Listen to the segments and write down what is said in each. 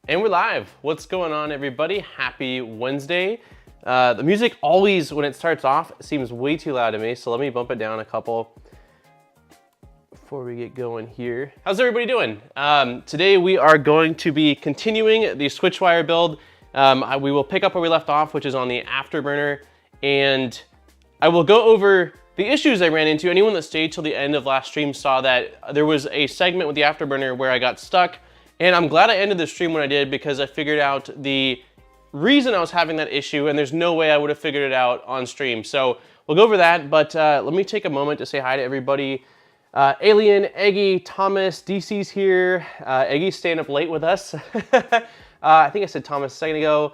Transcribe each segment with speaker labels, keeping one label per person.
Speaker 1: And we're live. What's going on, everybody? Happy Wednesday. The music always, when it starts off, seems way too loud to me, so let me bump it down a couple before we get going here. How's everybody doing? Today we are going to be continuing the Switchwire build. We will pick up where we left off, which is on the Afterburner, and I will go over the issues I ran into. Anyone that stayed till the end of last stream saw that there was a segment with the Afterburner where I got stuck. And I'm glad I ended the stream when I did, because I figured out the reason I was having that issue, and there's no way I would have figured it out on stream. So we'll go over that, but let me take a moment to say hi to everybody. Alien, Eggy, Thomas, DC's here. Eggy's staying up late with us. I think I said Thomas a second ago.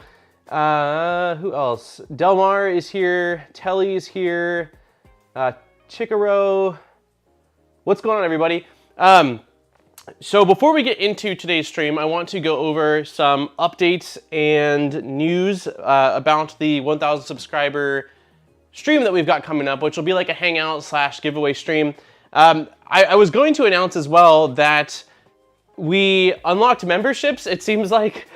Speaker 1: Who else? Delmar is here. Telly's here. Chicaro. What's going on, everybody? So before we get into today's stream, I want to go over some updates and news about the 1,000 subscriber stream that we've got coming up, which will be like a hangout / giveaway stream. I was going to announce as well that we unlocked memberships. It seems like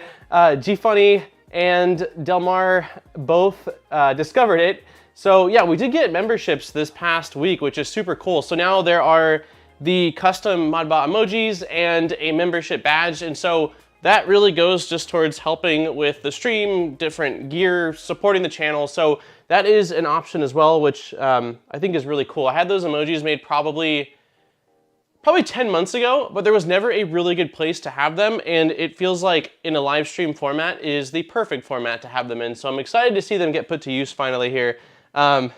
Speaker 1: G-Funny and Delmar both discovered it. So yeah, we did get memberships this past week, which is super cool. So now there are the custom Modbot emojis and a membership badge, and so that really goes just towards helping with the stream, different gear, supporting the channel. So that is an option as well, which I think is really cool. I had those emojis made probably 10 months ago, but there was never a really good place to have them, and it feels like in a live stream format is the perfect format to have them in. So I'm excited to see them get put to use finally here. Yeah,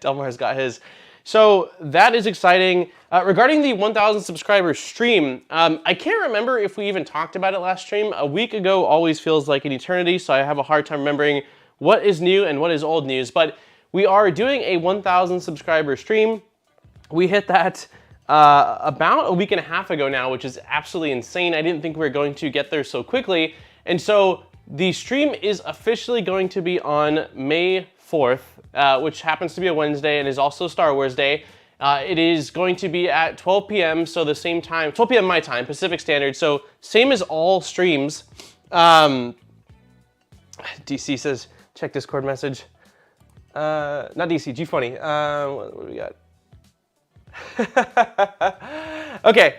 Speaker 1: Delmar's got his. So that is exciting. Regarding the 1,000 subscriber stream, I can't remember if we even talked about it last stream. A week ago always feels like an eternity, so I have a hard time remembering what is new and what is old news. But we are doing a 1,000 subscriber stream. We hit that about a week and a half ago now, which is absolutely insane. I didn't think we were going to get there so quickly. And so the stream is officially going to be on May 4th, which happens to be a Wednesday and is also Star Wars Day. It is going to be at 12 p.m., so the same time, 12 p.m. my time, Pacific Standard, so same as all streams. DC says, check Discord message. Not DC, G-Funny. What do we got? Okay.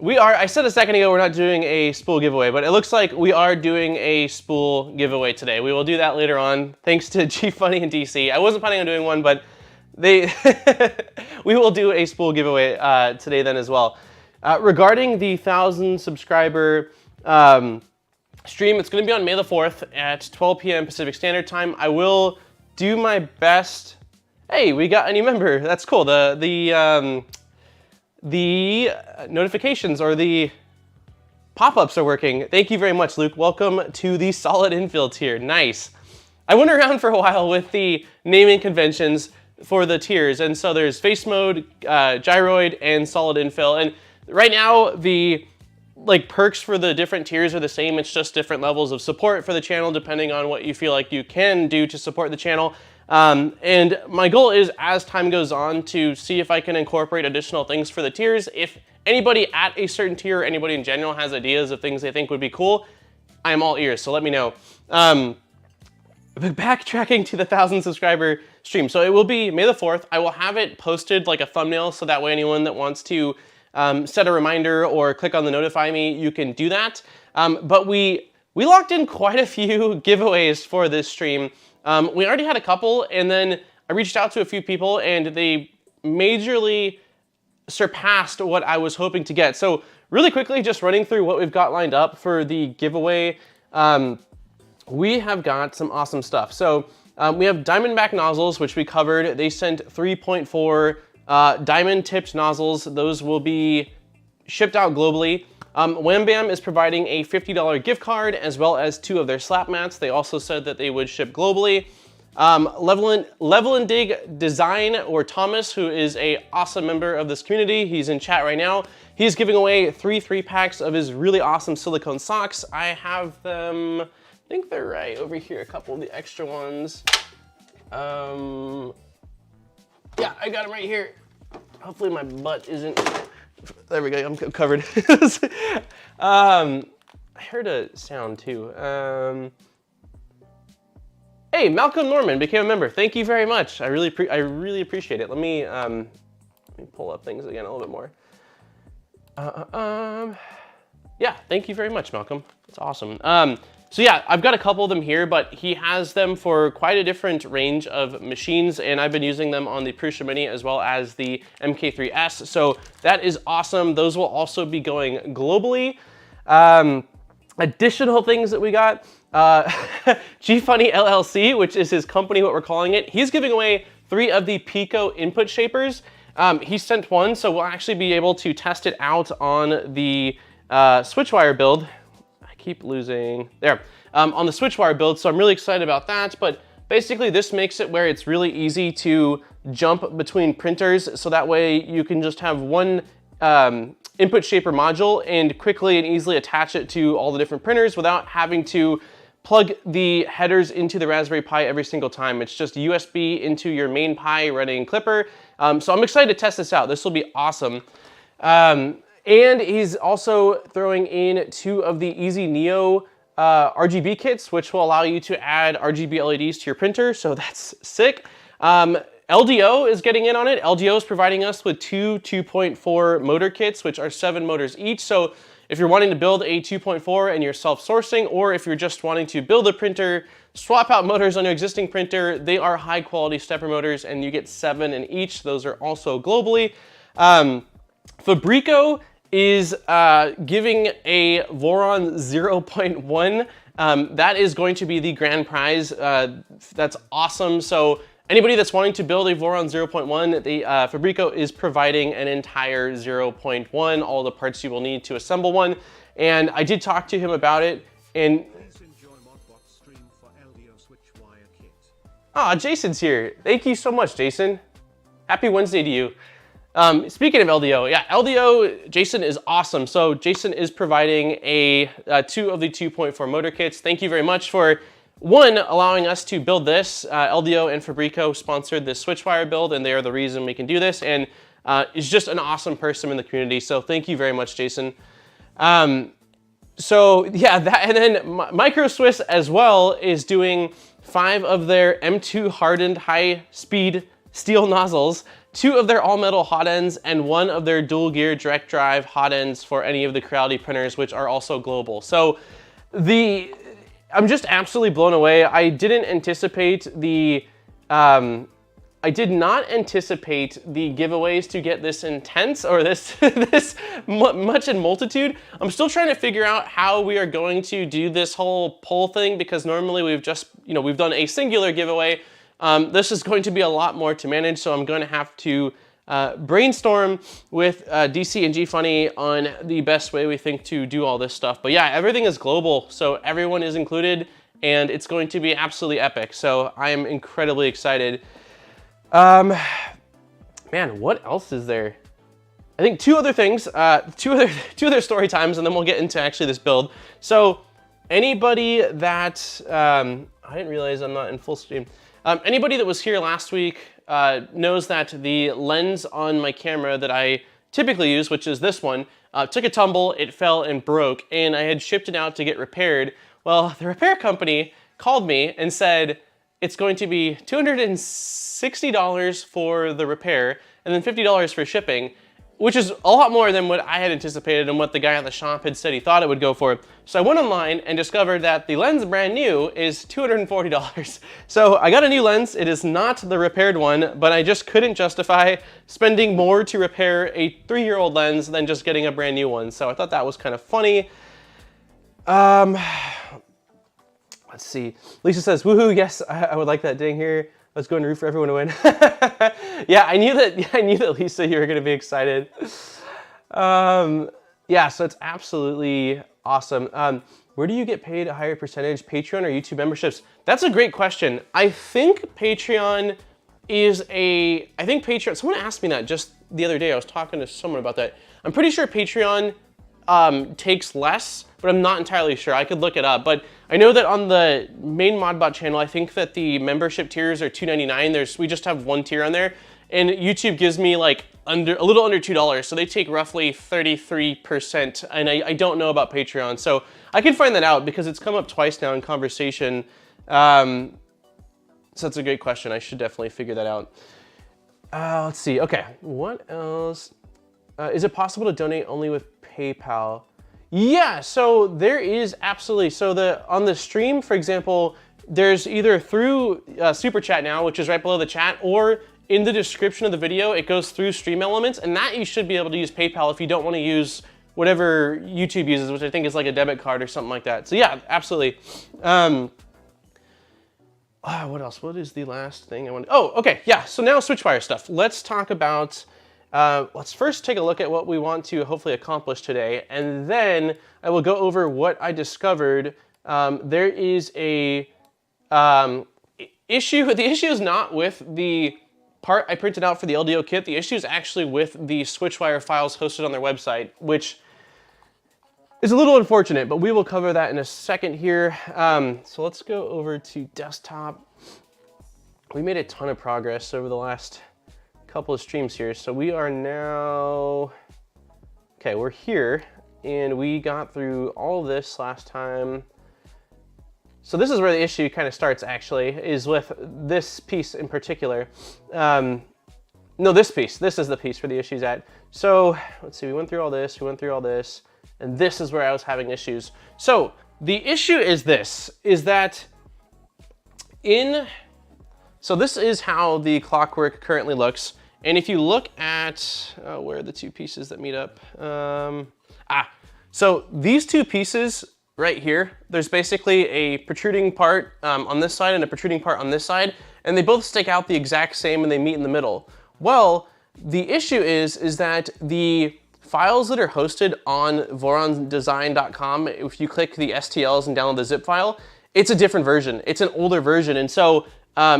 Speaker 1: I said a second ago we're not doing a spool giveaway, but it looks like we are doing a spool giveaway today. We will do that later on, thanks to G-Funny and DC. I wasn't planning on doing one, but we will do a spool giveaway today then as well. Regarding the 1,000 subscriber stream, it's going to be on May the 4th at 12 p.m. Pacific Standard Time. I will do my best. Hey, we got a new member. That's cool. The notifications or the pop-ups are working. Thank you very much, Luke. Welcome to the solid infill tier. Nice. I went around for a while with the naming conventions for the tiers, and so there's face mode, gyroid, and solid infill. And right now, the perks for the different tiers are the same. It's just different levels of support for the channel, depending on what you feel like you can do to support the channel. And my goal is, as time goes on, to see if I can incorporate additional things for the tiers. If anybody at a certain tier or anybody in general has ideas of things they think would be cool, I am all ears, so let me know. Backtracking to the 1,000 subscriber stream. So it will be May the 4th. I will have it posted like a thumbnail, so that way anyone that wants to set a reminder or click on the notify me, you can do that. But we locked in quite a few giveaways for this stream. We already had a couple, and then I reached out to a few people, and they majorly surpassed what I was hoping to get. So really quickly, just running through what we've got lined up for the giveaway, we have got some awesome stuff. So we have Diamondback nozzles, which we covered. They sent 3.4 diamond-tipped nozzles. Those will be shipped out globally. Wham Bam is providing a $50 gift card, as well as 2 of their slap mats. They also said that they would ship globally. Level and Dig Design, or Thomas, who is a awesome member of this community. He's in chat right now. He's giving away 3 3-packs of his really awesome silicone socks. I have them, I think they're right over here, a couple of the extra ones. Yeah, I got them right here. Hopefully my butt isn't, there we go, I'm covered. I heard a sound too. Hey, Malcolm Norman became a member. Thank you very much. I really appreciate it. Let me pull up things again a little bit more. Yeah, thank you very much, Malcolm. It's awesome. So yeah, I've got a couple of them here, but he has them for quite a different range of machines, and I've been using them on the Prusa Mini as well as the MK3S. So that is awesome. Those will also be going globally. Additional things that we got, G-Funny LLC, which is his company, what we're calling it. He's giving away 3 of the Pico input shapers. He sent one, so we'll actually be able to test it out on the Switchwire build. I keep losing, there, on the Switchwire build, so I'm really excited about that. But basically this makes it where it's really easy to jump between printers, so that way you can just have one input shaper module and quickly and easily attach it to all the different printers without having to plug the headers into the Raspberry Pi every single time. It's just USB into your main Pi running Clipper. So I'm excited to test this out. This will be awesome. And he's also throwing in 2 of the Easy Neo RGB kits, which will allow you to add RGB LEDs to your printer. So that's sick. LDO is getting in on it. LDO is providing us with 2 2.4 motor kits, which are 7 motors each. So if you're wanting to build a 2.4 and you're self-sourcing, or if you're just wanting to build a printer, swap out motors on your existing printer, they are high quality stepper motors and you get 7 in each. Those are also globally. Fabrico is giving a Voron 0.1. That is going to be the grand prize. That's awesome. So anybody that's wanting to build a Voron 0.1, the Fabrico is providing an entire 0.1, all the parts you will need to assemble one. And I did talk to him about it, and Jason's here. Thank you so much, Jason. Happy Wednesday to you. Speaking of LDO, yeah, LDO, Jason is awesome. So Jason is providing a 2 of the 2.4 motor kits. Thank you very much for, 1, allowing us to build this. LDO and Fabrico sponsored this Switchwire build, and they are the reason we can do this. And is just an awesome person in the community. So thank you very much, Jason. So yeah, that, and then Micro Swiss as well is doing 5 of their M2 hardened high-speed steel nozzles, 2 of their all-metal hot ends, and 1 of their dual-gear direct drive hot ends for any of the Creality printers, which are also global. So I'm just absolutely blown away. I didn't anticipate the, I did not anticipate the giveaways to get this intense, or this much in multitude. I'm still trying to figure out how we are going to do this whole poll thing, because normally we've just, we've done a singular giveaway. This is going to be a lot more to manage, so I'm going to have to brainstorm with DC and G-Funny on the best way we think to do all this stuff. But yeah, everything is global, so everyone is included, and it's going to be absolutely epic. So I am incredibly excited. Man, what else is there? I think 2 other things, two other story times, and then we'll get into actually this build. So anybody that, I didn't realize I'm not in full stream. Anybody that was here last week knows that the lens on my camera that I typically use, which is this one, took a tumble, it fell and broke, and I had shipped it out to get repaired. Well, the repair company called me and said it's going to be $260 for the repair and then $50 for shipping, which is a lot more than what I had anticipated and what the guy at the shop had said he thought it would go for. So I went online and discovered that the lens brand new is $240. So I got a new lens. It is not the repaired one, but I just couldn't justify spending more to repair a 3-year-old lens than just getting a brand new one. So I thought that was kind of funny. Let's see. Lisa says, woohoo, yes, I would like that ding here. Let's go and root for everyone to win. Yeah, I knew that, Lisa, you were going to be excited. Yeah, so it's absolutely awesome. Where do you get paid a higher percentage, Patreon or YouTube memberships? That's a great question. I think Patreon is Patreon, someone asked me that just the other day. I was talking to someone about that. I'm pretty sure Patreon takes less, but I'm not entirely sure. I could look it up, but I know that on the main Modbot channel, I think that the membership tiers are $2.99. We just have 1 tier on there, and YouTube gives me like a little under $2, so they take roughly 33%, and I don't know about Patreon, so I can find that out because it's come up twice now in conversation. So that's a great question. I should definitely figure that out. Let's see. Okay, what else? Is it possible to donate only with PayPal? Yeah, so there is absolutely. So on the stream, for example, there's either through Super Chat now, which is right below the chat, or in the description of the video, it goes through Stream Elements, and that you should be able to use PayPal if you don't want to use whatever YouTube uses, which I think is like a debit card or something like that. So yeah, absolutely. What else? What is the last thing I want to... Oh, okay, yeah, so now Switchwire stuff. Let's talk about... let's first take a look at what we want to hopefully accomplish today, and then I will go over what I discovered. There is a issue. The issue is not with the part I printed out for the LDO kit. The issue is actually with the Switchwire files hosted on their website, which is a little unfortunate, but we will cover that in a second here. So let's go over to desktop. We made a ton of progress over the last couple of streams here. So we are now, okay, we're here and we got through all of this last time. So this is where the issue kind of starts actually, is with this piece in particular. No, this piece, this is the piece where the issue's at. So let's see, we went through all this, and this is where I was having issues. So the issue is this, is that so this is how the clockwork currently looks. And if you look at, where are the two pieces that meet up? So these two pieces right here, there's basically a protruding part on this side and a protruding part on this side, and they both stick out the exact same and they meet in the middle. Well, the issue is that the files that are hosted on vorondesign.com, if you click the STLs and download the zip file, it's a different version. It's an older version, and so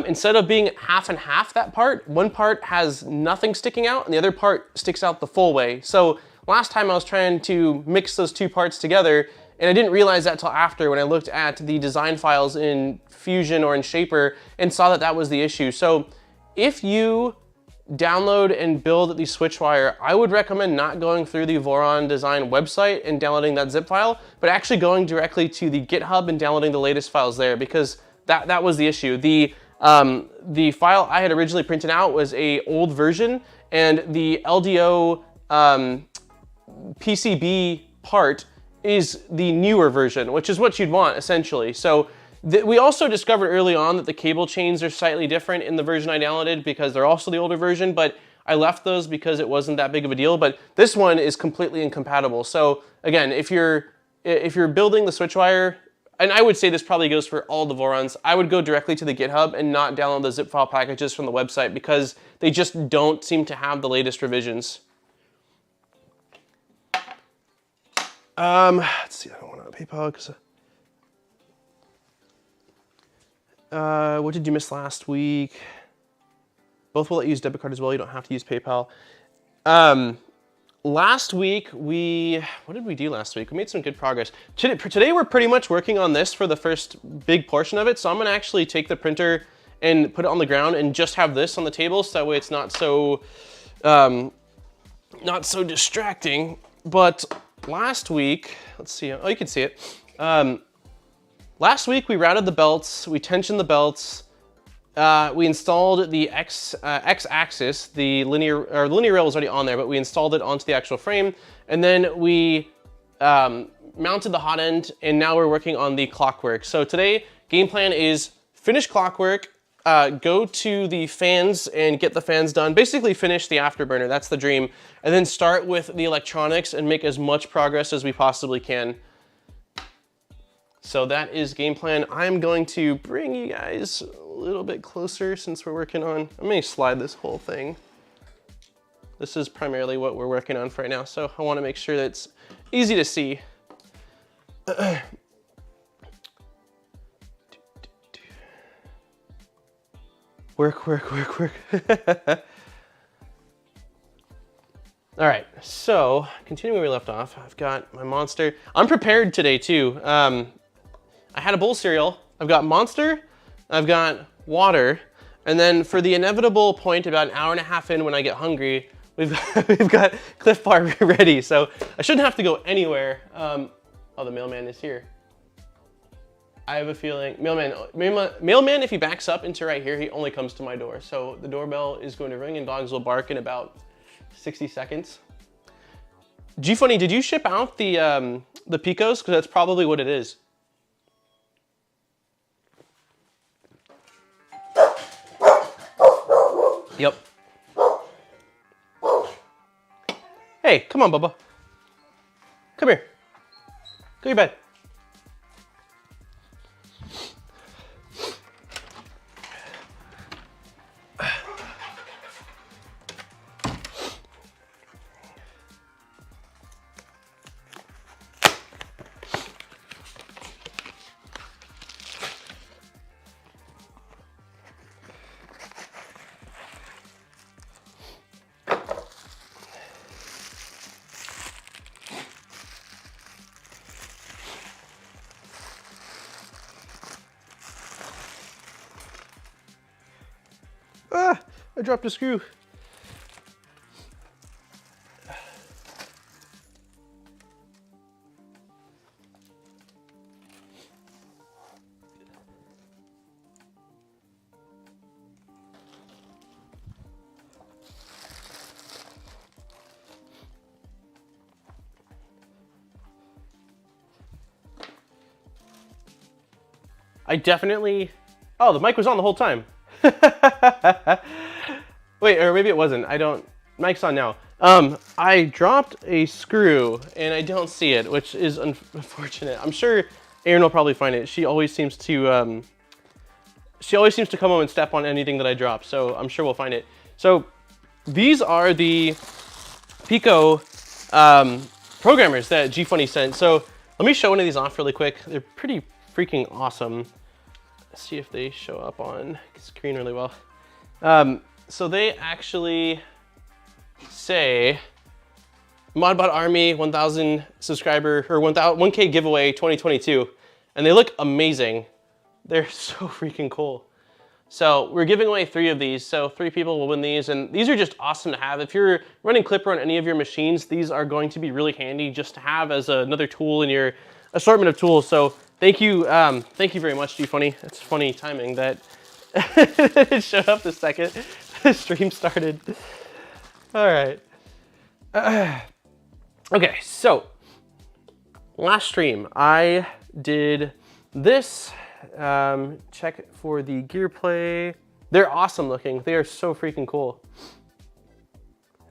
Speaker 1: instead of being half and half that part, one part has nothing sticking out and the other part sticks out the full way. So last time I was trying to mix those two parts together, and I didn't realize that till after when I looked at the design files in Fusion or in Shaper and saw that that was the issue. So if you download and build the Switchwire, I would recommend not going through the Voron Design website and downloading that zip file, but actually going directly to the GitHub and downloading the latest files there, because that was the issue. The file I had originally printed out was an old version, and the LDO PCB part is the newer version, which is what you'd want essentially. So we also discovered early on that the cable chains are slightly different in the version I downloaded because they're also the older version, but I left those because it wasn't that big of a deal. But this one is completely incompatible. So again, if you're building the Switchwire, and I would say this probably goes for all the Vorons, I would go directly to the GitHub and not download the zip file packages from the website because they just don't seem to have the latest revisions. Let's see, I don't want to PayPal because what did you miss last week? Both will let you use debit card as well. You don't have to use PayPal. Last week, what did we do last week? We made some good progress. Today, we're pretty much working on this for the first big portion of it. So I'm gonna actually take the printer and put it on the ground and just have this on the table. So that way it's not so distracting. But last week, let's see, oh, you can see it. Last week we routed the belts, we tensioned the belts, we installed the X-axis, the linear rail was already on there, but we installed it onto the actual frame, and then we mounted the hot end, and now we're working on the clockwork. So today, game plan is finish clockwork, go to the fans and get the fans done, basically finish the Afterburner, that's the dream, and then start with the electronics and make as much progress as we possibly can. So that is game plan. I'm going to bring you guys a little bit closer since we're working on, I'm gonna slide this whole thing. This is primarily what we're working on for right now, so I wanna make sure that it's easy to see. Work. All right, so continuing where we left off, I've got my Monster. I'm prepared today too. I had a bowl cereal, I've got Monster, I've got water, and then for the inevitable point about an hour and a half in when I get hungry, we've got Cliff Bar ready, so I shouldn't have to go anywhere. Oh, the mailman is here. I have a feeling, mailman, if he backs up into right here, he only comes to my door. So the doorbell is going to ring and dogs will bark in about 60 seconds. G-Funny, did you ship out the Picos? Because that's probably what it is. Yep. Hey, come on, Bubba. Come here. Go to bed. Ah, I dropped a screw. I definitely, oh, the mic was on the whole time. Wait, or maybe it wasn't. Mic's on now. I dropped a screw and I don't see it, which is unfortunate. I'm sure Erin will probably find it. She always seems to come home and step on anything that I drop, so I'm sure we'll find it. So these are the Pico programmers that G-Funny sent. So let me show one of these off really quick. They're pretty freaking awesome. Let's see if they show up on screen really well. So they actually say Modbot Army 1000 subscriber or 1K giveaway 2022, and they look amazing. They're so freaking cool. So we're giving away 3 of these, so 3 people will win these, and these are just awesome to have. If you're running Clipper on any of your machines, these are going to be really handy just to have as another tool in your assortment of tools. So thank you very much, G-Funny. It's funny timing that it showed up the second the stream started. All right. Okay, so last stream I did this. Check for the gear play. They're awesome looking. They are so freaking cool.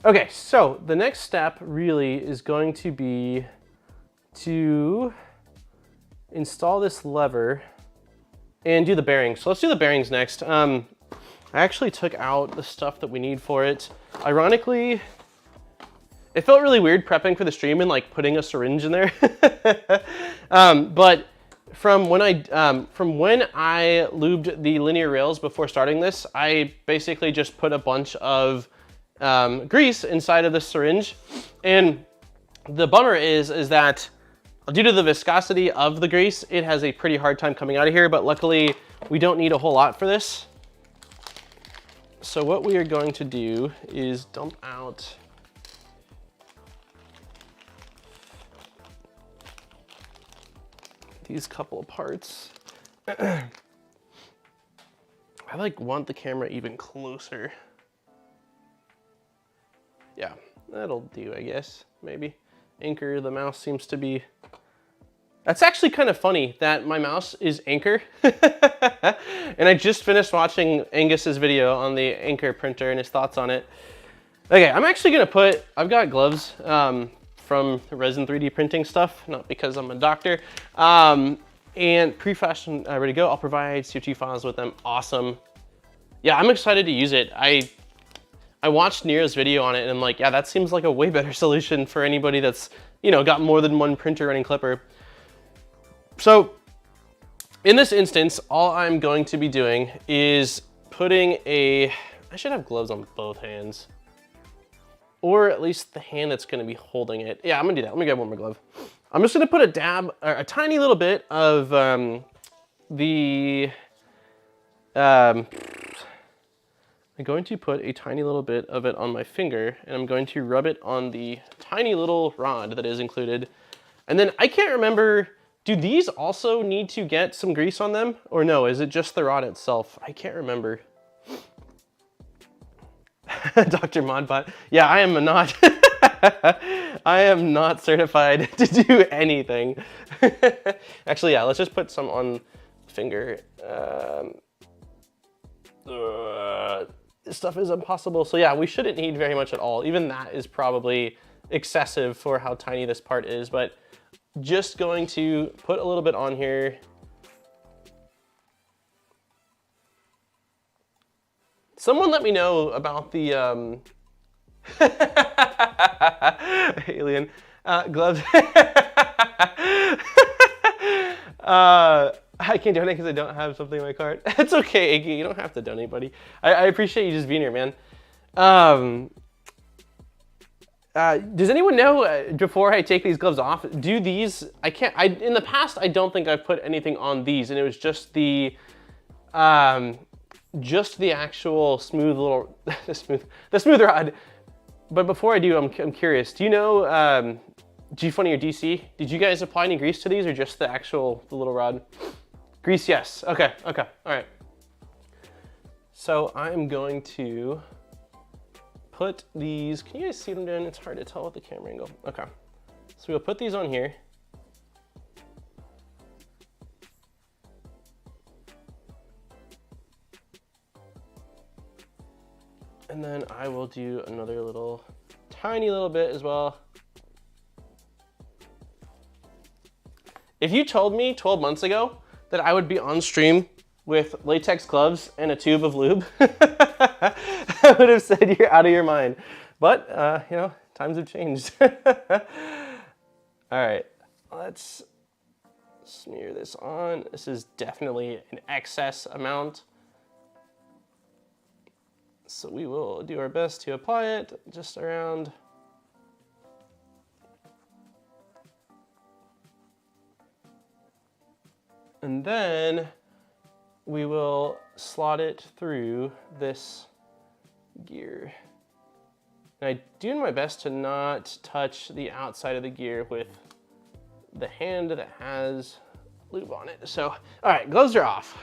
Speaker 1: Okay, so the next step really is going to be to install this lever and do the bearings. So let's do the bearings next. I actually took out the stuff that we need for it. Ironically, it felt really weird prepping for the stream and like putting a syringe in there. But from when I lubed the linear rails before starting this, I basically just put a bunch of grease inside of the syringe. And the bummer is that due to the viscosity of the grease, it has a pretty hard time coming out of here, but luckily we don't need a whole lot for this. So what we are going to do is dump out these couple of parts. I like want the camera even closer. Yeah, that'll do, I guess, maybe. Anchor, the mouse seems to be... That's actually kind of funny that my mouse is Anchor. And I just finished watching Angus's video on the Anchor printer and his thoughts on it. Okay, I'm actually gonna put, I've got gloves from resin 3D printing stuff, not because I'm a doctor. And pre-fashioned, ready to go. I'll provide COG files with them. Awesome. Yeah, I'm excited to use it. I watched Nero's video on it and I'm like, yeah, that seems like a way better solution for anybody that's, you know, got more than one printer running Clipper. So in this instance, all I'm going to be doing is putting I should have gloves on both hands, or at least the hand that's gonna be holding it. Yeah, I'm gonna do that. Let me grab one more glove. I'm just gonna put a dab, or a tiny little bit of I'm going to put a tiny little bit of it on my finger, and I'm going to rub it on the tiny little rod that is included. And then I can't remember, do these also need to get some grease on them? Or no, is it just the rod itself? I can't remember. Dr. Modbot. Yeah, I am not, I am not certified to do anything. Actually, yeah, let's just put some on the finger. This stuff is impossible. So yeah, we shouldn't need very much at all. Even that is probably excessive for how tiny this part is, but just going to put a little bit on here. Someone let me know about the alien gloves. I can't donate because I don't have something in my cart. It's okay, Iggy. You don't have to donate, buddy. I appreciate you just being here, man. Does anyone know, before I take these gloves off, do these, in the past, I don't think I've put anything on these, and it was just the actual smooth little, the smooth rod. But before I do, I'm curious, do you know, G-Funny or DC, did you guys apply any grease to these, or just the little rod? Grease, yes. Okay, all right. So I'm going to put these, can you guys see what I'm doing? It's hard to tell with the camera angle. Okay, so we'll put these on here. And then I will do another tiny little bit as well. If you told me 12 months ago that I would be on stream with latex gloves and a tube of lube, I would have said you're out of your mind. But, you know, times have changed. All right, let's smear this on. This is definitely an excess amount. So we will do our best to apply it just around. And then we will slot it through this gear. And I do my best to not touch the outside of the gear with the hand that has lube on it. So, all right, gloves are off.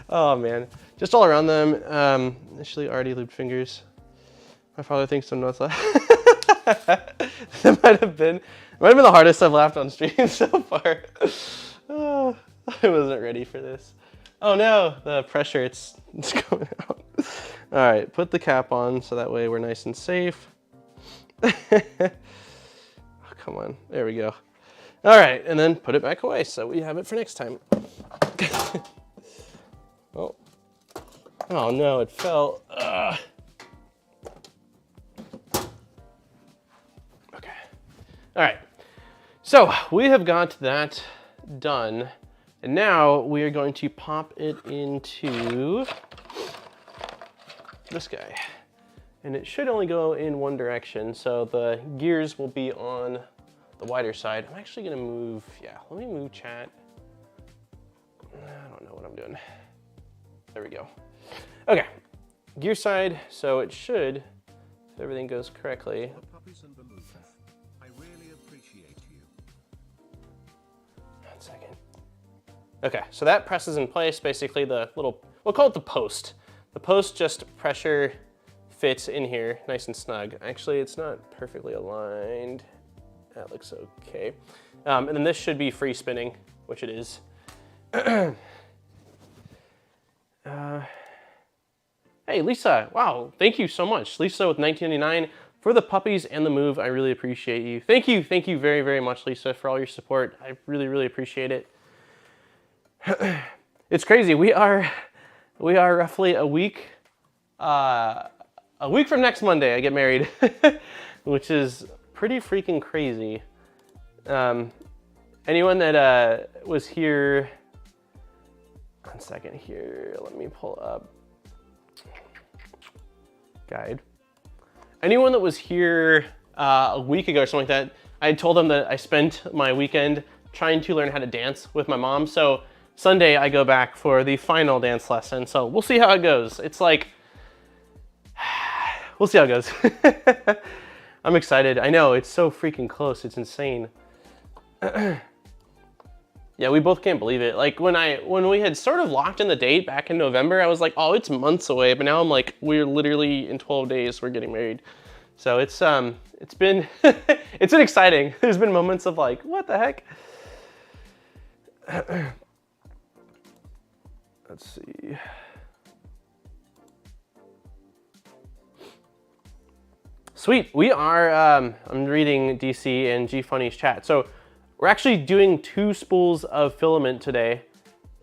Speaker 1: Oh man, just all around them. Initially already lubed fingers. My father thinks I'm nuts. That might have been the hardest I've laughed on stream so far. Oh, I wasn't ready for this. Oh no, the pressure, it's going out. All right, put the cap on so that way we're nice and safe. Oh, come on, there we go. All right, and then put it back away so we have it for next time. Oh. Oh no, it fell. Okay. All right. So we have got that done. And now we are going to pop it into this guy. And it should only go in one direction. So the gears will be on the wider side. I'm actually gonna move, yeah, let me move chat. I don't know what I'm doing. There we go. Okay, gear side, so it should, if everything goes correctly.
Speaker 2: I really appreciate you.
Speaker 1: 1 second. Okay, so that presses in place, basically the little, we'll call it the post. The post just pressure fits in here, nice and snug. Actually, it's not perfectly aligned. That looks okay. And then this should be free spinning, which it is. Hey, Lisa, wow, thank you so much. Lisa with 1999 for the puppies and the move. I really appreciate you. Thank you very, very much, Lisa, for all your support. I really, really appreciate it. It's crazy. We are roughly a week from next Monday, I get married, which is pretty freaking crazy. Anyone that was here, 1 second here, let me pull up guide. Anyone that was here a week ago or something like that, I told them that I spent my weekend trying to learn how to dance with my mom. So Sunday I go back for the final dance lesson. So we'll see how it goes. It's like, we'll see how it goes. I'm excited. I know, it's so freaking close. It's insane. Yeah, we both can't believe it. Like when we had sort of locked in the date back in November, I was like, oh, it's months away. But now I'm like, we're literally in 12 days, we're getting married. So it's been, it's been exciting. There's been moments of like, what the heck? Let's see. Sweet, we are, I'm reading DC and GFunny's chat. So we're actually doing 2 spools of filament today.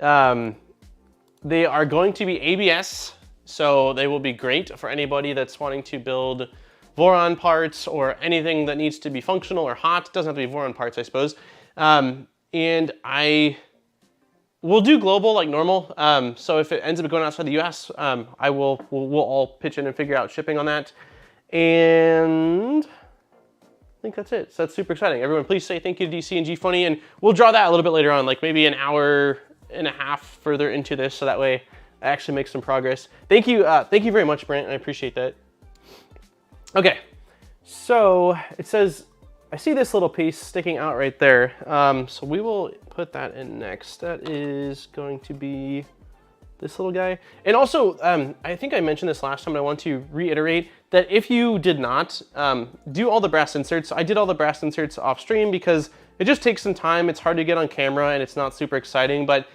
Speaker 1: They are going to be ABS, so they will be great for anybody that's wanting to build Voron parts or anything that needs to be functional or hot. It doesn't have to be Voron parts, I suppose. And we'll do global like normal. So if it ends up going outside the US, we'll all pitch in and figure out shipping on that. And I think that's it. So that's super exciting. Everyone, please say thank you to DC and GFunny, and we'll draw that a little bit later on, like maybe an hour and a half further into this, so that way I actually make some progress. Thank you very much, Brent. I appreciate that. Okay, so it says, I see this little piece sticking out right there. So we will put that in next. That is going to be this little guy. And also, I think I mentioned this last time, but I want to reiterate that if you did not do all the brass inserts, I did all the brass inserts off stream because it just takes some time. It's hard to get on camera and it's not super exciting. But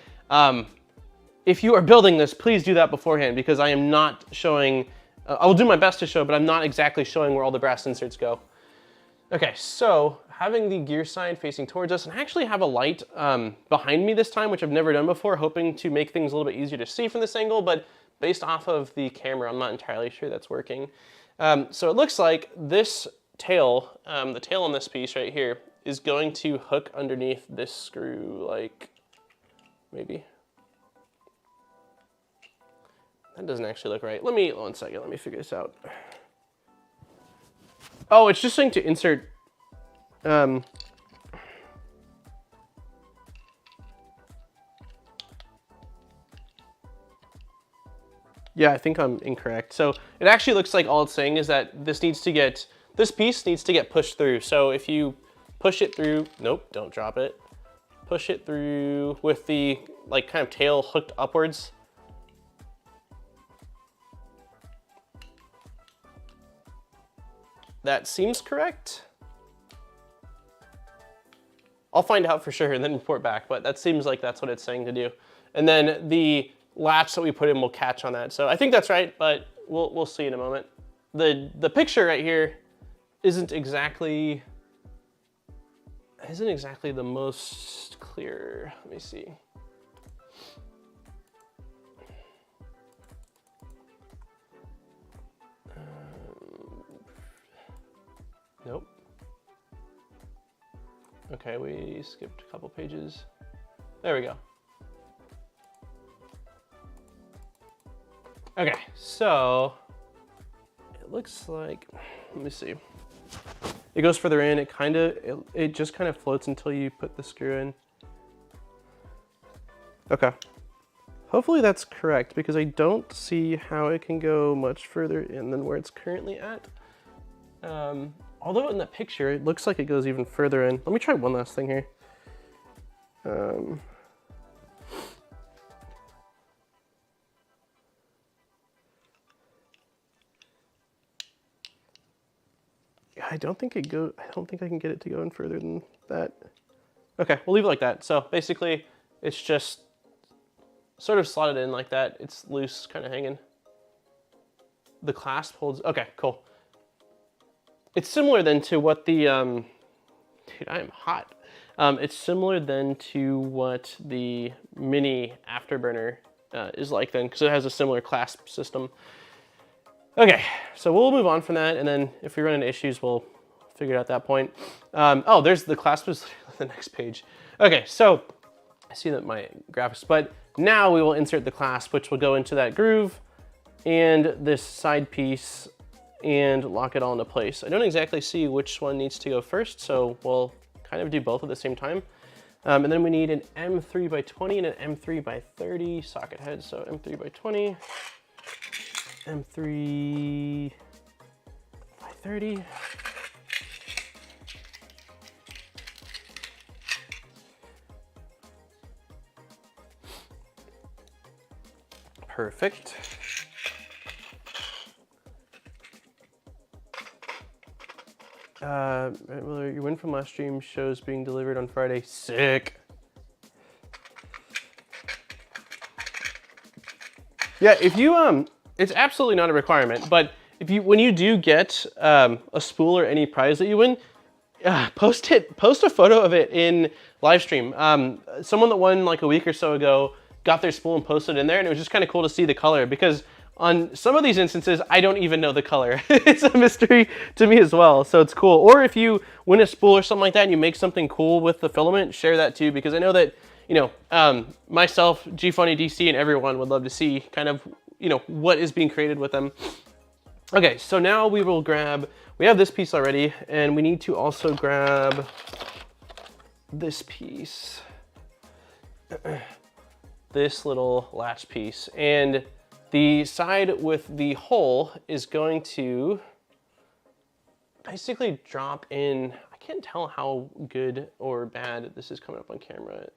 Speaker 1: if you are building this, please do that beforehand because I am not showing, I will do my best to show, but I'm not exactly showing where all the brass inserts go. Okay, so having the gear sign facing towards us, and I actually have a light behind me this time, which I've never done before, hoping to make things a little bit easier to see from this angle, but based off of the camera, I'm not entirely sure that's working. So it looks like this tail, the tail on this piece right here, is going to hook underneath this screw, like, maybe. That doesn't actually look right. One second, let me figure this out. Oh, it's just saying to insert, yeah, I think I'm incorrect. So it actually looks like all it's saying is that this piece needs to get pushed through. So if you push it through, nope, don't drop it. Push it through with the like kind of tail hooked upwards. That seems correct. I'll find out for sure and then report back, but that seems like that's what it's saying to do. And then the latch that we put in will catch on that. So I think that's right, but we'll see in a moment. The picture right here isn't exactly the most clear. Let me see. Nope. Okay, we skipped a couple pages. There we go. Okay, so it looks like, let me see. It goes further in, it just kind of floats until you put the screw in. Okay. Hopefully that's correct because I don't see how it can go much further in than where it's currently at. Although in the picture, it looks like it goes even further in. Let me try one last thing here. Yeah, I don't think I can get it to go in further than that. Okay, we'll leave it like that. So basically, it's just sort of slotted in like that. It's loose, kind of hanging. The clasp holds, okay, cool. It's similar then to what the, dude, I am hot. It's similar then to what the mini Afterburner is like then, because it has a similar clasp system. Okay, so we'll move on from that, and then if we run into issues, we'll figure it out at that point. Oh, there's the clasp is the next page. Okay, so I see that my graphics, but now we will insert the clasp, which will go into that groove and this side piece and lock it all into place. I don't exactly see which one needs to go first, so we'll kind of do both at the same time. And then we need an M3x20 and an M3x30 socket head. So M3x20, M3x30. Perfect. Your win from last stream shows being delivered on Friday. Sick. Yeah, if you it's absolutely not a requirement, but when you do get a spool or any prize that you win, post a photo of it in live stream. Someone that won like a week or so ago got their spool and posted it in there, and it was just kind of cool to see the color, because on some of these instances, I don't even know the color. It's a mystery to me as well, so it's cool. Or if you win a spool or something like that and you make something cool with the filament, share that too, because I know that, you know, myself, GFunny DC, and everyone would love to see kind of, you know, what is being created with them. Okay, so now we will grab, we have this piece already, and we need to also grab this piece. This little latch piece. And the side with the hole is going to basically drop in. I can't tell how good or bad this is coming up on camera.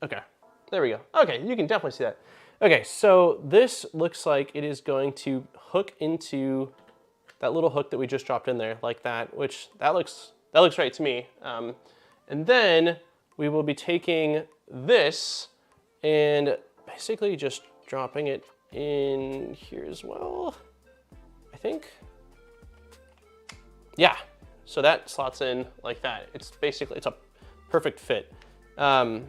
Speaker 1: Okay, there we go. Okay, you can definitely see that. Okay, so this looks like it is going to hook into that little hook that we just dropped in there, like that, which that looks right to me. And then we will be taking this and basically just dropping it in here as well, I think. Yeah, so that slots in like that. It's basically, it's a perfect fit. And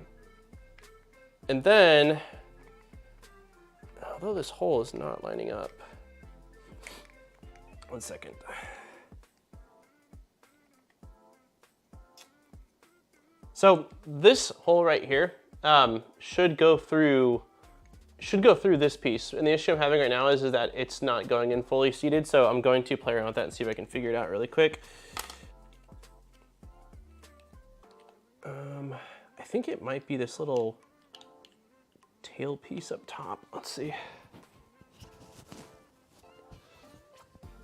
Speaker 1: then, although this hole is not lining up, 1 second. So this hole right here should go through this piece. And the issue I'm having right now is that it's not going in fully seated. So I'm going to play around with that and see if I can figure it out really quick. I think it might be this little tail piece up top. Let's see.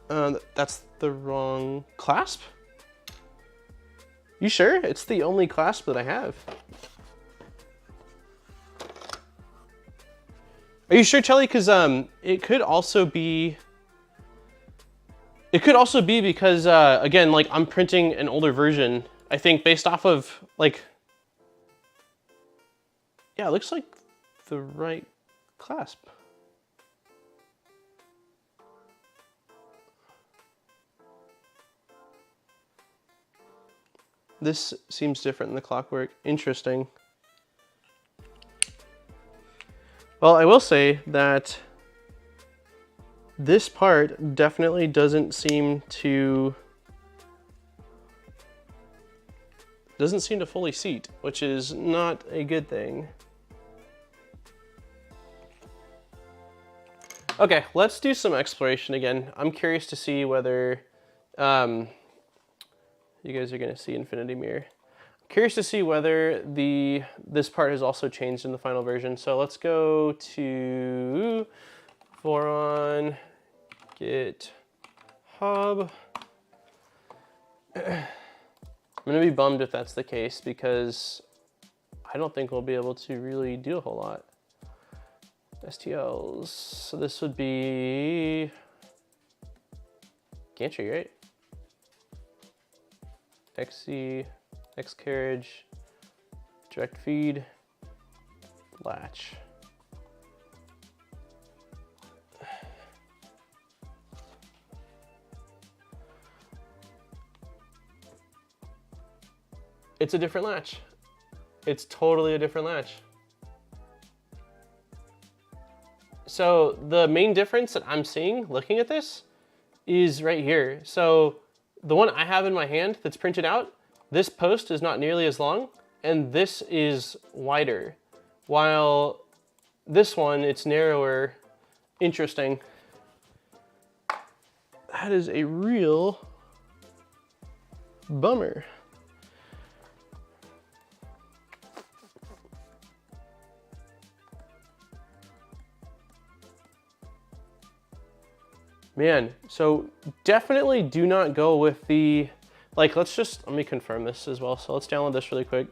Speaker 1: That's the wrong clasp? You sure? It's the only clasp that I have. Are you sure, Chelly? Because it could also be because again, like, I'm printing an older version, I think, based off of, like, yeah, it looks like the right clasp. This seems different in the clockwork. Interesting. Well, I will say that this part definitely doesn't seem to fully seat, which is not a good thing. Okay, let's do some exploration again. I'm curious to see whether you guys are gonna see Infinity Mirror. I'm curious to see whether this part has also changed in the final version. So let's go to Voron, get hub. I'm gonna be bummed if that's the case, because I don't think we'll be able to really do a whole lot. STLs, so this would be gantry, right? XC, X carriage, direct feed, latch. It's a different latch. It's totally a different latch. So the main difference that I'm seeing looking at this is right here. So the one I have in my hand that's printed out, this post is not nearly as long, and this is wider. While this one, it's narrower. Interesting. That is a real bummer. Man, so definitely do not go with the, like, let me confirm this as well. So let's download this really quick.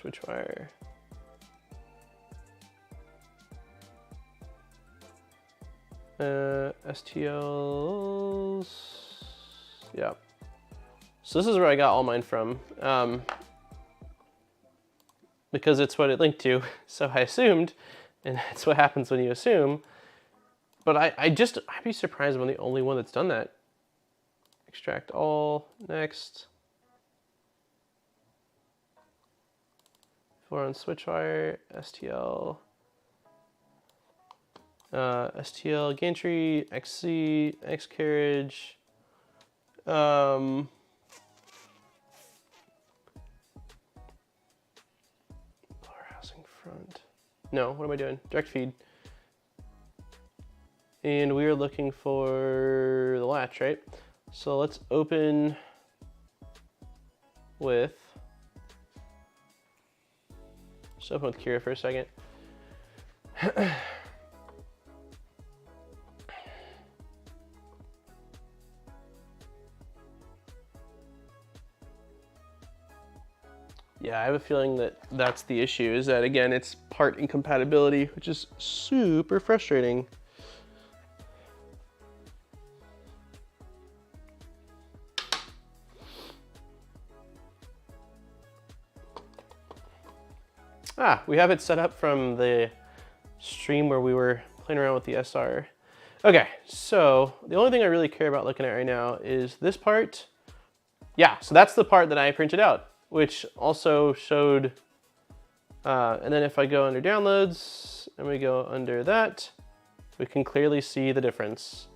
Speaker 1: Switchwire. STLs. Yeah. So this is where I got all mine from. Because it's what it linked to. So I assumed, and that's what happens when you assume. But I'd be surprised if I'm the only one that's done that. Extract all, next. Voron Switchwire, STL. STL, gantry, XC, X carriage. Power housing front. No, what am I doing? Direct feed. And we are looking for the latch, right? So let's open with, just open with Kira for a second. Yeah, I have a feeling that that's the issue, is that again, it's part incompatibility, which is super frustrating. Ah, we have it set up from the stream where we were playing around with the SR. Okay, so the only thing I really care about looking at right now is this part. Yeah, so that's the part that I printed out, which also showed, and then if I go under downloads and we go under that, we can clearly see the difference.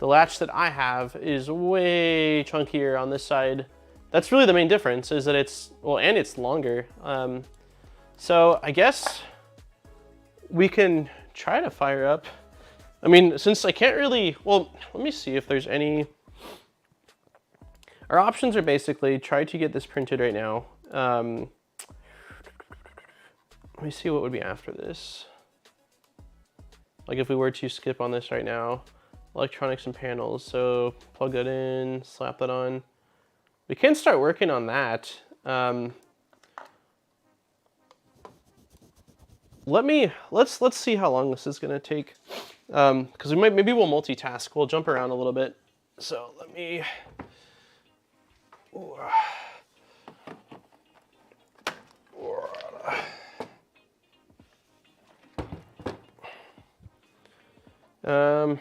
Speaker 1: The latch that I have is way chunkier on this side. That's really the main difference, is that it's, well, and it's longer. So I guess we can try to fire up. I mean, since I can't really, well, let me see if there's any. Our options are basically try to get this printed right now. Let me see what would be after this. Like if we were to skip on this right now, electronics and panels. So plug that in, slap that on. We can start working on that. Let's see how long this is gonna take. Because maybe we'll multitask. We'll jump around a little bit. So let me. Yeah,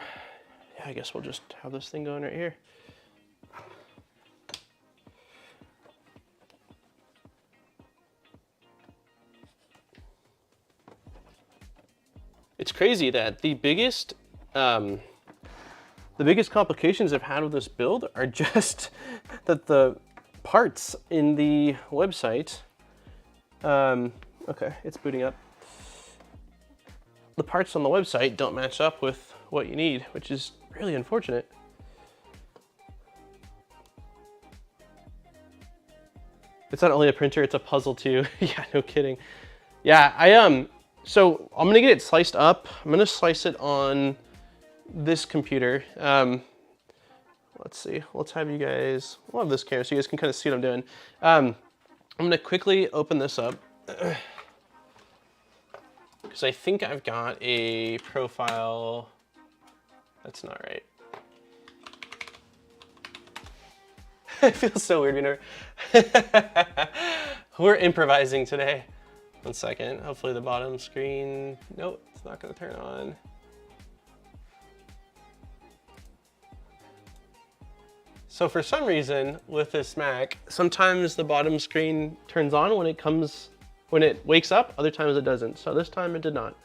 Speaker 1: I guess we'll just have this thing going right here. It's crazy that the biggest complications I've had with this build are just that the parts in the website, okay, it's booting up. The parts on the website don't match up with what you need, which is really unfortunate. It's not only a printer, it's a puzzle too. Yeah, no kidding. Yeah, so I'm gonna get it sliced up. I'm gonna slice it on this computer. Let's see, let's have you guys, we'll have this camera so you guys can kind of see what I'm doing. I'm gonna quickly open this up because I think I've got a profile. That's not right. It feels so weird. We're improvising today. 1 second, hopefully the bottom screen, nope, it's not gonna turn on. So for some reason with this Mac, sometimes the bottom screen turns on when it wakes up, other times it doesn't. So this time it did not.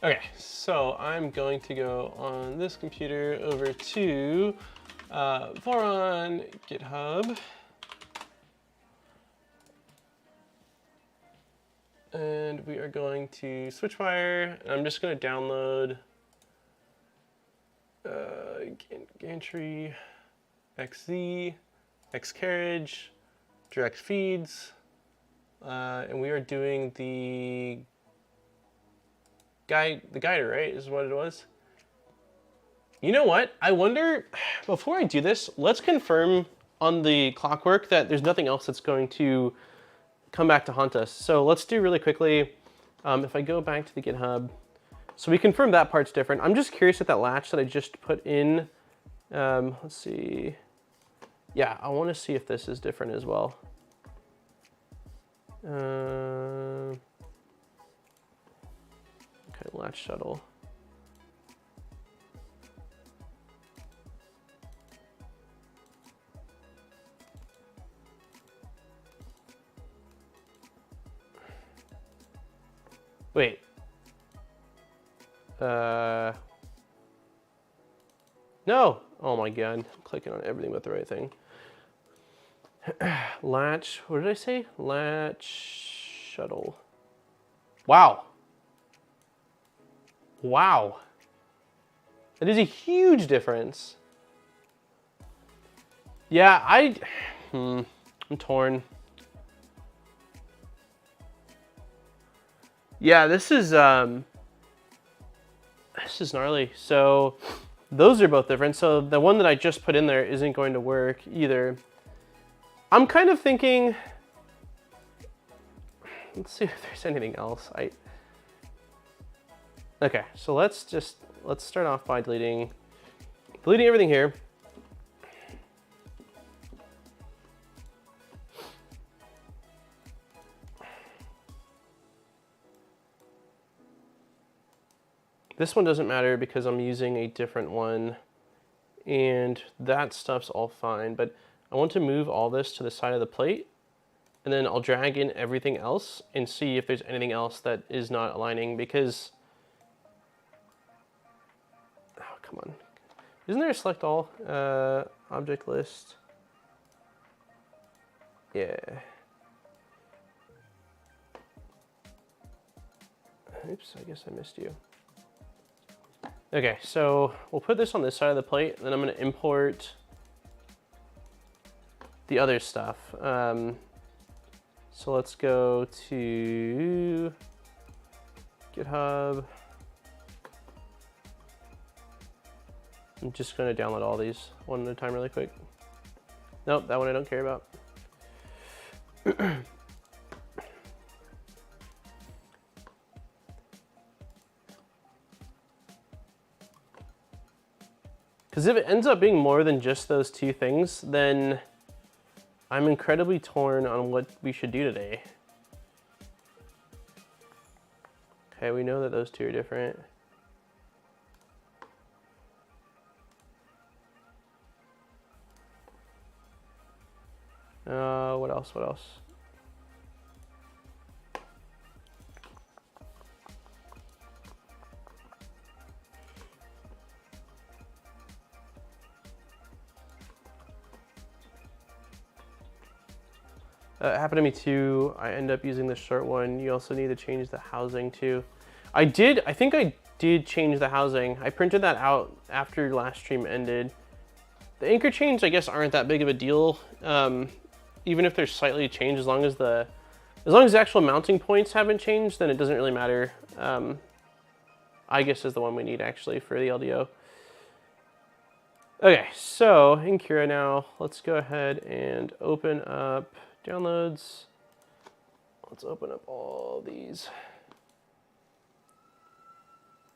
Speaker 1: Okay, so I'm going to go on this computer over to Voron GitHub. And we are going to Switchwire, and I'm just going to download gantry, XZ, X carriage, direct feeds, and we are doing the guider, right? Is what it was. You know what? I wonder, before I do this, let's confirm on the clockwork that there's nothing else that's going to come back to haunt us. So let's do really quickly, if I go back to the GitHub, so we confirmed that part's different. I'm just curious at that latch that I just put in. Let's see. Yeah, I want to see if this is different as well. Okay, latch shuttle. Wait. No. Oh my God. I'm clicking on everything but the right thing. Latch. What did I say? Latch shuttle. Wow. Wow. That is a huge difference. Yeah, I'm torn. Yeah, this is gnarly. So those are both different. So the one that I just put in there isn't going to work either. I'm kind of thinking, let's see if there's anything else. Okay, so let's start off by deleting everything here. This one doesn't matter because I'm using a different one and that stuff's all fine, but I want to move all this to the side of the plate and then I'll drag in everything else and see if there's anything else that is not aligning because, oh, come on. Isn't there a select all object list? Yeah. Oops, I guess I missed you. Okay, so we'll put this on this side of the plate, and then I'm gonna import the other stuff. So let's go to GitHub. I'm just gonna download all these one at a time really quick. Nope, that one I don't care about. Because if it ends up being more than just those two things, then I'm incredibly torn on what we should do today. Okay, we know that those two are different. What else? What else? It happened to me too. I end up using the short one. You also need to change the housing too. I think I did change the housing. I printed that out after last stream ended. The anchor chains, I guess, aren't that big of a deal. Even if they're slightly changed, as long as the actual mounting points haven't changed, then it doesn't really matter. I guess is the one we need actually for the LDO. Okay, so in Cura now, let's go ahead and open up downloads. Let's open up all these.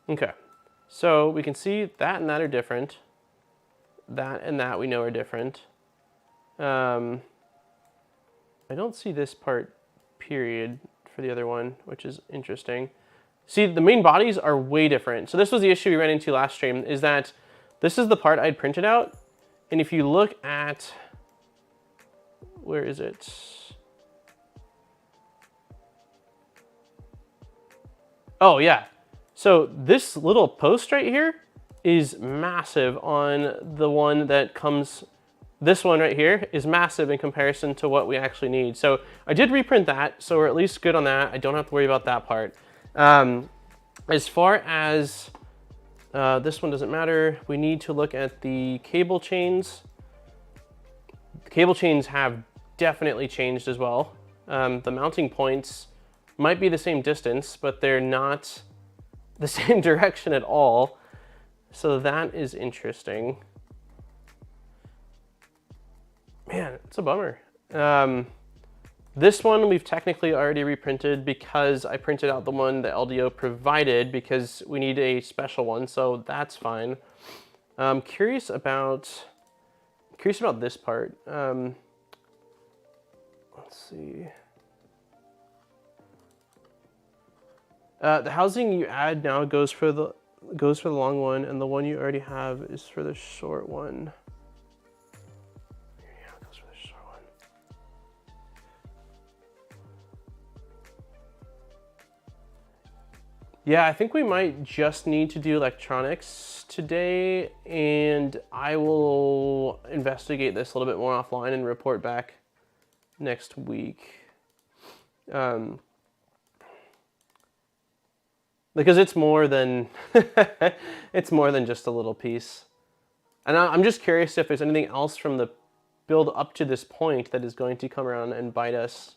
Speaker 1: Okay, so we can see that and that are different. That and that we know are different. I don't see this part, period, for the other one, which is interesting. See, the main bodies are way different. So this was the issue we ran into last stream, is that this is the part I'd printed out. And if you look at, where is it? Oh yeah, so this little post right here is massive on the one that comes, this one right here is massive in comparison to what we actually need. So I did reprint that, so we're at least good on that. I don't have to worry about that part. As far as this one doesn't matter, we need to look at the cable chains. The cable chains have definitely changed as well. The mounting points might be the same distance, but they're not the same direction at all. So that is interesting. Man, it's a bummer. This one we've technically already reprinted because I printed out the one the LDO provided because we need a special one, so that's fine. Curious about this part. Let's see. The housing you add now goes for the long one, and the one you already have is for the short one. Yeah, it goes for the short one. Yeah, I think we might just need to do electronics today, and I will investigate this a little bit more offline and report back next week. Because it's more than it's more than just a little piece. And I'm just curious if there's anything else from the build up to this point that is going to come around and bite us.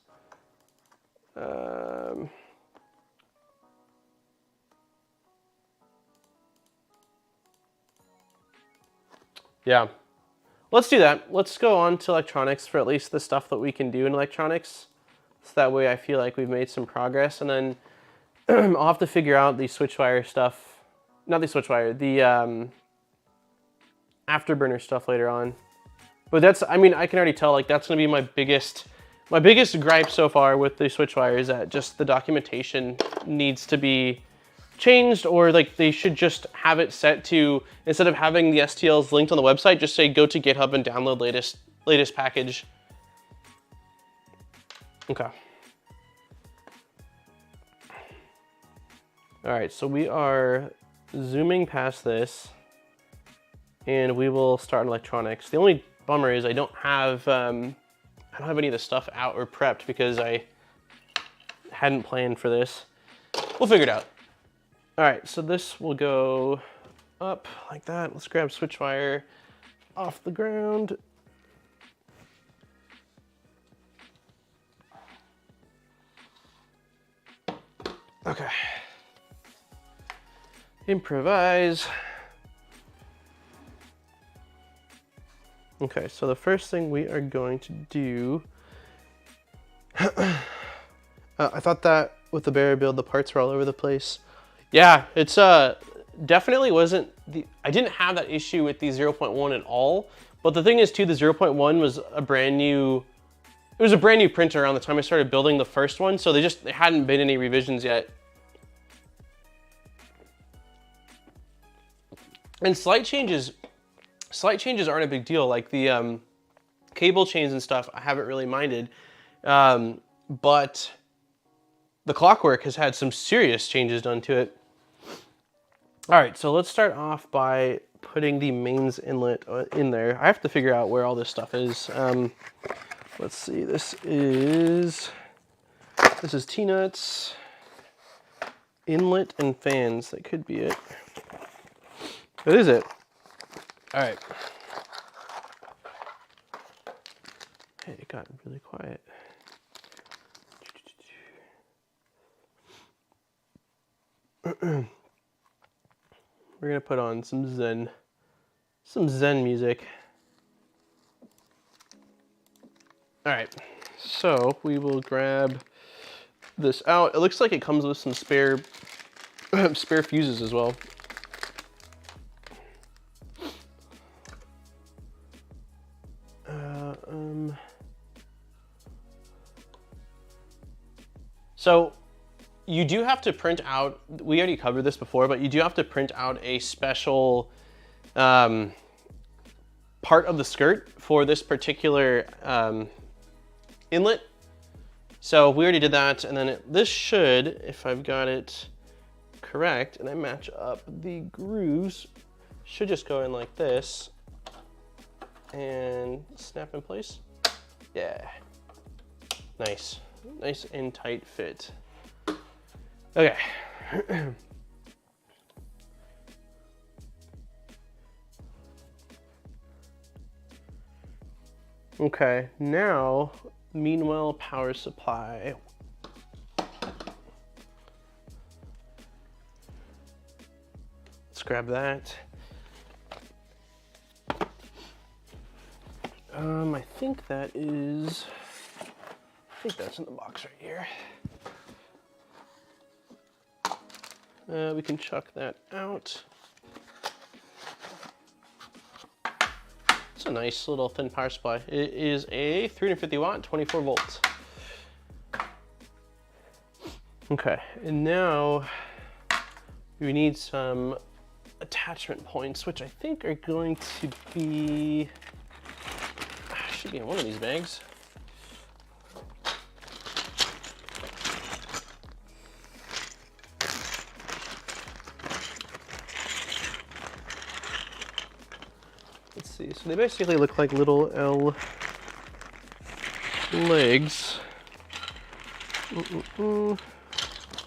Speaker 1: Yeah, let's do that. Let's go on to electronics for at least the stuff that we can do in electronics. So that way I feel like we've made some progress, and then I'll have to figure out the Switchwire stuff. Not the Switchwire, the Afterburner stuff later on. But that's, I mean, I can already tell, like, that's gonna be my biggest gripe so far with the Switchwire is that just the documentation needs to be changed, or like they should just have it set to, instead of having the STLs linked on the website, just say go to GitHub and download latest package. Okay. All right, so we are zooming past this, and we will start in electronics. The only bummer is I don't have any of the stuff out or prepped because I hadn't planned for this. We'll figure it out. All right, so this will go up like that. Let's grab Switchwire off the ground. Okay. Improvise. Okay, so the first thing we are going to do, I thought that with the barrier build, the parts were all over the place. Yeah, it's definitely wasn't I didn't have that issue with the 0.1 at all, but the thing is too, the 0.1 was a brand new printer around the time I started building the first one, so there hadn't been any revisions yet. And slight changes aren't a big deal. Like the cable chains and stuff, I haven't really minded. But the clockwork has had some serious changes done to it. All right, so let's start off by putting the mains inlet in there. I have to figure out where all this stuff is. Let's see, this is T-nuts, inlet, and fans. That could be it. That is it. All right. Hey, it got really quiet. We're gonna put on some Zen music. All right, so we will grab this out. It looks like it comes with some spare fuses as well. So you do have to print out, we already covered this before, but you do have to print out a special part of the skirt for this particular inlet. So we already did that, and then this should, if I've got it correct, and I match up the grooves, should just go in like this and snap in place. Yeah, nice. Nice and tight fit. Okay. Okay, now, meanwhile, power supply. Let's grab that. I think that is, I think that's in the box right here. We can chuck that out. It's a nice little thin power supply. It is a 350 watt, 24 volts. Okay, and now we need some attachment points, which I think are going to be, should be in one of these bags. Let's see, so they basically look like little L legs.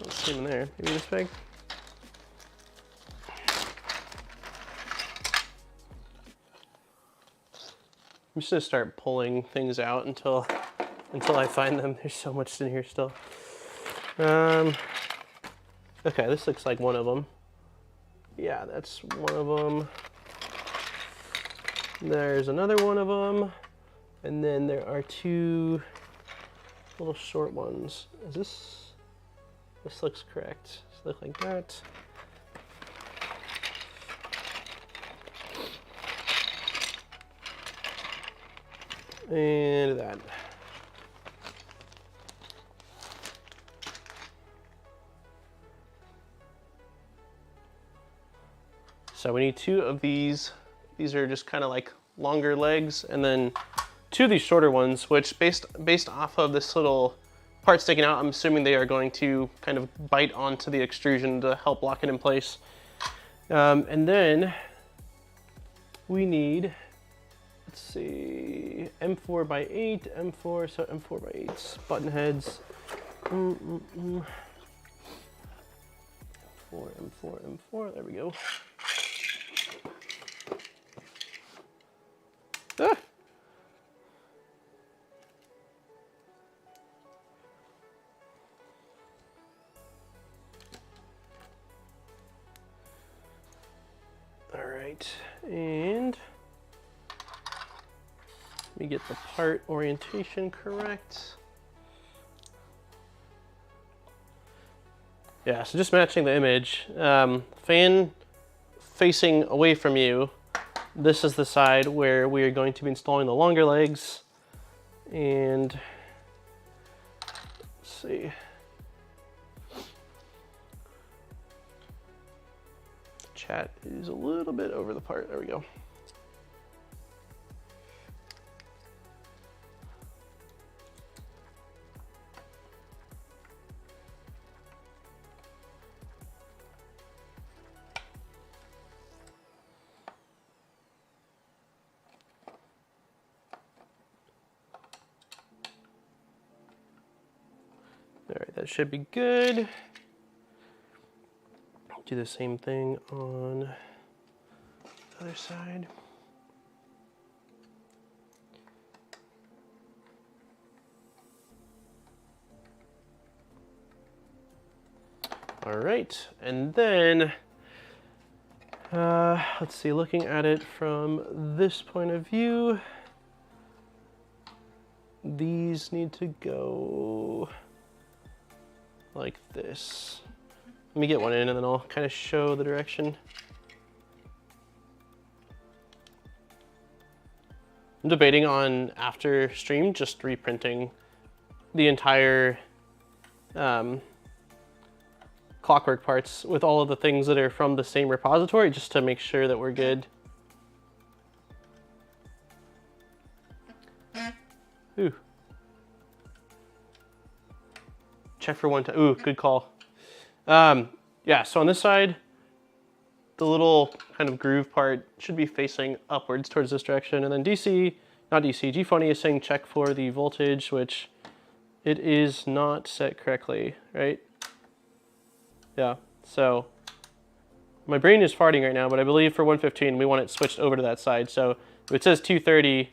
Speaker 1: Let's see them in there. Maybe this bag. I'm just gonna start pulling things out until I find them. There's so much in here still. Okay, this looks like one of them. Yeah, that's one of them. There's another one of them, and then there are two little short ones. Is this? This looks correct. Does it look like that? And that. So we need two of these. These are just kind of like longer legs, and then two of these shorter ones, which based off of this little part sticking out, I'm assuming they are going to kind of bite onto the extrusion to help lock it in place. And then we need, let's see, M4 by 8, M4, so M4 by 8s, button heads. M4, M4, M4, there we go. Ah. All right, and let me get the part orientation correct. Yeah, so just matching the image. Fan facing away from you. This is the side where we are going to be installing the longer legs. And let's see. Chat is a little bit over the part. There we go. All right, that should be good. Do the same thing on the other side. All right, and then let's see, looking at it from this point of view, these need to go like this. Let me get one in and then I'll kind of show the direction. I'm debating on after stream just reprinting the entire clockwork parts with all of the things that are from the same repository just to make sure that we're good. Ooh. Check for one time. Ooh, good call. Yeah, so on this side, the little kind of groove part should be facing upwards towards this direction. And then G-Phony is saying check for the voltage, which it is not set correctly, right? Yeah, so my brain is farting right now, but I believe for 115, we want it switched over to that side. So if it says 230,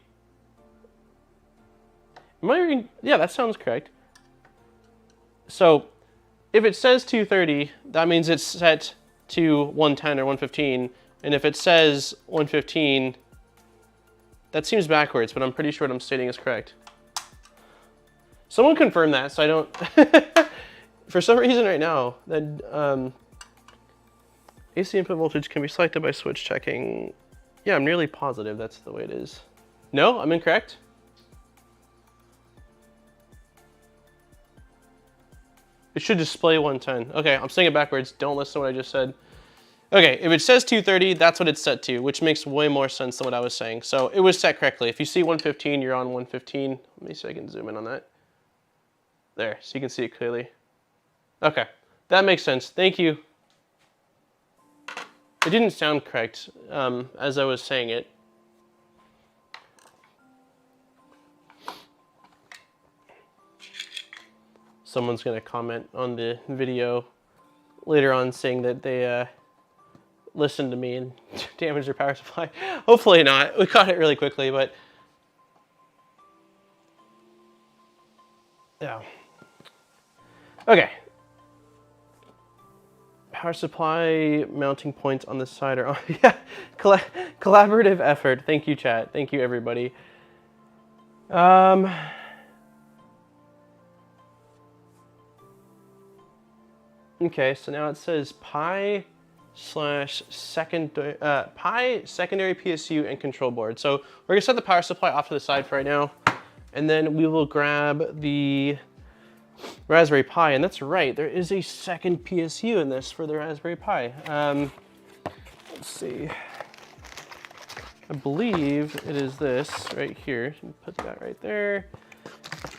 Speaker 1: yeah, that sounds correct. So if it says 230, that means it's set to 110 or 115. And if it says 115, That seems backwards, but I'm pretty sure what I'm stating is correct. Someone confirm that so I don't... For some reason right now, that AC input voltage can be selected by switch checking. Yeah, I'm nearly positive that's the way it is. No, I'm incorrect? It should display 110. Okay, I'm saying it backwards. Don't listen to what I just said. Okay, if it says 230, that's what it's set to, which makes way more sense than what I was saying. So it was set correctly. If you see 115, you're on 115. Let me see if I can zoom in on that. There, so you can see it clearly. Okay, that makes sense. Thank you. It didn't sound correct as I was saying it. Someone's gonna comment on the video later on saying that they listened to me and damaged their power supply. Hopefully not. We caught it really quickly, but yeah. Okay. Power supply mounting points on the side are on. Yeah, collaborative effort. Thank you, chat. Thank you, everybody. Okay, so now it says Pi secondary PSU and control board. So we're gonna set the power supply off to the side for right now, and then we will grab the Raspberry Pi. And that's right, there is a second PSU in this for the Raspberry Pi. Let's see. I believe it is this right here. Put that right there.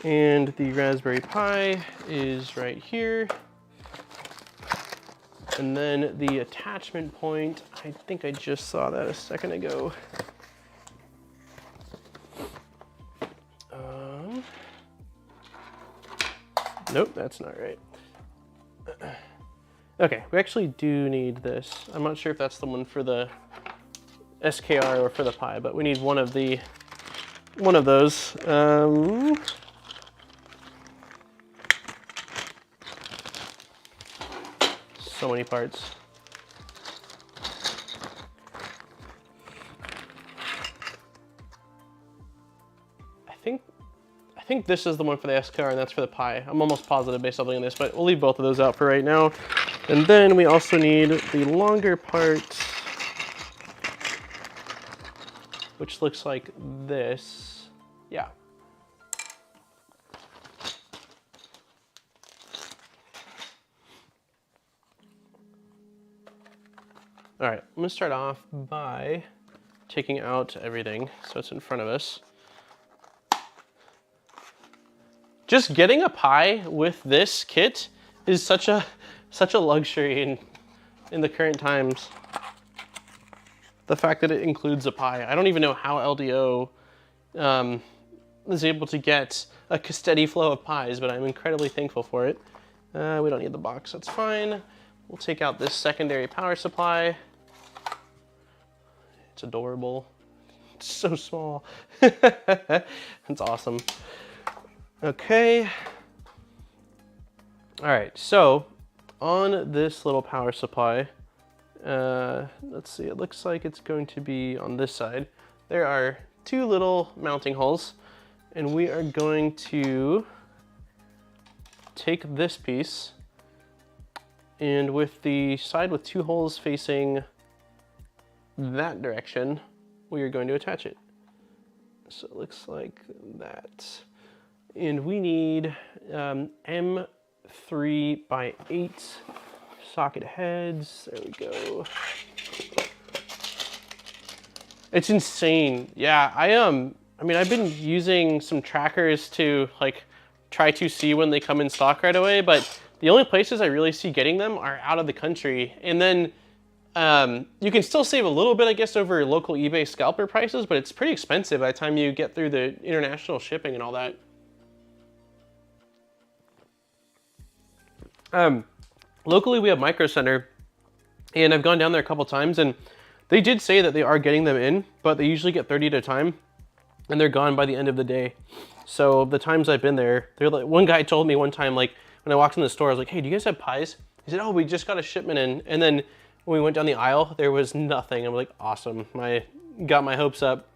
Speaker 1: And the Raspberry Pi is right here. And then the attachment point, I think I just saw that a second ago. Nope, that's not right. Okay, we actually do need this. I'm not sure if that's the one for the SKR or for the Pi, but we need one of those. So many parts. I think this is the one for the SKR and that's for the Pi. I'm almost positive based on looking at this, but we'll leave both of those out for right now. And then we also need the longer part, which looks like this. Yeah. All right, I'm gonna start off by taking out everything so it's in front of us. Just getting a Pi with this kit is such a luxury in the current times. The fact that it includes a Pi. I don't even know how LDO is able to get a steady flow of Pis, but I'm incredibly thankful for it. We don't need the box, that's fine. We'll take out this secondary power supply. It's adorable. It's so small. That's awesome. Okay. All right, so on this little power supply, let's see, it looks like it's going to be on this side. There are two little mounting holes, and we are going to take this piece, and with the side with two holes facing that direction, we are going to attach it. So it looks like that. And we need M3 by 8 socket heads. There we go. It's insane. Yeah, I mean, I've been using some trackers to like try to see when they come in stock right away, but the only places I really see getting them are out of the country. And then you can still save a little bit, I guess, over local eBay scalper prices, but it's pretty expensive by the time you get through the international shipping and all that. Locally, we have Micro Center, and I've gone down there a couple times, and they did say that they are getting them in, but they usually get 30 at a time, and they're gone by the end of the day. So the times I've been there, they're like, one guy told me one time, like when I walked in the store, I was like, hey, do you guys have Pis? He said, oh, we just got a shipment in. And then when we went down the aisle, there was nothing. I'm like, awesome. I got my hopes up.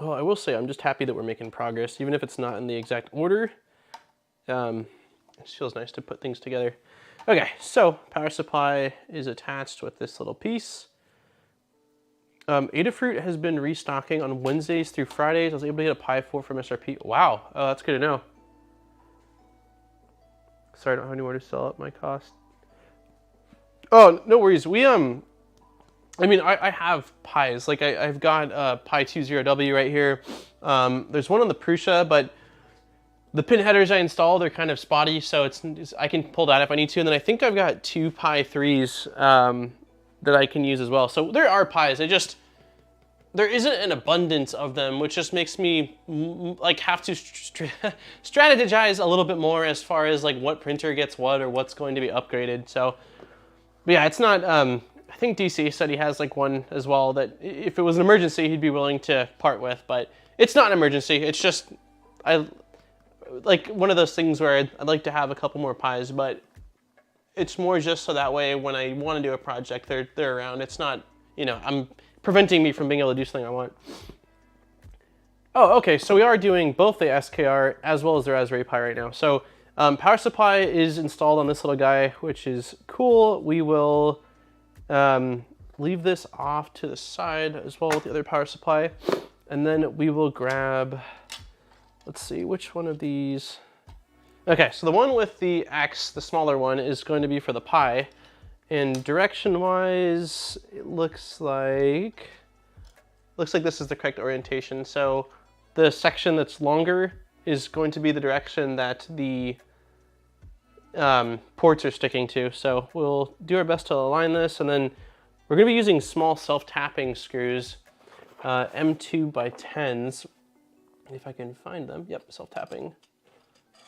Speaker 1: Well, I will say I'm just happy that we're making progress, even if it's not in the exact order. It feels nice to put things together. Okay, so power supply is attached with this little piece. Adafruit has been restocking on Wednesdays through Fridays. I was able to get a Pi 4 from SRP. Wow, oh, that's good to know. Sorry, I don't have anywhere to sell at my cost. Oh, no worries. We, I mean, I have Pis. Like, I've got Pi 20W right here. There's one on the Prusa, but the pin headers I installed are kind of spotty, so I can pull that if I need to. And then I think I've got 2 Pi 3s that I can use as well. So there are Pis. There isn't an abundance of them, which just makes me like have to strategize a little bit more as far as like what printer gets what or what's going to be upgraded. So, but yeah, it's not, I think DC said he has like one as well that if it was an emergency, he'd be willing to part with, but it's not an emergency. It's just, like one of those things where I'd like to have a couple more Pis, but it's more just so that way when I want to do a project, they're around. It's not, you know, I'm preventing me from being able to do something I want. Oh, okay, so we are doing both the SKR as well as the Raspberry Pi right now. So power supply is installed on this little guy, which is cool. We will leave this off to the side as well with the other power supply. And then we will grab, let's see, which one of these? Okay, so the one with the X, the smaller one, is going to be for the Pi. And direction-wise, it looks like this is the correct orientation. So the section that's longer is going to be the direction that the ports are sticking to. So we'll do our best to align this, and then we're going to be using small self-tapping screws, M2 by 10s, if I can find them. Yep, self-tapping.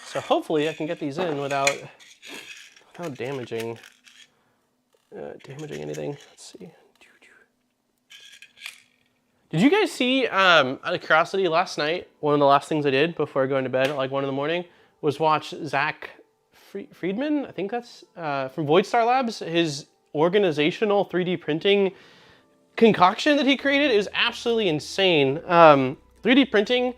Speaker 1: So hopefully I can get these in without damaging anything. Let's see. Did you guys see, out of curiosity, last night, one of the last things I did before going to bed at like 1 in the morning was watch Zach Friedman, I think that's from Voidstar Labs, his organizational 3D printing concoction that he created is absolutely insane. 3D printing,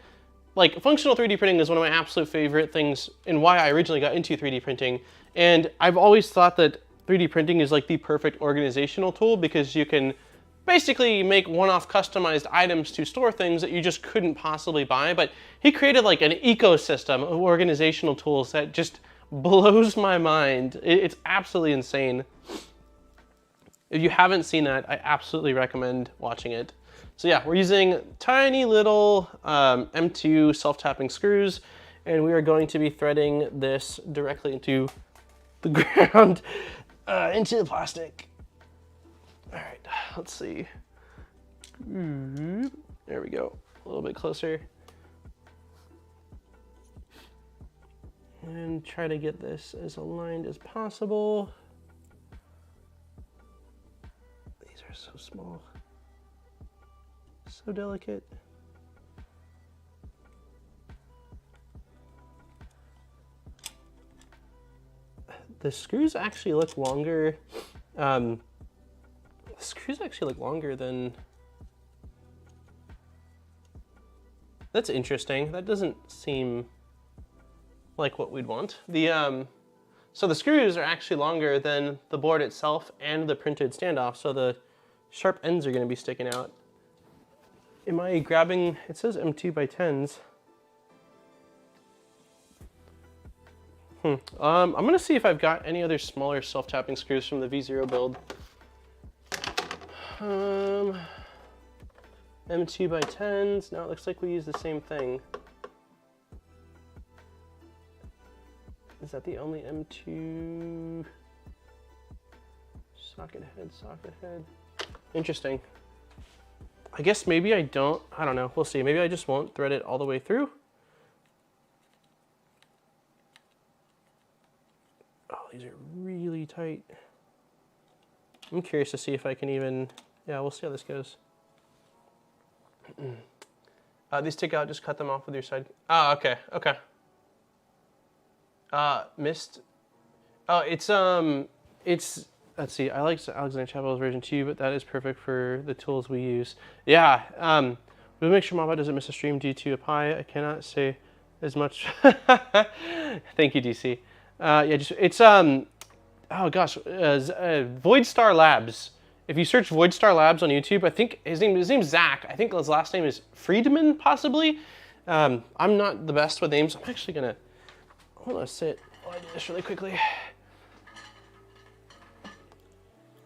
Speaker 1: like functional 3D printing is one of my absolute favorite things and why I originally got into 3D printing. And I've always thought that 3D printing is like the perfect organizational tool because you can basically make one-off customized items to store things that you just couldn't possibly buy. But he created like an ecosystem of organizational tools that just blows my mind. It's absolutely insane. If you haven't seen that, I absolutely recommend watching it. So yeah, we're using tiny little M2 self-tapping screws, and we are going to be threading this directly into the ground, into the plastic. All right, let's see. There we go, a little bit closer. And try to get this as aligned as possible. These are so small, so delicate. The screws actually look longer. The screws actually look longer than... That's interesting. That doesn't seem like what we'd want. So the screws are actually longer than the board itself and the printed standoff, so the sharp ends are going to be sticking out. Am I grabbing, it says M2 by 10s. I'm going to see if I've got any other smaller self-tapping screws from the V0 build. M2 by 10s. No, it looks like we use the same thing. Is that the only M2? Socket head. Interesting. I guess maybe I don't know. We'll see. Maybe I just won't thread it all the way through. Oh, these are really tight. I'm curious to see if I can even, yeah, we'll see how this goes. These stick out, just cut them off with your side. Oh, okay. Missed. Oh, it's, let's see, I like Alexander Chappell's version too, but that is perfect for the tools we use. Yeah, We'll make sure Mama doesn't miss a stream due to a pie. I cannot say as much. Thank you, DC. Yeah, just it's oh gosh, Void Star Labs. If you search Void Star Labs on YouTube, I think his name's Zach. I think his last name is Friedman, possibly. I'm not the best with names. I'm actually gonna hold on a sit while I do this really quickly.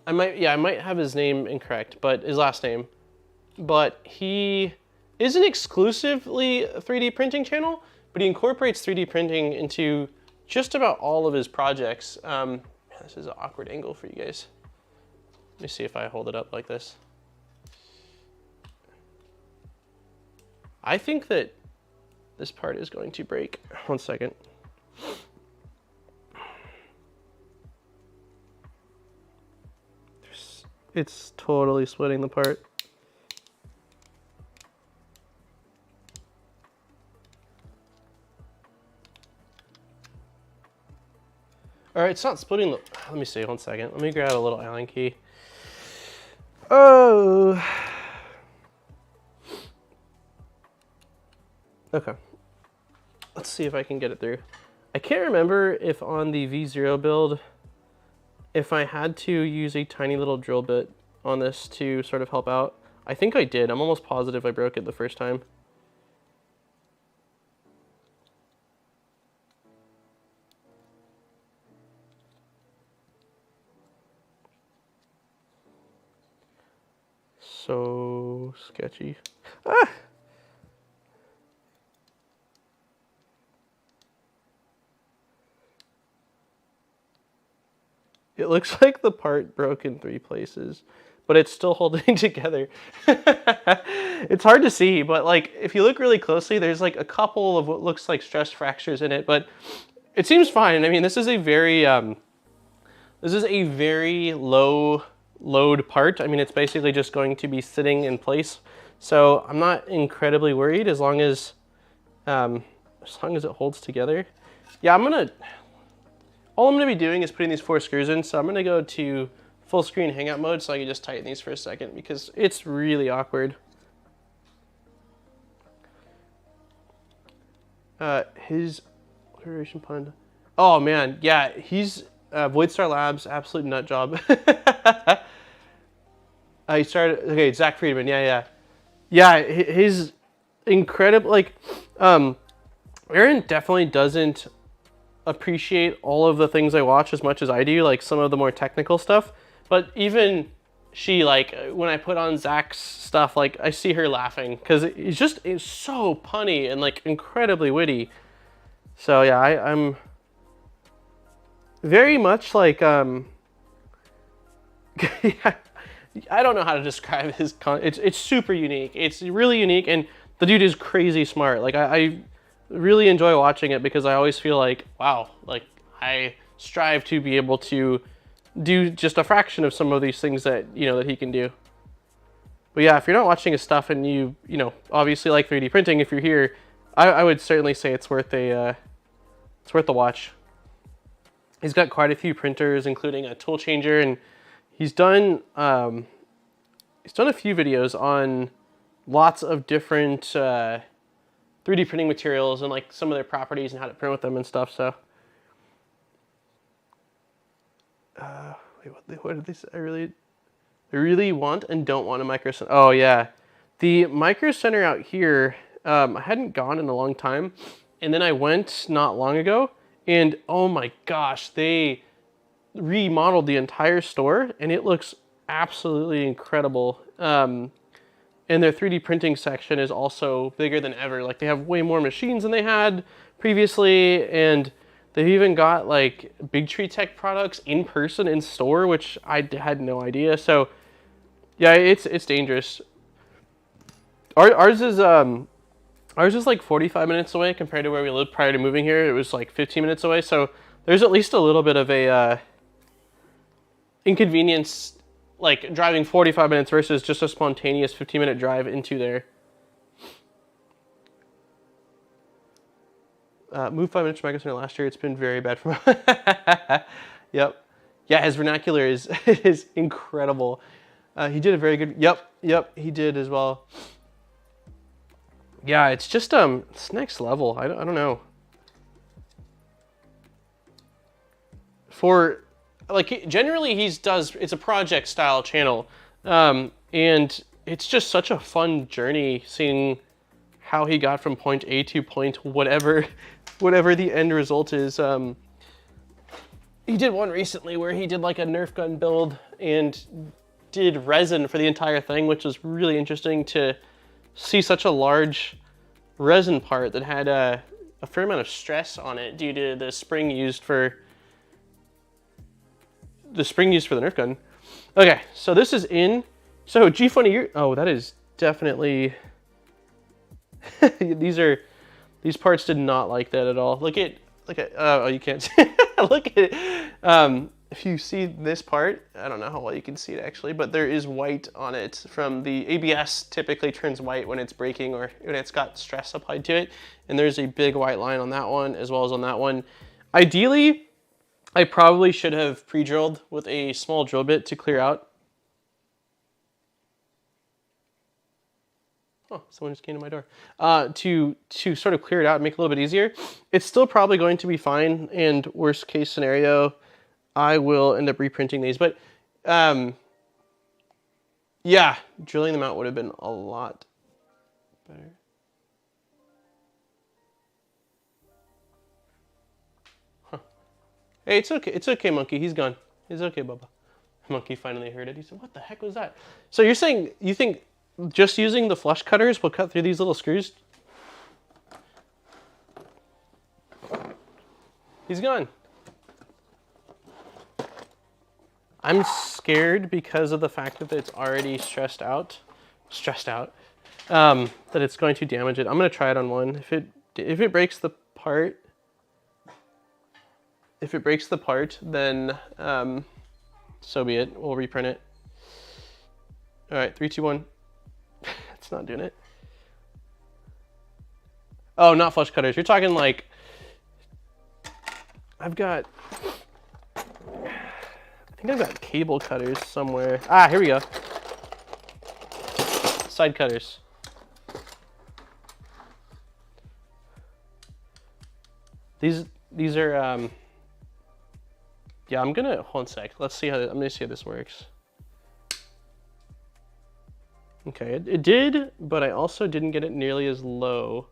Speaker 1: I might have his name incorrect, but his last name. But he isn't exclusively a 3D printing channel, but he incorporates 3D printing into just about all of his projects. This is an awkward angle for you guys. Let me see if I hold it up like this. I think that this part is going to break. 1 second. It's totally splitting the part. All right, it's not splitting the, let me see, 1 second. Let me grab a little Allen key. Oh. Okay. Let's see if I can get it through. I can't remember if on the V0 build, if I had to use a tiny little drill bit on this to sort of help out. I think I did. I'm almost positive I broke it the first time. So sketchy. Ah! It looks like the part broke in 3 places, but it's still holding together. It's hard to see, but like if you look really closely, there's like a couple of what looks like stress fractures in it, but it seems fine. I mean, this is a very low load part. I mean, it's basically just going to be sitting in place, so I'm not incredibly worried as long as it holds together. Yeah, all I'm gonna be doing is putting these 4 screws in, so I'm gonna go to full screen hangout mode so I can just tighten these for a second because it's really awkward. His iteration pun. Oh man, yeah, he's Void Star Labs, absolute nut job. He started, okay, Zach Friedman, yeah, his incredible, like, Aaron definitely doesn't appreciate all of the things I watch as much as I do, like some of the more technical stuff, but even she, like, when I put on Zach's stuff, like, I see her laughing because it's so punny and like incredibly witty. So yeah, I'm very much like yeah, I don't know how to describe his it's super unique. It's really unique, and the dude is crazy smart. Like I really enjoy watching it because I always feel like, wow, like I strive to be able to do just a fraction of some of these things that, you know, that he can do. But yeah, if you're not watching his stuff and you obviously like 3D printing, if you're here, I would certainly say it's worth the watch. He's got quite a few printers, including a tool changer, and he's done a few videos on lots of different 3D printing materials and like some of their properties and how to print with them and stuff. So, wait, what did they say? I really want and don't want a micro center. Oh yeah, the micro center out here. I hadn't gone in a long time, and then I went not long ago, and oh my gosh, they remodeled the entire store, and it looks absolutely incredible. And their 3D printing section is also bigger than ever. Like, they have way more machines than they had previously, and they've even got like Big Tree Tech products in person in store, which I had no idea. So yeah, it's dangerous. Ours is like 45 minutes away compared to where we lived prior to moving here. It was like 15 minutes away. So there's at least a little bit of a inconvenience, like driving 45 minutes versus just a spontaneous 15-minute drive into there. Moved 5 minutes from Micro Center last year. It's been very bad for me. Yep. Yeah, his vernacular is incredible. He did a very good, yep, he did as well. Yeah, it's just it's next level. I don't know. For like generally it's a project style channel, and it's just such a fun journey seeing how he got from point A to point whatever the end result is. He did one recently where he did like a Nerf gun build and did resin for the entire thing, which was really interesting to see such a large resin part that had a fair amount of stress on it due to the spring used for the Nerf gun. Okay, so this is in. So G-Funny, oh, that is definitely. These parts did not like that at all. Look at. Oh, you can't. Look at it. If you see this part, I don't know how well you can see it actually, but there is white on it from the ABS. Typically turns white when it's braking or when it's got stress applied to it, and there's a big white line on that one as well as on that one. Ideally, I probably should have pre-drilled with a small drill bit to clear out. Oh, someone just came to my door. To sort of clear it out and make it a little bit easier. It's still probably going to be fine, and worst case scenario, I will end up reprinting these. But yeah, drilling them out would have been a lot better. Huh. Hey, it's okay. It's okay, Monkey. He's gone. It's okay, Bubba. Monkey finally heard it. He said, "What the heck was that?" So you're saying you think just using the flush cutters will cut through these little screws? He's gone. I'm scared because of the fact that it's already stressed out, that it's going to damage it. I'm gonna try it on one. If it breaks the part, then so be it. We'll reprint it. All right, 3, 2, 1. It's not doing it. Oh, not flush cutters. You're talking like I've got cable cutters somewhere. Ah, here we go. Side cutters. These are yeah, I'm gonna hold on a sec. I'm gonna see how this works. Okay, it did, but I also didn't get it nearly as low.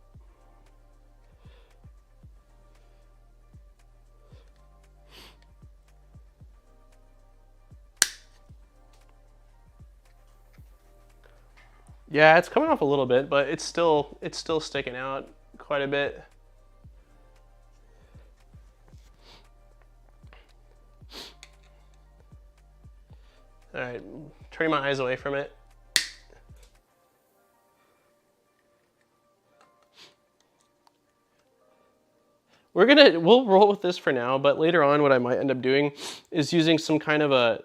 Speaker 1: Yeah, it's coming off a little bit, but it's still sticking out quite a bit. All right, turning my eyes away from it. We'll roll with this for now, but later on what I might end up doing is using some kind of a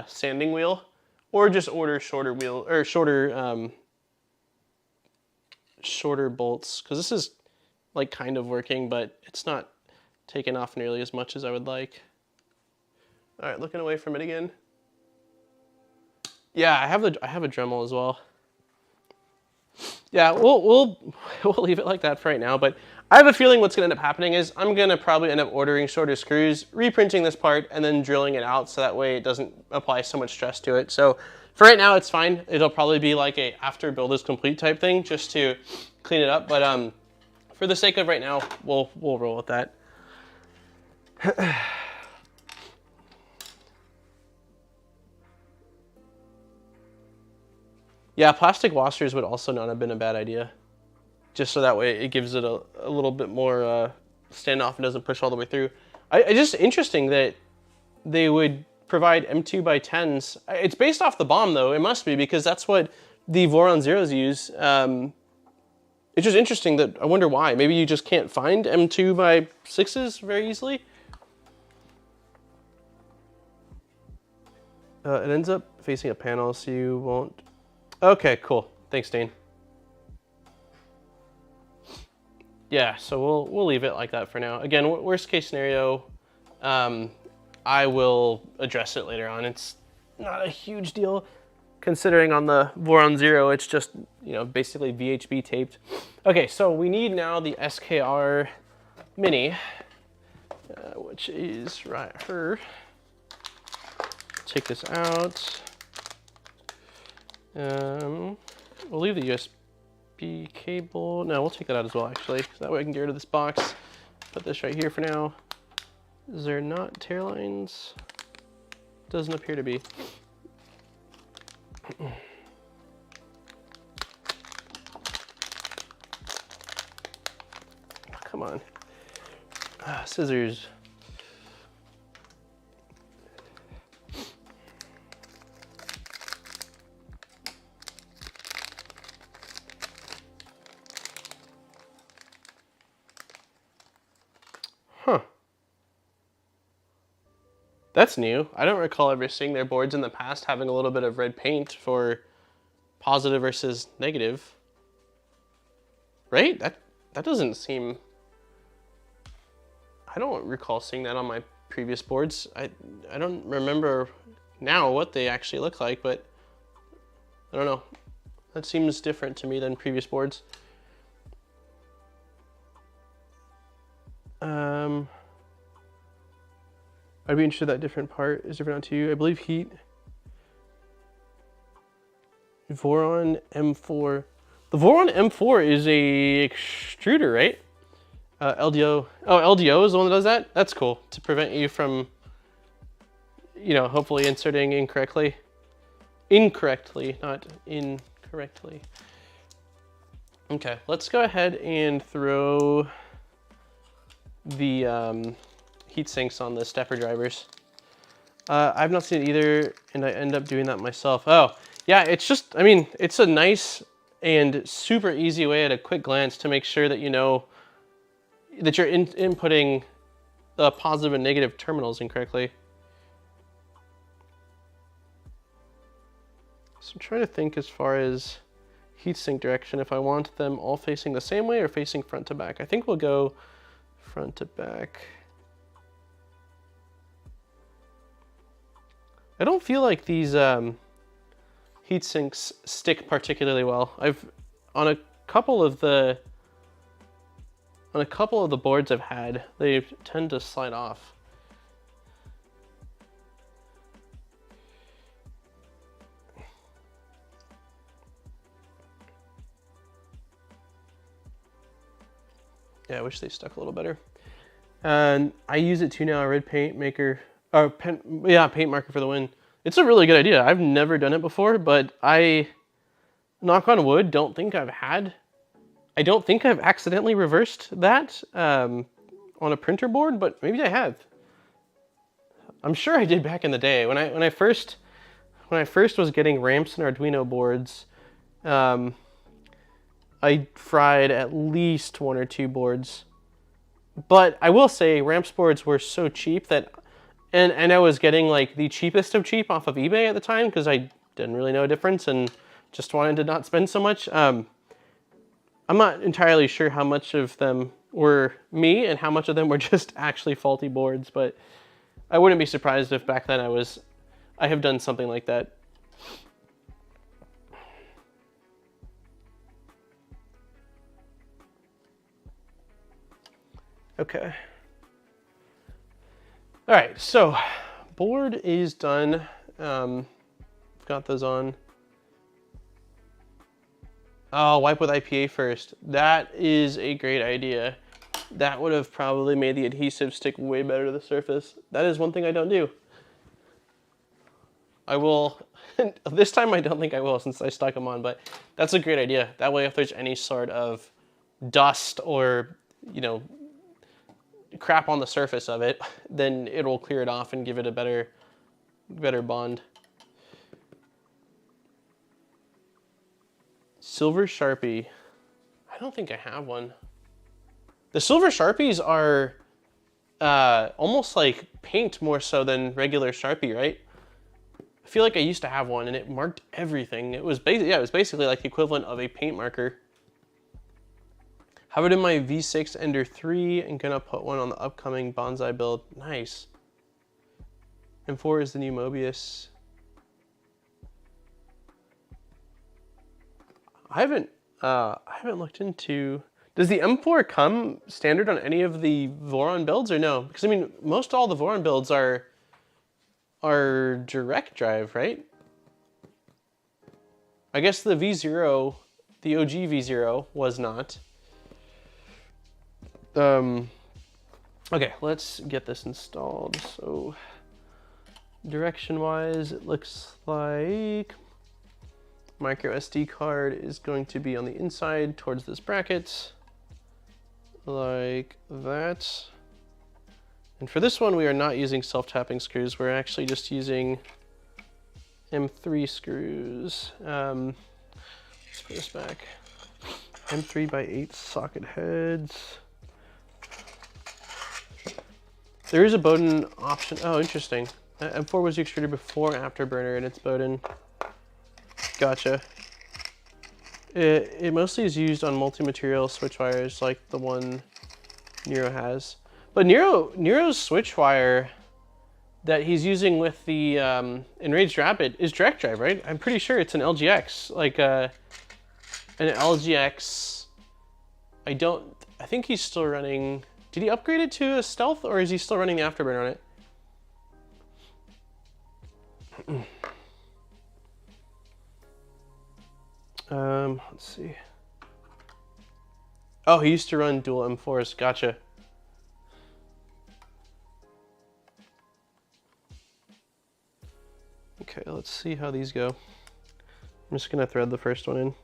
Speaker 1: sanding wheel, or just order shorter wheel, or shorter bolts, because this is like kind of working, but it's not taking off nearly as much as I would like. All right, looking away from it again. Yeah, I have a Dremel as well. Yeah, we'll leave it like that for right now, but I have a feeling what's gonna end up happening is I'm gonna probably end up ordering shorter screws, reprinting this part, and then drilling it out so that way it doesn't apply so much stress to it. So for right now, it's fine. It'll probably be like a after build is complete type thing just to clean it up. But for the sake of right now, we'll roll with that. Yeah, plastic washers would also not have been a bad idea. Just so that way it gives it a little bit more standoff and doesn't push all the way through. It's just interesting that they would provide M2x10s. It's based off the bomb though, it must be, because that's what the Voron Zeros use. It's just interesting that, I wonder why. Maybe you just can't find M2x6s very easily. It ends up facing a panel, so you won't. Okay, cool. Thanks, Dane. Yeah, so we'll leave it like that for now. Again, worst case scenario, I will address it later on. It's not a huge deal. considering on the Voron Zero, it's just, you know, basically VHB taped. Okay, so we need now the SKR Mini, which is right here. Take this out. We'll leave the USB cable. No, we'll take that out as well, actually. So that way I can get rid of this box. Put this right here for now. Is there not tear lines? Doesn't appear to be. Come on. Scissors. Huh. That's new. I don't recall ever seeing their boards in the past having a little bit of red paint for positive versus negative. Right? That doesn't seem... I don't recall seeing that on my previous boards. I don't remember now what they actually look like, but I don't know. That seems different to me than previous boards. I'd be interested that different part is different to you. I believe heat. Voron M4. The Voron M4 is a extruder, right? LDO. Oh, LDO is the one that does that? That's cool. To prevent you from, you know, hopefully inserting incorrectly. Incorrectly, not incorrectly. Okay, let's go ahead and throw the heat sinks on the stepper drivers. I've not seen it either, and I end up doing that myself. Oh, yeah, it's just, I mean, it's a nice and super easy way at a quick glance to make sure that you know that you're inputting the positive and negative terminals incorrectly. So I'm trying to think as far as heatsink direction, if I want them all facing the same way or facing front to back. I think we'll go front to back. I don't feel like these heat sinks stick particularly well. On a couple of the boards I've had, they tend to slide off. Yeah, I wish they stuck a little better. And I use it too now, a red paint maker. Or paint marker for the win. It's a really good idea. I've never done it before, but I, knock on wood, I don't think I've accidentally reversed that on a printer board, but maybe I have. I'm sure I did back in the day when I first was getting ramps and Arduino boards. I fried at least 1 or 2 boards, but I will say ramps boards were so cheap that. And I was getting like the cheapest of cheap off of eBay at the time because I didn't really know a difference and just wanted to not spend so much. I'm not entirely sure how much of them were me and how much of them were just actually faulty boards, but I wouldn't be surprised if back then I have done something like that. Okay. All right, so board is done. Got those on. Oh, wipe with IPA first. That is a great idea. That would have probably made the adhesive stick way better to the surface. That is one thing I don't do. I will, this time I don't think I will since I stuck them on, but that's a great idea. That way if there's any sort of dust or, you know, crap on the surface of it, then it will clear it off and give it a better bond. Silver Sharpie. I don't think I have one. The silver Sharpies are almost like paint more so than regular Sharpie, right? I feel like I used to have one and it marked everything. It was basically like the equivalent of a paint marker. Have it in my V6 Ender 3 and gonna put one on the upcoming bonsai build. Nice. M4 is the new Mobius. I haven't looked into. Does the M4 come standard on any of the Voron builds or no? Because I mean, most all the Voron builds are direct drive, right? I guess the V0, the OG V0 was not. Okay, let's get this installed. So direction-wise, it looks like micro SD card is going to be on the inside towards this bracket, like that. And for this one, we are not using self-tapping screws. We're actually just using M3 screws. Let's put this back. M3 by 8 socket heads. There is a Bowden option. Oh, interesting. M4 was extruded before Afterburner and it's Bowden. Gotcha. It mostly is used on multi-material switch wires like the one Nero has. But Nero's switch wire that he's using with the Enraged Rapid is direct drive, right? I'm pretty sure it's an LGX, like an LGX. I think he's still running. Did he upgrade it to a Stealth, or is he still running the Afterburner on it? Let's see. Oh, he used to run dual M4s. Gotcha. Okay, let's see how these go. I'm just gonna thread the first one in.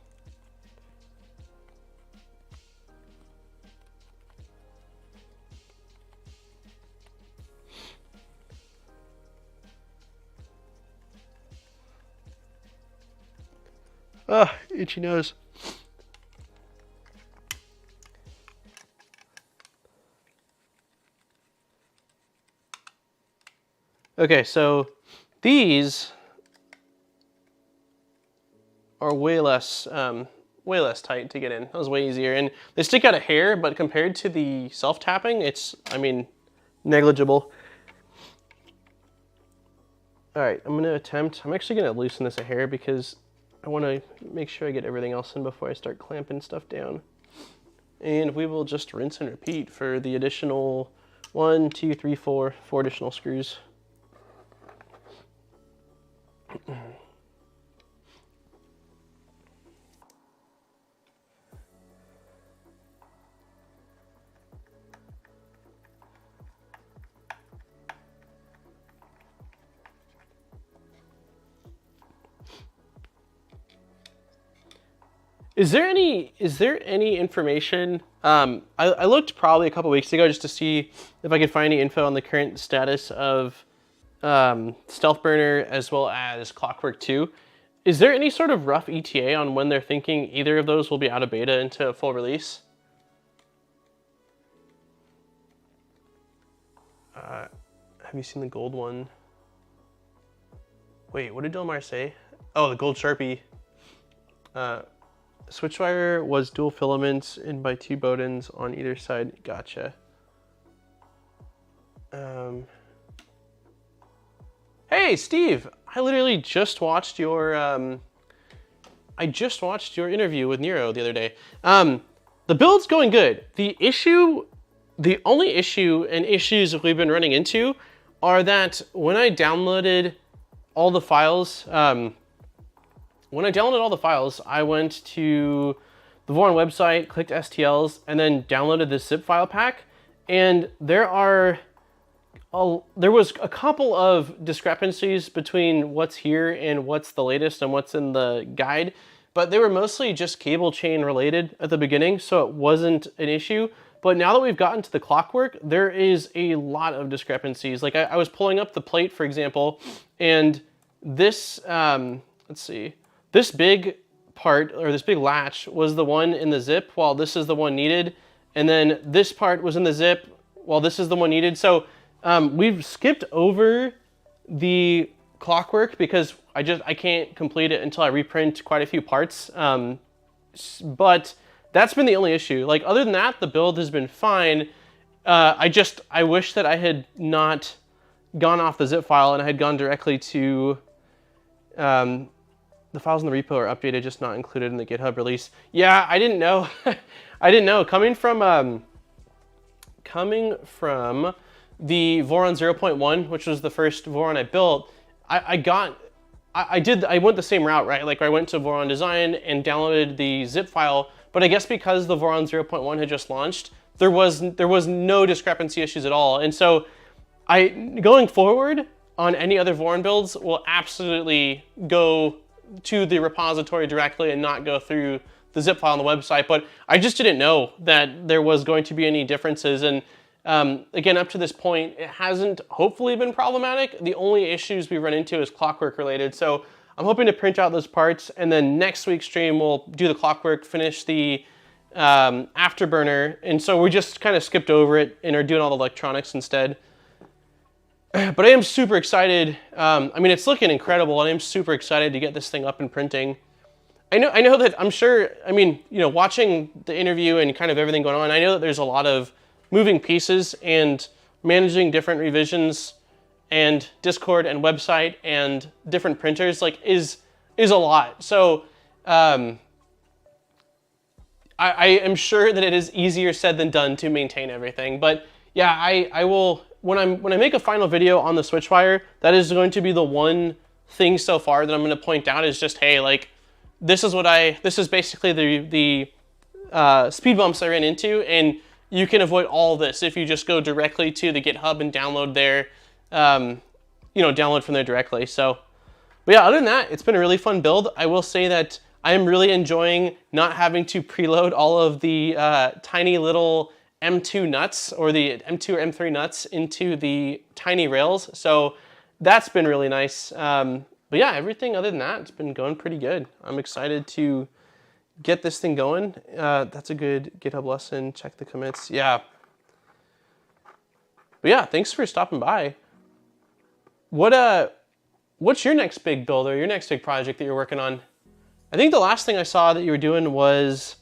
Speaker 1: Ah, itchy nose. Okay, so these are way less tight to get in. That was way easier, and they stick out a hair, but compared to the self-tapping, it's, I mean, negligible. All right, I'm actually gonna loosen this a hair because I want to make sure I get everything else in before I start clamping stuff down. And we will just rinse and repeat for the additional 1, 2, 3, 4 additional screws. Is there any information? I looked probably a couple weeks ago just to see if I could find any info on the current status of Stealth Burner as well as Clockwork 2. Is there any sort of rough ETA on when they're thinking either of those will be out of beta into full release? Have you seen the gold one? Wait, what did Delmar say? Oh, the gold Sharpie. Switchwire was dual filaments and by 2 Bowdens on either side. Gotcha. Hey, Steve! I literally just watched your interview with Nero the other day. The build's going good. The only issue and issues we've been running into are that when I downloaded all the files, I went to the Voron website, clicked STLs, and then downloaded this zip file pack. And there was a couple of discrepancies between what's here and what's the latest and what's in the guide, but they were mostly just cable chain related at the beginning, so it wasn't an issue. But now that we've gotten to the clockwork, there is a lot of discrepancies. Like I was pulling up the plate, for example, and this, let's see. This big part, or this big latch, was the one in the zip, while this is the one needed. And then this part was in the zip, while this is the one needed. So we've skipped over the clockwork because I can't complete it until I reprint quite a few parts. But that's been the only issue. Like, other than that, the build has been fine. I wish that I had not gone off the zip file and I had gone directly to The files in the repo are updated, just not included in the GitHub release. Yeah, I didn't know. I didn't know. Coming from the Voron 0.1, which was the first Voron I built, I went the same route, right? Like I went to Voron Design and downloaded the zip file, but I guess because the Voron 0.1 had just launched, there was no discrepancy issues at all. And so going forward on any other Voron builds, will absolutely go to the repository directly and not go through the zip file on the website. But I just didn't know that there was going to be any differences. And again, up to this point, it hasn't hopefully been problematic. The only issues we run into is clockwork related. So I'm hoping to print out those parts, and then next week's stream we'll do the clockwork, finish the Afterburner. And so we just kind of skipped over it and are doing all the electronics instead. But I am super excited. I mean, it's looking incredible, and I'm super excited to get this thing up and printing. I know that I'm sure, I mean, you know, watching the interview and kind of everything going on, I know that there's a lot of moving pieces, and managing different revisions and Discord and website and different printers like is a lot. So I am sure that it is easier said than done to maintain everything. But yeah, I will, when I make a final video on the Switchwire, that is going to be the one thing so far that I'm going to point out is just, hey, like, this is basically the speed bumps I ran into, and you can avoid all this if you just go directly to the GitHub and download there, download from there directly. So, but yeah, other than that, it's been a really fun build. I will say that I am really enjoying not having to preload all of the tiny little M2 nuts, or the M2 or M3 nuts, into the tiny rails. So that's been really nice. But yeah, everything other than that, it's been going pretty good. I'm excited to get this thing going. That's a good GitHub lesson. Check the commits. Yeah. But yeah, thanks for stopping by. What's your next big build, or your next big project that you're working on? I think the last thing I saw that you were doing was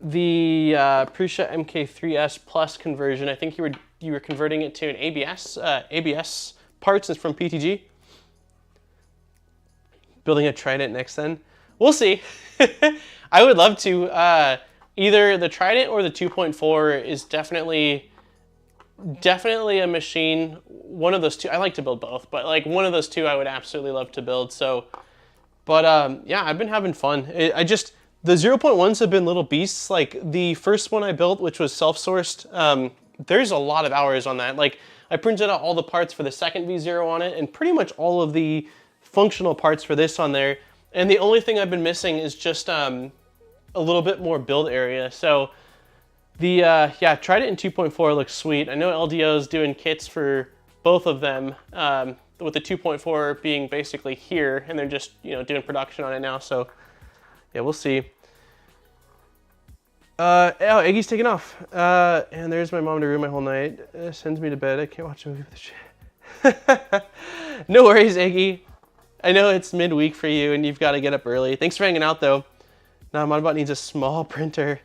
Speaker 1: the Prusa MK3S Plus conversion. I think you were converting it to an ABS parts is from PTG. Building a Trident next then. We'll see. I would love to. Either the Trident or the 2.4 is definitely a machine. One of those two. I like to build both, but like one of those two I would absolutely love to build. So, but yeah, I've been having fun. The 0.1s have been little beasts. Like the first one I built, which was self-sourced, there's a lot of hours on that. Like I printed out all the parts for the second V0 on it, and pretty much all of the functional parts for this on there. And the only thing I've been missing is just a little bit more build area. So the Trident in 2.4 looks sweet. I know LDO is doing kits for both of them, with the 2.4 being basically here, and they're just doing production on it now. So yeah, we'll see. Oh, Eggy's taking off. And there's my mom to ruin my whole night. Sends me to bed. I can't watch a movie with the shit. No worries, Eggy. I know it's midweek for you and you've got to get up early. Thanks for hanging out though. Now Modbot needs a small printer.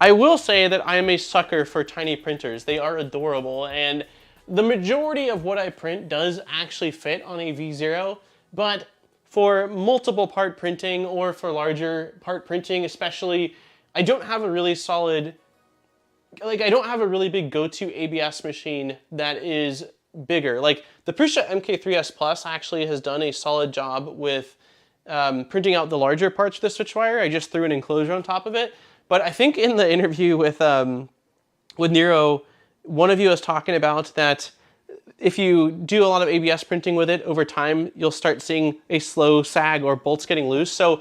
Speaker 1: I will say that I am a sucker for tiny printers. They are adorable, and the majority of what I print does actually fit on a V0, but for multiple part printing or for larger part printing especially, I don't have a really solid, like I don't have a really big go-to ABS machine that is bigger. Like the Prusa MK3S Plus actually has done a solid job with printing out the larger parts of the Switchwire. I just threw an enclosure on top of it. But I think in the interview with Nero, one of you was talking about that if you do a lot of ABS printing with it over time, you'll start seeing a slow sag or bolts getting loose. So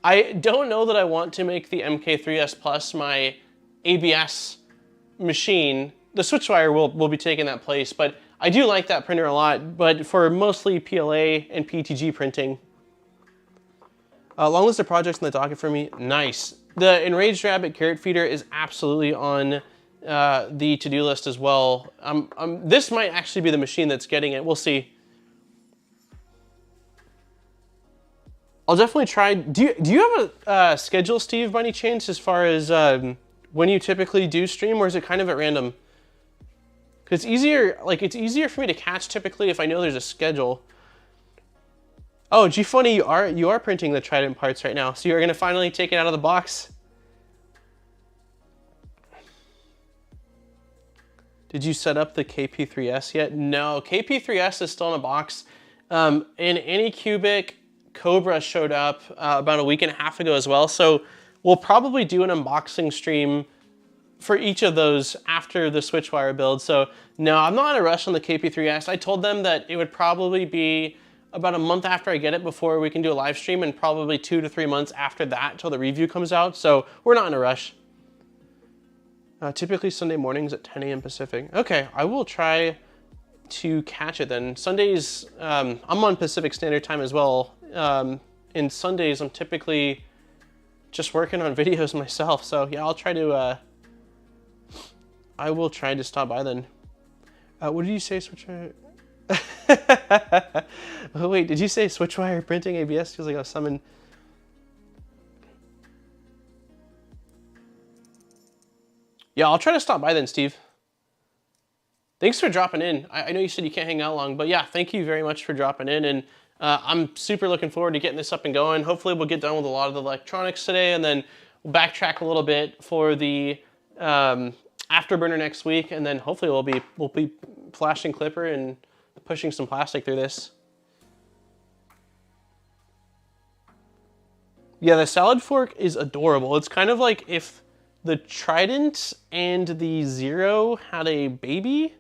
Speaker 1: I don't know that I want to make the MK3S Plus my ABS machine. The Switchwire will be taking that place, but I do like that printer a lot, but for mostly PLA and PTG printing. Long list of projects in the docket for me. Nice. The Enraged Rabbit Carrot Feeder is absolutely on the to-do list as well. This might actually be the machine that's getting it. We'll see. I'll definitely try. Do you have a schedule, Steve, by any chance, as far as when you typically do stream, or is it kind of at random? Because it's easier for me to catch typically if I know there's a schedule. Oh, G-Funny, you are printing the Trident parts right now, so you're gonna finally take it out of the box. Did you set up the KP3S yet? No, KP3S is still in a box. And Anycubic Cobra showed up about a week and a half ago as well, so we'll probably do an unboxing stream for each of those after the Switchwire build. So no, I'm not in a rush on the KP3S. I told them that it would probably be about a month after I get it before we can do a live stream, and probably 2 to 3 months after that till the review comes out. So we're not in a rush. Typically Sunday mornings at 10 a.m. Pacific. Okay, I will try to catch it then. Sundays, I'm on Pacific Standard Time as well. And Sundays, I'm typically just working on videos myself. So yeah, I'll try to, I will try to stop by then. What did you say, Switchwire? Oh wait, did you say Switchwire printing ABS? Feels like I was summoned. Yeah, I'll try to stop by then, Steve. Thanks for dropping in. I know you said you can't hang out long, but yeah, thank you very much for dropping in. And I'm super looking forward to getting this up and going. Hopefully we'll get done with a lot of the electronics today, and then we'll backtrack a little bit for the Afterburner next week, and then hopefully we'll be flashing Clipper and pushing some plastic through this. Yeah, the salad fork is adorable. It's kind of like if the Trident and the Zero had a baby.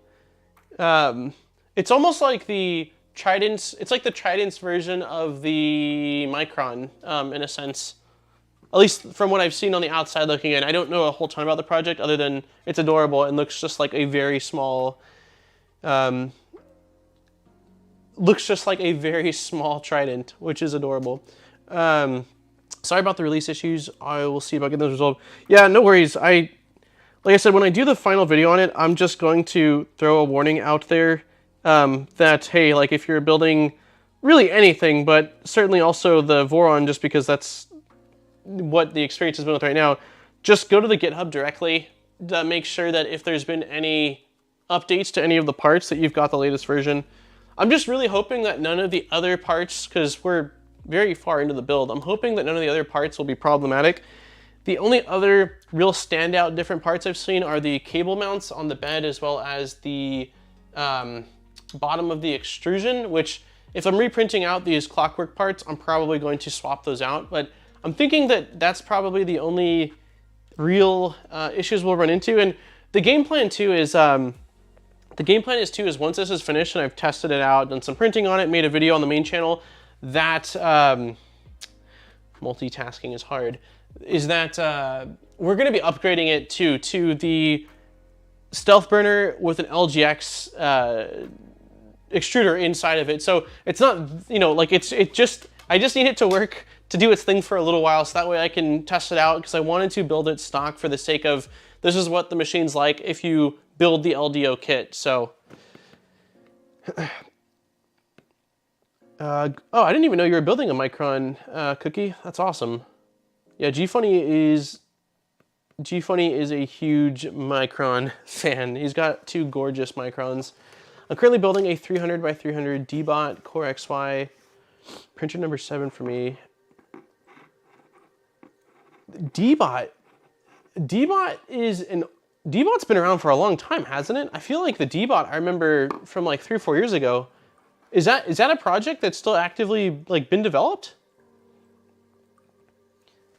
Speaker 1: It's almost like the Trident's, it's like the Trident's version of the Micron, in a sense. At least from what I've seen on the outside looking in. I don't know a whole ton about the project other than it's adorable and looks just like a very small, Trident, which is adorable. Sorry about the release issues. I will see if I get those resolved. Yeah, no worries. Like I said, when I do the final video on it, I'm just going to throw a warning out there that, hey, like if you're building really anything, but certainly also the Voron, just because that's what the experience has been with right now, just go to the GitHub directly to make sure that if there's been any updates to any of the parts that you've got the latest version. I'm just really hoping that none of the other parts, because we're very far into the build, I'm hoping that none of the other parts will be problematic. The only other real standout different parts I've seen are the cable mounts on the bed, as well as the bottom of the extrusion, which if I'm reprinting out these clockwork parts, I'm probably going to swap those out. But I'm thinking that that's probably the only real issues we'll run into. And the game plan too is, once this is finished and I've tested it out, done some printing on it, made a video on the main channel, that multitasking is hard, is that we're going to be upgrading it to the stealth burner with an LGX extruder inside of it. So it's not, you know, like I just need it to work, to do its thing for a little while, so that way I can test it out, because I wanted to build it stock for the sake of this is what the machine's like if you build the LDO kit. So oh, I didn't even know you were building a Micron cookie. That's awesome. Yeah, G-Funny is a huge Micron fan. He's got 2 gorgeous Microns. I'm currently building a 300 by 300 D-Bot Core XY, printer number 7 for me. D-Bot's been around for a long time, hasn't it? I feel like the D-Bot I remember from like 3 or 4 years ago. Is that a project that's still actively like been developed?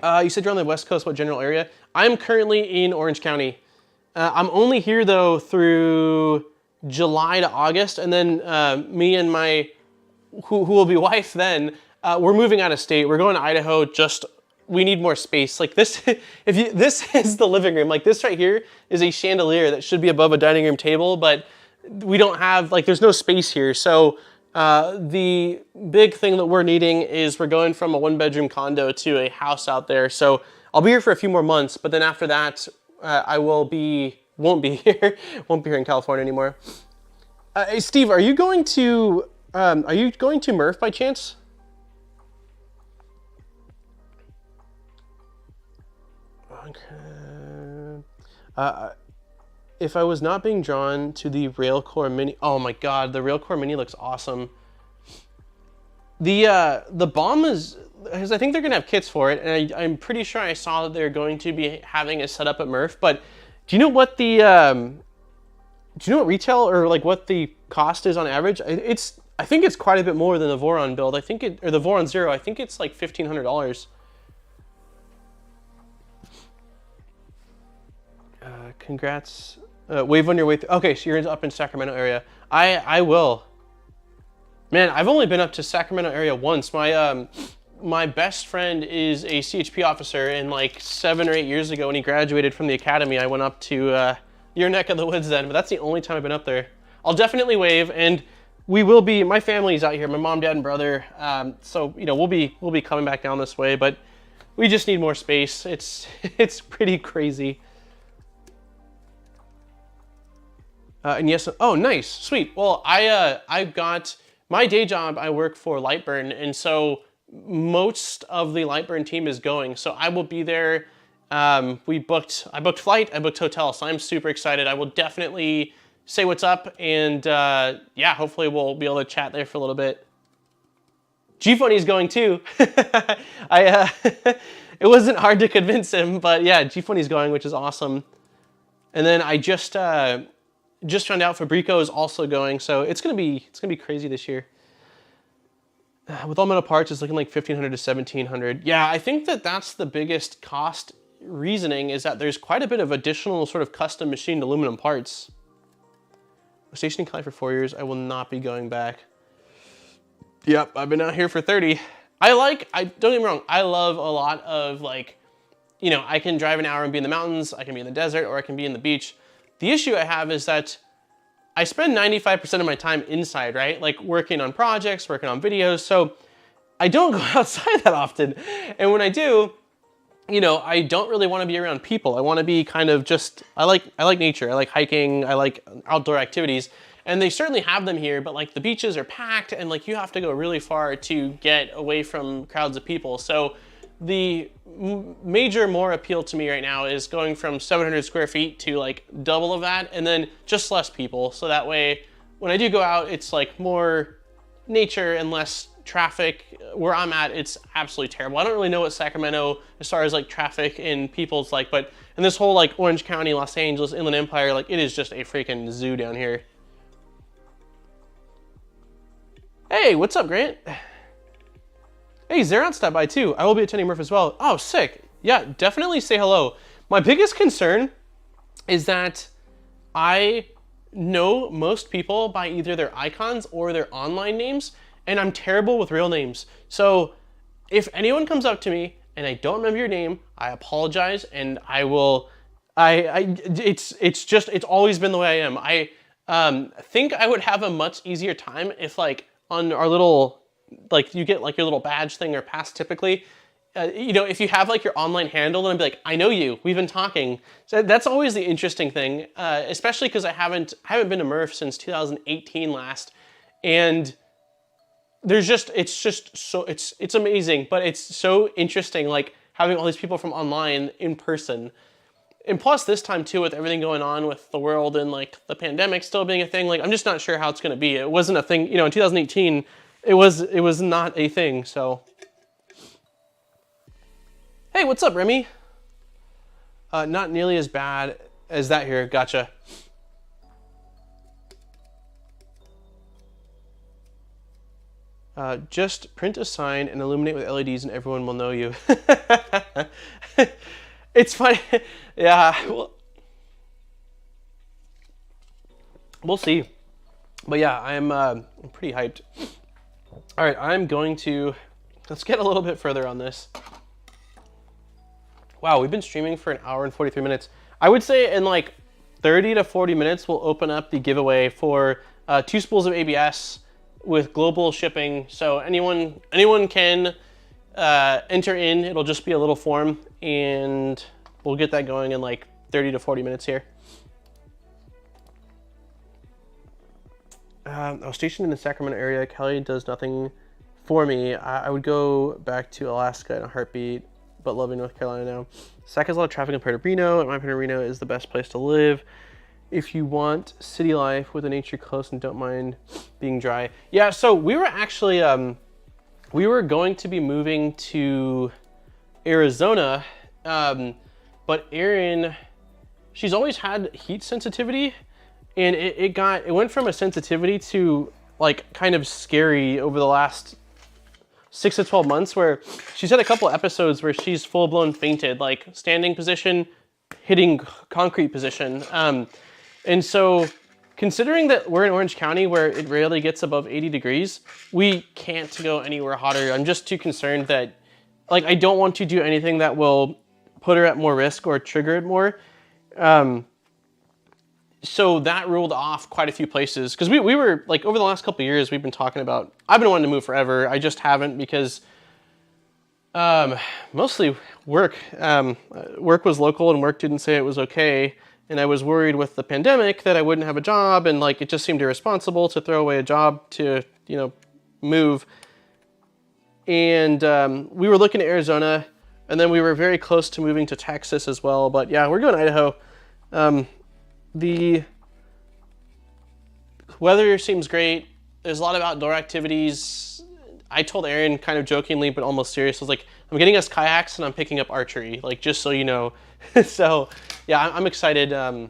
Speaker 1: You said you're on the West Coast. What general area? I'm currently in Orange County. I'm only here though through July to August, and then me and my who will be wife then, we're moving out of state. We're going to Idaho. Just we need more space. Like this, this is the living room. Like this right here is a chandelier that should be above a dining room table, but we don't have, like, there's no space here. So the big thing that we're needing is we're going from a 1-bedroom condo to a house out there. So I'll be here for a few more months, but then after that, I won't be here in California anymore. Hey, Steve, are you going to Murph by chance? Okay. If I was not being drawn to the Railcore Mini, oh my God, the Railcore Mini looks awesome. The bomb is, because I think they're gonna have kits for it, and I'm pretty sure I saw that they're going to be having a setup at Murph. But do you know what the do you know what retail or like what the cost is on average? I think it's quite a bit more than the Voron build. I think it, or the Voron Zero. I think it's like $1,500. Congrats. Wave on your way. Okay, so you're up in Sacramento area. I will. Man, I've only been up to Sacramento area once. My best friend is a CHP officer, and like 7 or 8 years ago when he graduated from the academy, I went up to your neck of the woods then, but that's the only time I've been up there. I'll definitely wave, and we will be, my family's out here, my mom, dad, and brother, so, you know, we'll be coming back down this way, but we just need more space. It's pretty crazy. And yes, oh, nice, sweet. Well, I've got, my day job, I work for Lightburn, and so most of the Lightburn team is going, so I will be there. I booked flight, I booked hotel, so I'm super excited. I will definitely say what's up, and yeah, hopefully we'll be able to chat there for a little bit. G-Funny's going too. It wasn't hard to convince him, but yeah, G-Funny's going, which is awesome. And then I just found out Fabrico is also going, so it's gonna be crazy this year. With all metal parts, it's looking like $1,500 to $1,700. Yeah, I think that's the biggest cost reasoning, is that there's quite a bit of additional sort of custom machined aluminum parts. I'm stationed in Cali for 4 years. I will not be going back. Yep, I've been out here for 30. Don't get me wrong, I love a lot of, like, you know, I can drive an hour and be in the mountains, I can be in the desert, or I can be in the beach. The issue I have is that I spend 95% of my time inside, right? Like working on projects, working on videos. So I don't go outside that often. And when I do, you know, I don't really want to be around people. I want to be kind of just, I like nature. I like hiking. I like outdoor activities. And they certainly have them here, but like the beaches are packed and like you have to go really far to get away from crowds of people. So the major more appeal to me right now is going from 700 square feet to like double of that, and then just less people. So that way, when I do go out, it's like more nature and less traffic. Where I'm at, it's absolutely terrible. I don't really know what Sacramento, as far as like traffic and people's like, but in this whole like Orange County, Los Angeles, Inland Empire, like it is just a freaking zoo down here. Hey, what's up, Grant? Hey, Zeron stopped by too. I will be attending Murph as well. Oh, sick. Yeah, definitely say hello. My biggest concern is that I know most people by either their icons or their online names, and I'm terrible with real names. So if anyone comes up to me and I don't remember your name, I apologize, and I will, it's always been the way I am. I think I would have a much easier time if like on our little, like you get like your little badge thing or pass typically, you know, if you have like your online handle, then I'd be like, I know you, we've been talking. So that's always the interesting thing, especially because I haven't been to Murph since 2018 last, and there's just, it's amazing, but it's so interesting, like having all these people from online in person. And plus this time too, with everything going on with the world and like the pandemic still being a thing, like I'm just not sure how it's gonna be. It wasn't a thing, you know, in 2018, it was not a thing, so. Hey, what's up, Remy? Not nearly as bad as that here, gotcha. Just print a sign and illuminate with LEDs and everyone will know you. It's funny, yeah, well, we'll see. But yeah, I'm pretty hyped. All right, I'm going to, let's get a little bit further on this. Wow, we've been streaming for 1 hour and 43 minutes. I would say in like 30 to 40 minutes, we'll open up the giveaway for 2 spools of ABS with global shipping. So anyone can enter in. It'll just be a little form, and we'll get that going in like 30 to 40 minutes here. I was stationed in the Sacramento area. Cali does nothing for me. I would go back to Alaska in a heartbeat, but loving North Carolina now. Sac has a lot of traffic compared to Reno. In my opinion, Reno is the best place to live if you want city life with the nature close and don't mind being dry. Yeah, so we were actually, we were going to be moving to Arizona, but Erin, she's always had heat sensitivity, and it went from a sensitivity to like kind of scary over the last 6 to 12 months, where she's had a couple episodes where she's full blown fainted, like standing position, hitting concrete position. And so considering that we're in Orange County where it rarely gets above 80 degrees, we can't go anywhere hotter. I'm just too concerned that, like, I don't want to do anything that will put her at more risk or trigger it more. So that ruled off quite a few places, because we were like, over the last couple of years, we've been talking about, I've been wanting to move forever. I just haven't because mostly work. Work was local and work didn't say it was okay. And I was worried with the pandemic that I wouldn't have a job, and like it just seemed irresponsible to throw away a job to, you know, move. And we were looking at Arizona, and then we were very close to moving to Texas as well. But yeah, we're going to Idaho. The weather seems great. There's a lot of outdoor activities. I told Erin kind of jokingly, but almost serious, I was like, I'm getting us kayaks and I'm picking up archery, like, just so you know. So yeah, I'm excited. I'm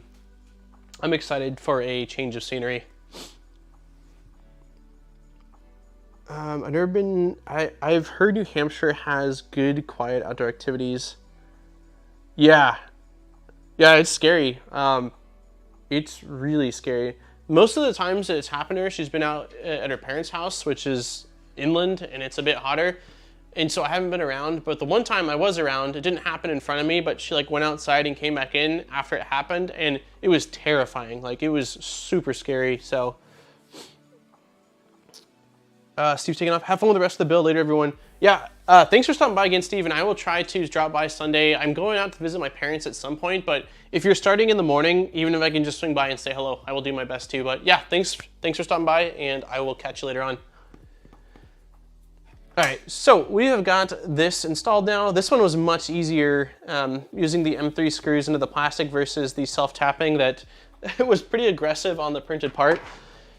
Speaker 1: excited for a change of scenery. I've never been, I've heard New Hampshire has good, quiet outdoor activities. Yeah, it's scary. It's really scary. Most of the times that it's happened to her, she's been out at her parents' house, which is inland, and it's a bit hotter. And so I haven't been around, but the one time I was around, it didn't happen in front of me, but she like went outside and came back in after it happened, and it was terrifying. Like, it was super scary. So Steve's taking off. Have fun with the rest of the build later, everyone. Yeah, thanks for stopping by again, Steve, and I will try to drop by Sunday. I'm going out to visit my parents at some point, but if you're starting in the morning, even if I can just swing by and say hello, I will do my best to. But yeah, thanks for stopping by, and I will catch you later on. All right, so we have got this installed now. This one was much easier, using the M3 screws into the plastic versus the self-tapping that was pretty aggressive on the printed part.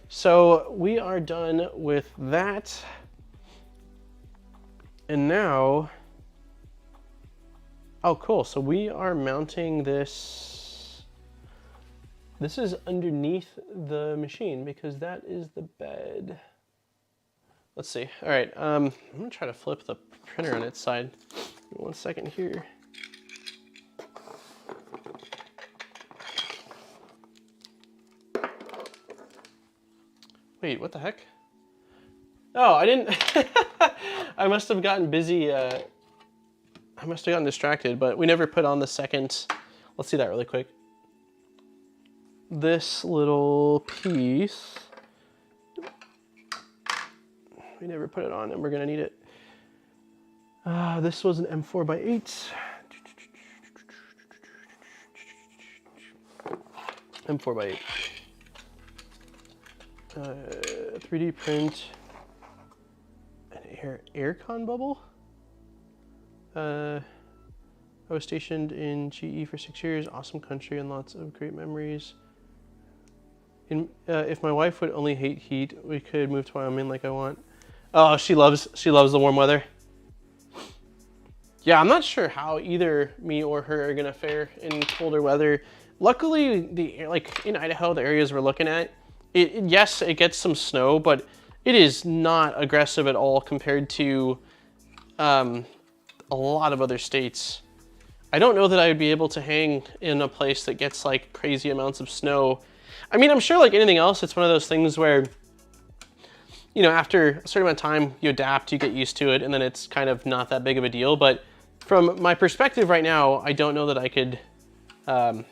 Speaker 1: So we are done with that. And now, oh cool, so we are mounting this. This is underneath the machine because that is the bed. Let's see. All right, I'm gonna try to flip the printer on its side. 1 second here. Wait, what the heck? Oh, I didn't. I must have gotten busy. I must have gotten distracted, but we never put on the second. Let's see that really quick. This little piece. We never put it on, and we're gonna need it. This was an M4x8. M4x8. 3D print. An aircon bubble. I was stationed in GE for 6 years. Awesome country and lots of great memories. If my wife would only hate heat, we could move to Wyoming like I want. Oh, she loves the warm weather. Yeah, I'm not sure how either me or her are gonna fare in colder weather. Luckily, like in Idaho, the areas we're looking at, yes, it gets some snow, but it is not aggressive at all compared to a lot of other states. I don't know that I would be able to hang in a place that gets like crazy amounts of snow. I mean, I'm sure like anything else, it's one of those things where, you know, after a certain amount of time, you adapt, you get used to it, and then it's kind of not that big of a deal. But from my perspective right now, I don't know that I could, I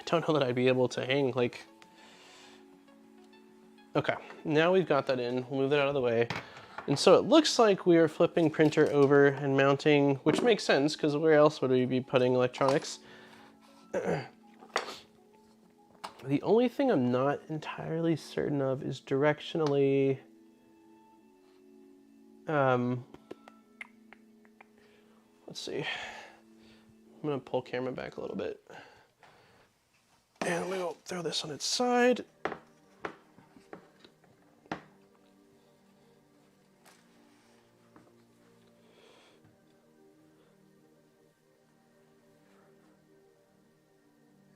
Speaker 1: don't know that I'd be able to hang like, okay, now we've got that in, we'll move that out of the way. And so it looks like we are flipping printer over and mounting, which makes sense because where else would we be putting electronics? The only thing I'm not entirely certain of is directionally, let's see. I'm gonna pull camera back a little bit. And we'll throw this on its side.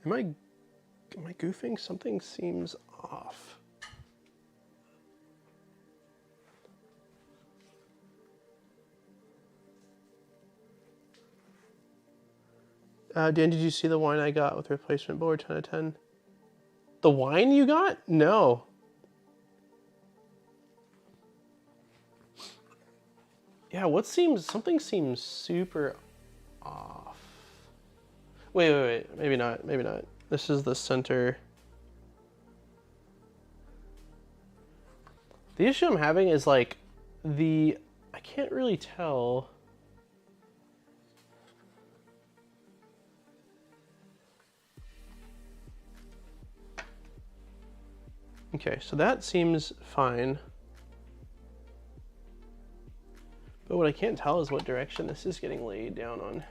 Speaker 1: Am I goofing? Something seems off. Dan, did you see the wine I got with replacement board 10 out of 10? The wine you got? No. Yeah, something seems super off. Wait. Maybe not. This is the center. The issue I'm having is like I can't really tell. Okay, so that seems fine. But what I can't tell is what direction this is getting laid down on.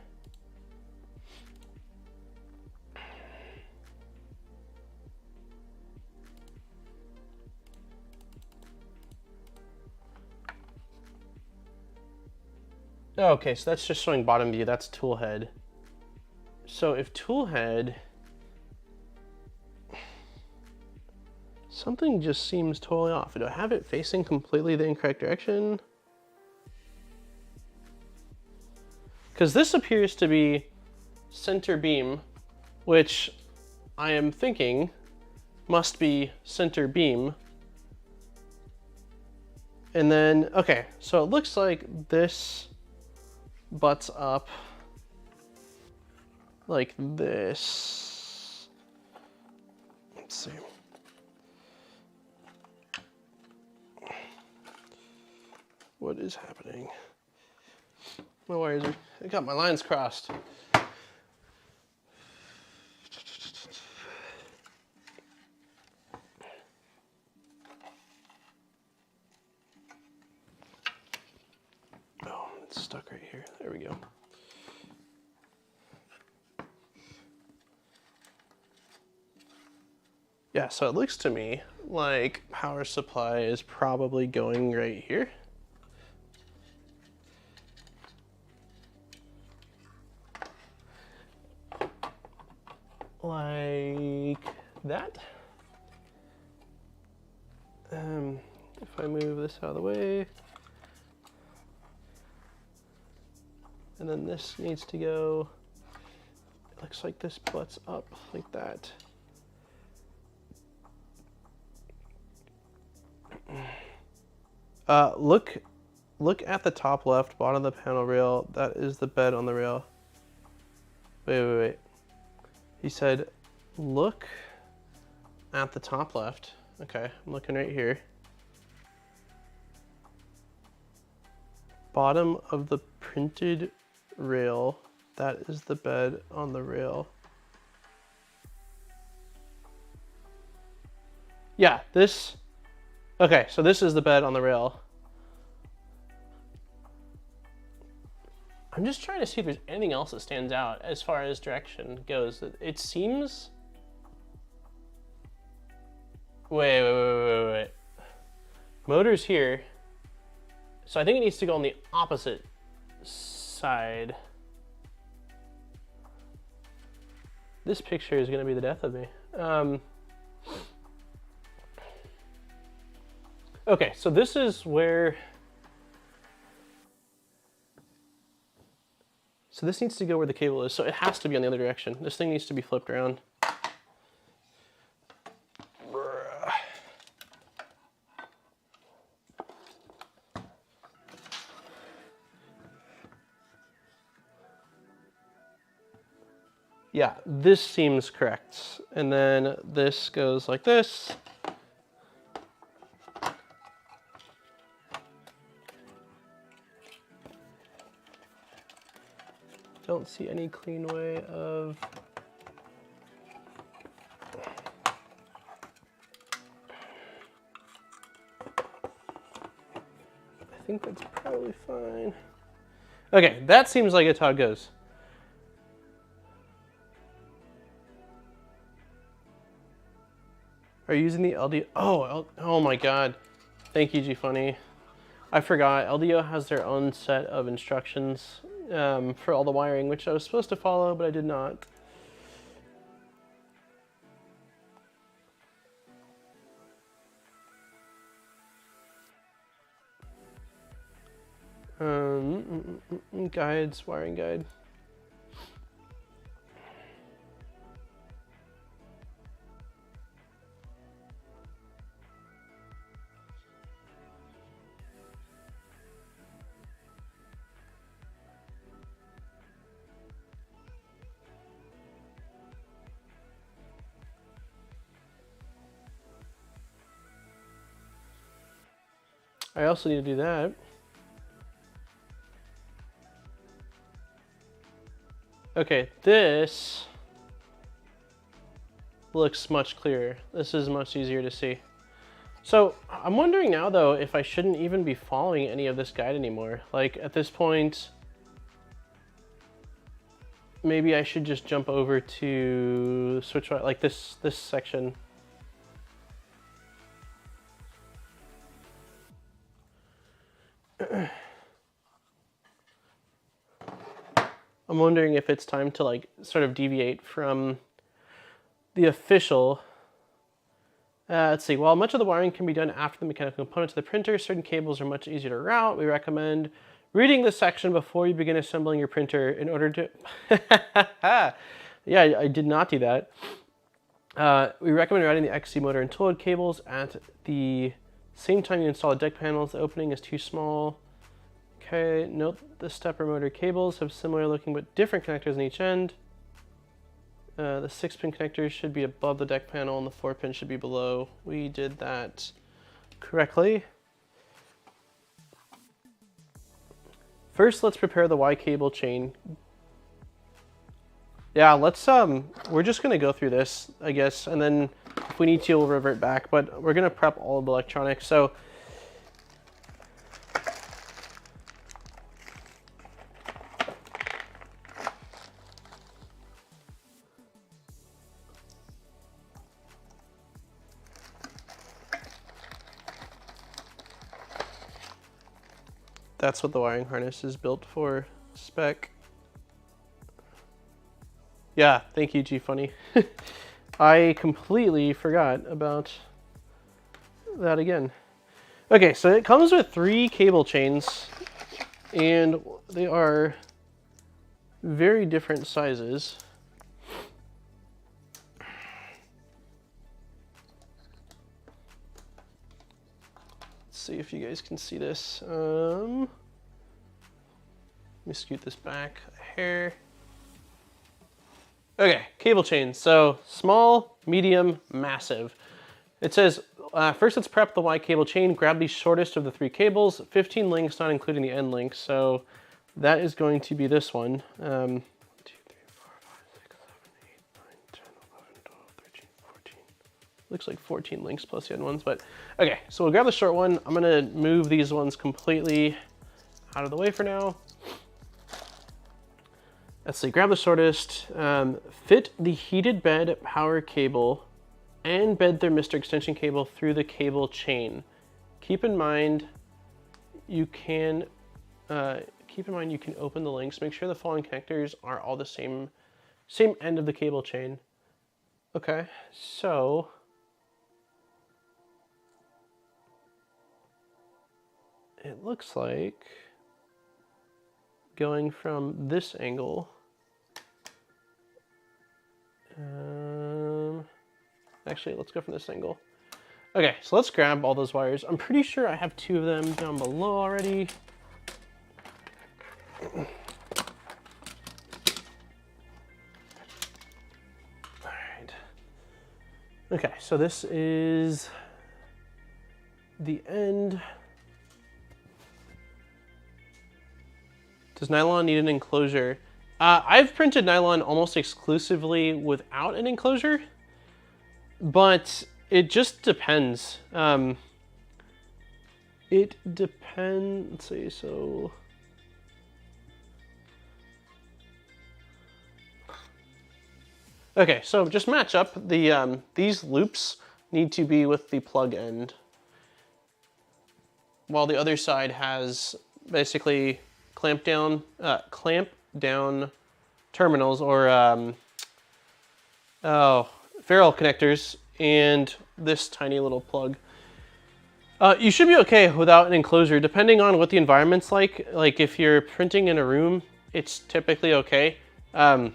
Speaker 1: Okay, so that's just showing bottom view. That's tool head. So if tool head, something just seems totally off. Do I have it facing completely the incorrect direction? Because this appears to be center beam, which I am thinking must be center beam. And then, okay, so it looks like this butts up like this. Let's see. What is happening? My wires are, I got my lines crossed. Oh, it's stuck right here. There we go. Yeah, so it looks to me like power supply is probably going right here. Like that. If I move this out of the way, and then this needs to go, it looks like this butts up like that. Look at the top left, bottom of the panel rail. That is the bed on the rail. Wait. He said, look at the top left. Okay, I'm looking right here. Bottom of the printed rail. That is the bed on the rail. Yeah, this. Okay, so this is the bed on the rail. I'm just trying to see if there's anything else that stands out as far as direction goes. It seems... Wait. Motor's here. So I think it needs to go on the opposite side. This picture is gonna be the death of me. Okay, so this is where... So this needs to go where the cable is, so it has to be on the other direction. This thing needs to be flipped around. Yeah, this seems correct. And then this goes like this. Don't see any clean way of... I think that's probably fine. Okay, that seems like it's how it goes. Are you using the LDO? Oh my God. Thank you, G-Funny. I forgot, LDO has their own set of instructions for all the wiring, which I was supposed to follow, but I did not. Guides, wiring guide. I also need to do that. Okay, this looks much clearer. This is much easier to see. So I'm wondering now though if I shouldn't even be following any of this guide anymore. Like at this point, maybe I should just jump over to Switchwire, like this section. I'm wondering if it's time to like sort of deviate from the official. Let's see, while much of the wiring can be done after the mechanical components of the printer, certain cables are much easier to route. We recommend reading this section before you begin assembling your printer in order to... Yeah, I did not do that. We recommend routing the XC motor and toolhead cables at the same time you install the deck panels. The opening is too small. Okay, note the stepper motor cables have similar looking but different connectors on each end. The 6-pin connectors should be above the deck panel and the 4-pin should be below. We did that correctly. First, let's prepare the Y cable chain. Yeah, let's, we're just gonna go through this, I guess, and then if we need to, we'll revert back, but we're gonna prep all of the electronics. So, that's what the wiring harness is built for, spec. Yeah, thank you, G-Funny. I completely forgot about that again. Okay, so it comes with 3 cable chains, and they are very different sizes. See if you guys can see this. Let me scoot this back a hair. Okay, cable chain. So small, medium, massive. It says, first let's prep the Y cable chain. Grab the shortest of the 3 cables, 15 links, not including the end links. So that is going to be this one. 1, 2, 3, 4, 5, 6, 7, 8, 9, 10, 11, 12, 13, 14. Looks like 14 links plus the end ones, but okay, so we'll grab the short one. I'm gonna move these ones completely out of the way for now. Let's see, grab the shortest, fit the heated bed power cable and bed thermistor extension cable through the cable chain. Keep in mind you can open the links. Make sure the following connectors are all the same end of the cable chain. Okay, so it looks like going from this angle, actually let's go from this angle. Okay, so let's grab all those wires. I'm pretty sure I have 2 of them down below already. All right. Okay, so this is the end. Does nylon need an enclosure? I've printed nylon almost exclusively without an enclosure, but it just depends. It depends, let's see, so. Okay, so just match up the, these loops need to be with the plug end, while the other side has basically clamp down terminals or ferrule connectors and this tiny little plug. You should be okay without an enclosure, depending on what the environment's like. Like if you're printing in a room, it's typically okay. The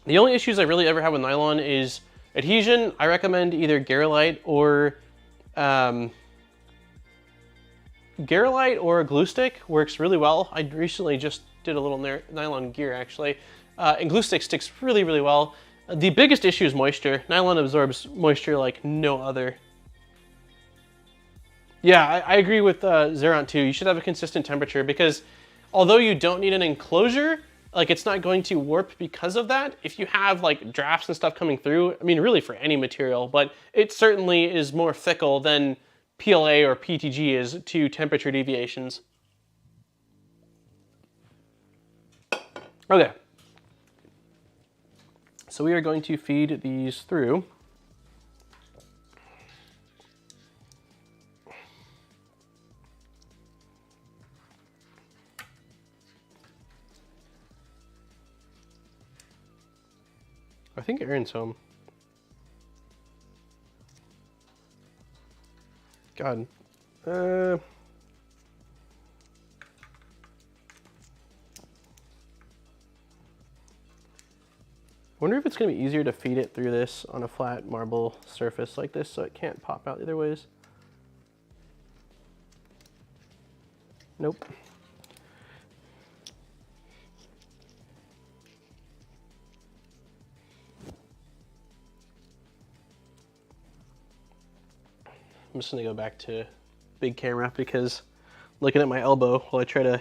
Speaker 1: only issues I really ever have with nylon is adhesion. I recommend either Garolite or a glue stick works really well. I recently just did a little nylon gear actually, and glue stick sticks really, really well. The biggest issue is moisture. Nylon absorbs moisture like no other. Yeah, I agree with Zeron too. You should have a consistent temperature because although you don't need an enclosure, like it's not going to warp because of that. If you have like drafts and stuff coming through, I mean really for any material, but it certainly is more fickle than PLA or PTG is to temperature deviations. Okay. So we are going to feed these through. I think Aaron's home. God. Wonder if it's going to be easier to feed it through this on a flat marble surface like this so it can't pop out either ways. Nope. I'm just gonna go back to big camera because looking at my elbow while I try to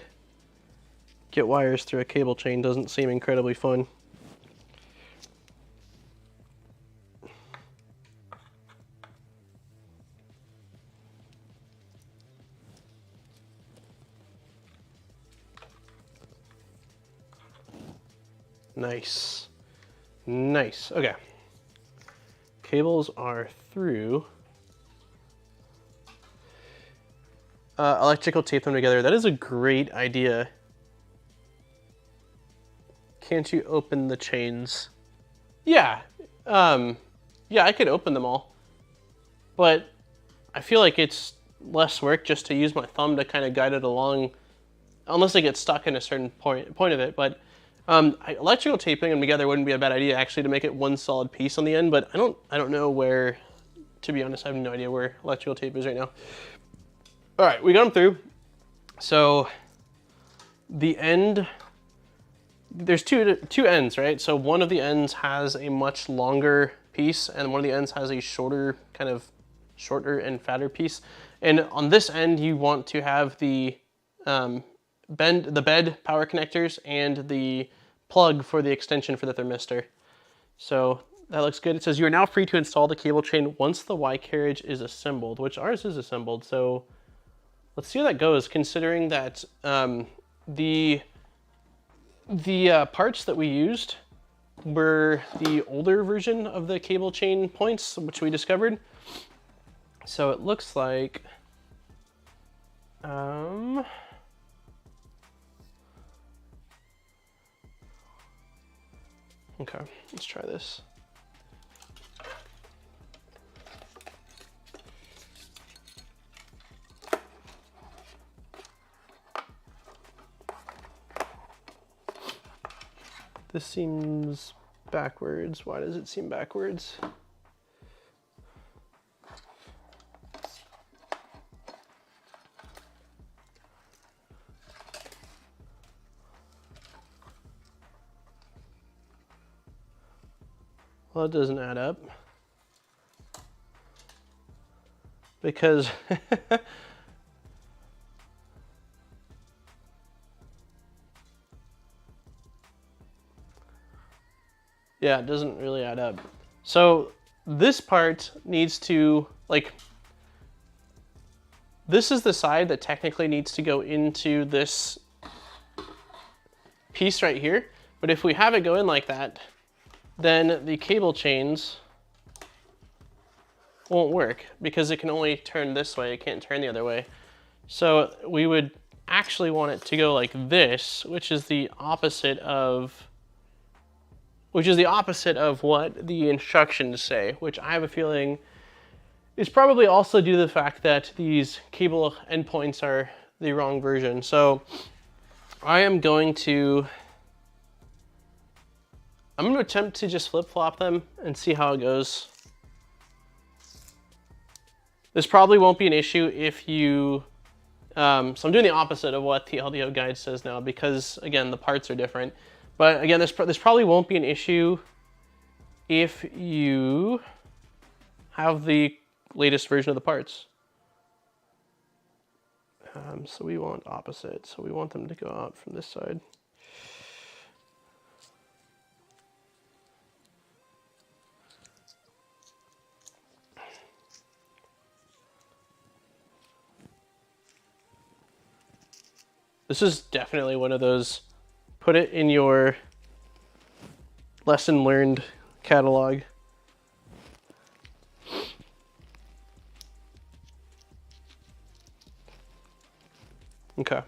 Speaker 1: get wires through a cable chain doesn't seem incredibly fun. Nice. Nice. Okay. Cables are through. Electrical tape them together. That is a great idea. Can't you open the chains? Yeah. Yeah, I could open them all. But I feel like it's less work just to use my thumb to kind of guide it along, unless I get stuck in a certain point of it. But electrical taping them together wouldn't be a bad idea actually to make it one solid piece on the end. But I don't know where. To be honest, I have no idea where electrical tape is right now. All right, we got them through. So the end, there's two ends, right? So one of the ends has a much longer piece and one of the ends has a shorter and fatter piece. And on this end, you want to have the bed power connectors and the plug for the extension for the thermistor. So that looks good. It says you are now free to install the cable chain once the Y carriage is assembled, which ours is assembled. So let's see how that goes, considering that the parts that we used were the older version of the cable chain points, which we discovered. So it looks like, okay, let's try this. This seems backwards. Why does it seem backwards? Well, it doesn't add up. Because yeah, it doesn't really add up. So this part needs to, like, this is the side that technically needs to go into this piece right here. But if we have it go in like that, then the cable chains won't work because it can only turn this way. It can't turn the other way. So we would actually want it to go like this, which is the opposite of what the instructions say, which I have a feeling is probably also due to the fact that these cable endpoints are the wrong version. So I'm going to attempt to just flip-flop them and see how it goes. This probably won't be an issue if you, so I'm doing the opposite of what the LDO guide says now because, again, the parts are different. But again, this probably won't be an issue if you have the latest version of the parts. So we want opposite, so we want them to go out from this side. This is definitely one of those, put it in your lesson learned catalog. Okay.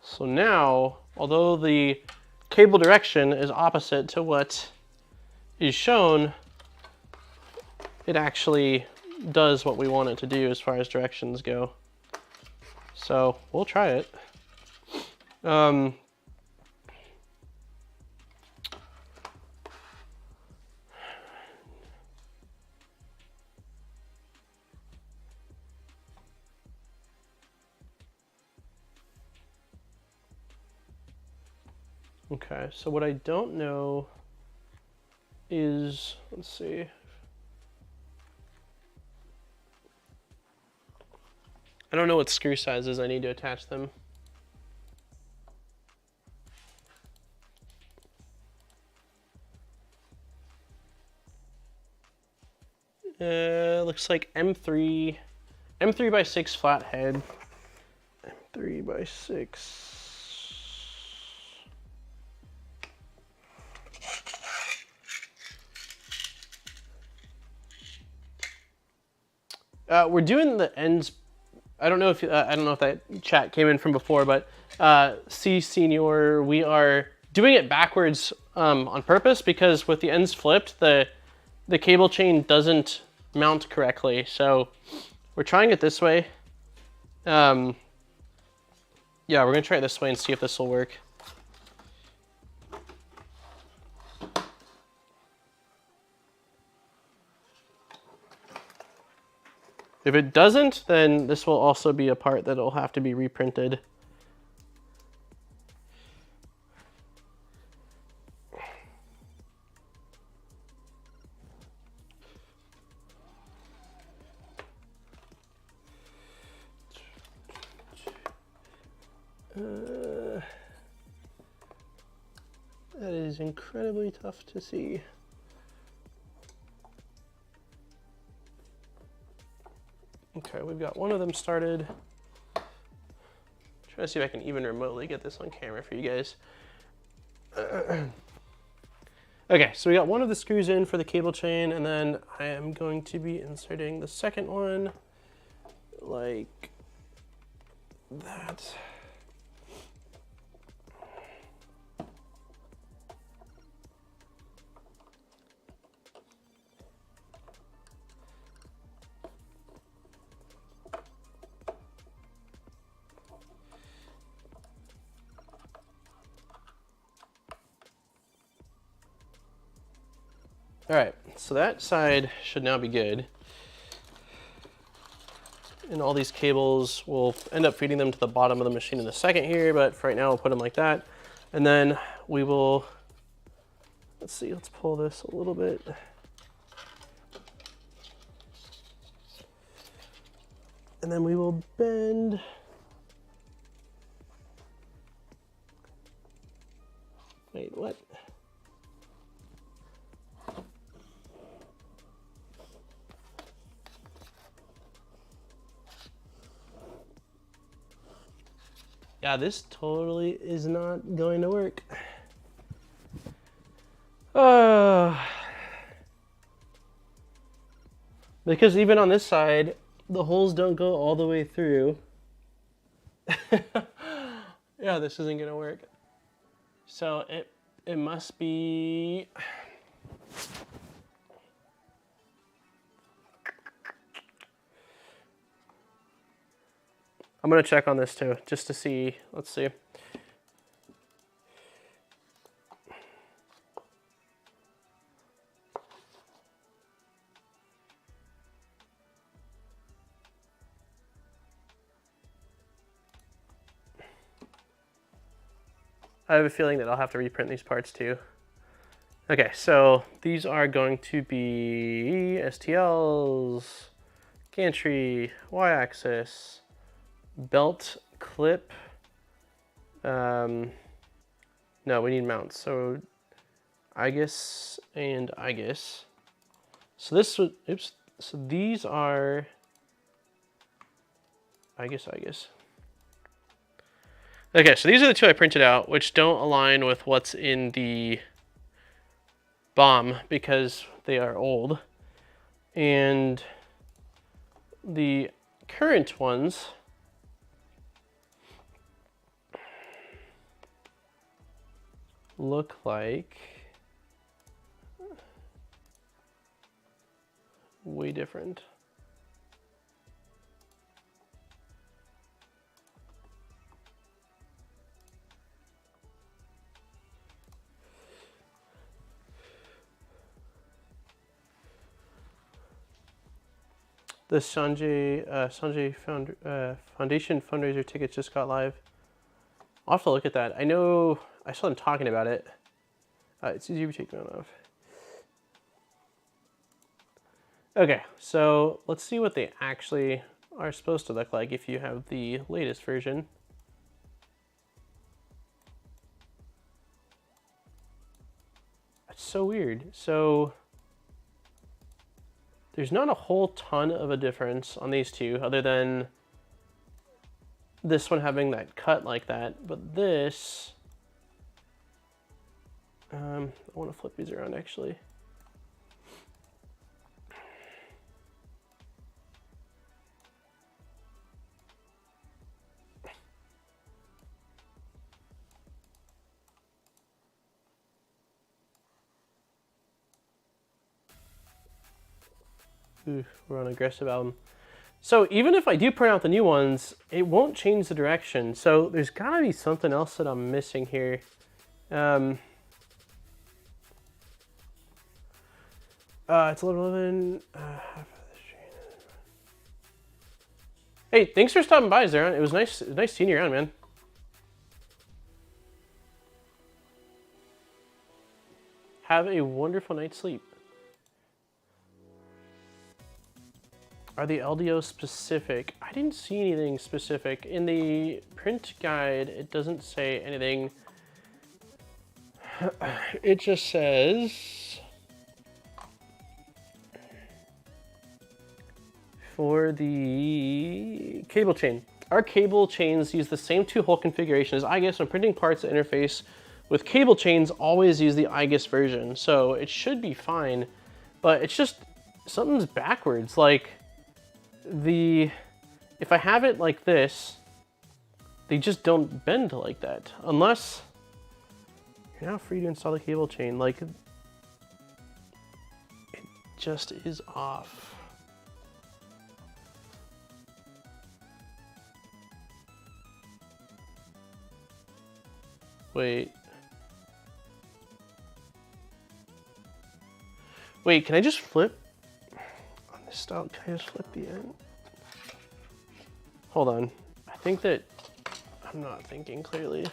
Speaker 1: So now, although the cable direction is opposite to what is shown, it actually does what we want it to do as far as directions go. So we'll try it. Okay, so what I don't know is, let's see. I don't know what screw sizes I need to attach them. Looks like M3 by 6 flat head. M3 by 6. We're doing the ends. I don't know if that chat came in from before, but C Senior, we are doing it backwards on purpose because with the ends flipped, the cable chain doesn't mount correctly. So we're trying it this way. Yeah, we're gonna try it this way and see if this will work. If it doesn't, then this will also be a part that will have to be reprinted. That is incredibly tough to see. Okay, we've got one of them started. Try to see if I can even remotely get this on camera for you guys. Okay, so we got one of the screws in for the cable chain, and then I am going to be inserting the second one like that. All right, so that side should now be good. And all these cables, we'll end up feeding them to the bottom of the machine in a second here, but for right now, we'll put them like that. And then we will, let's see, let's pull this a little bit. And then we will bend. Wait, what? Yeah, this totally is not going to work. Because even on this side, the holes don't go all the way through. Yeah, this isn't gonna work. So it must be, I'm gonna check on this too, just to see. Let's see. I have a feeling that I'll have to reprint these parts too. Okay, so these are going to be STLs, gantry, y-axis, belt clip. No, we need mounts. So IGUS and IGUS. So this was, oops. So these are IGUS. Okay, so these are the two I printed out, which don't align with what's in the BOM because they are old. And the current ones look like way different. The Sanjay Foundation fundraiser tickets just got live. I'll have to look at that. I know I saw them talking about it. It's easier to take them off. Okay, so let's see what they actually are supposed to look like if you have the latest version. It's so weird. So there's not a whole ton of a difference on these two other than this one having that cut like that, but this, I want to flip these around actually. Ooh, we're on aggressive album. So even if I do print out the new ones, it won't change the direction. So there's gotta be something else that I'm missing here. It's 11:11. Hey, thanks for stopping by, Zeron. It was nice seeing you around, man. Have a wonderful night's sleep. Are the LDO specific? I didn't see anything specific. In the print guide, it doesn't say anything. It just says for the cable chain. Our cable chains use the same two-hole configuration as IGUS. When printing parts that interface with cable chains, always use the IGUS version. So it should be fine, but it's just, something's backwards. Like, if I have it like this, they just don't bend like that. Unless you're now free to install the cable chain. Like, it just is off. Wait, can I just flip? Style, can I just flip the end? Hold on. I think that I'm not thinking clearly.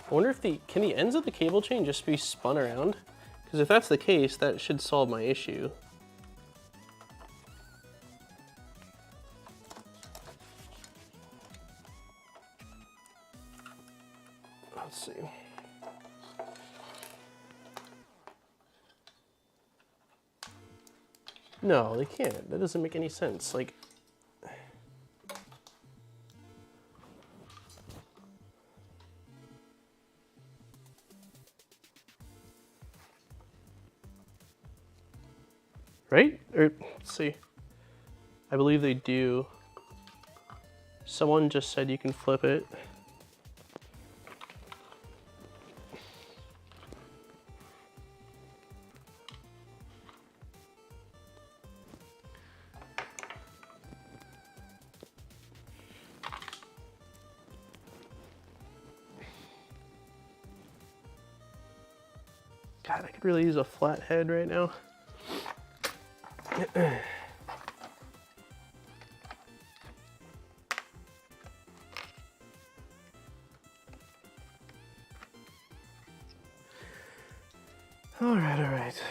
Speaker 1: I wonder if can the ends of the cable chain just be spun around? Because if that's the case, that should solve my issue. Let's see. No, they can't. That doesn't make any sense. Like, right? Or let's see. I believe they do. Someone just said you can flip it. God, I could really use a flat head right now. All right, all right.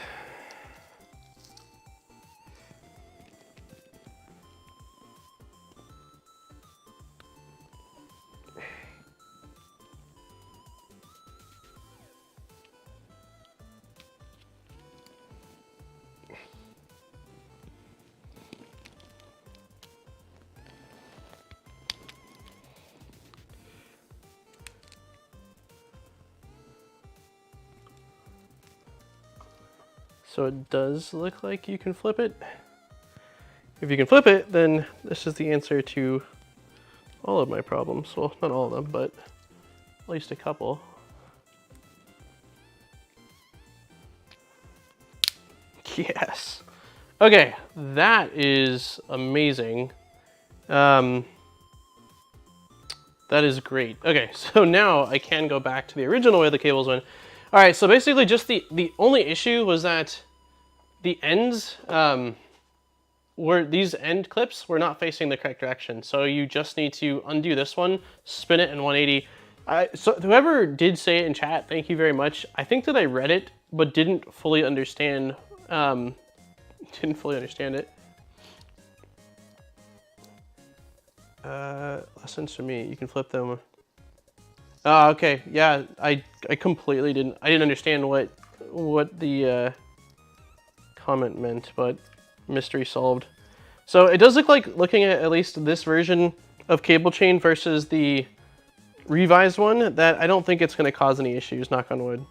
Speaker 1: So it does look like you can flip it. If you can flip it, then this is the answer to all of my problems. Well, not all of them, but at least a couple. Yes. Okay, that is amazing. That is great. Okay, so now I can go back to the original way the cables went. All right, so basically just the only issue was that the ends, these end clips were not facing the correct direction. So you just need to undo this one, spin it in 180. So whoever did say it in chat, thank you very much. I think that I read it, but didn't fully understand, it. Lessons from me, you can flip them. Oh, okay, yeah, I completely didn't understand what the comment meant, but mystery solved. So it does look like, looking at least this version of cable chain versus the revised one, that I don't think it's going to cause any issues, knock on wood.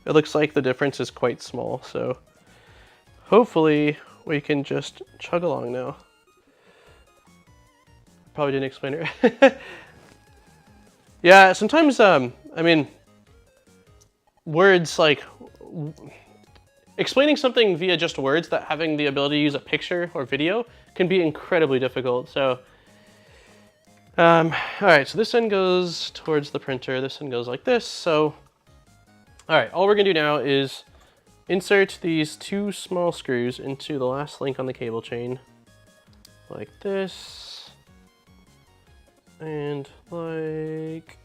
Speaker 1: It looks like the difference is quite small, so hopefully we can just chug along now. Probably didn't explain it. Yeah, sometimes, I mean, words like, explaining something via just words that having the ability to use a picture or video can be incredibly difficult. So, all right, so this end goes towards the printer. This end goes like this. So, all right, all we're gonna do now is insert these two small screws into the last link on the cable chain, like this. And like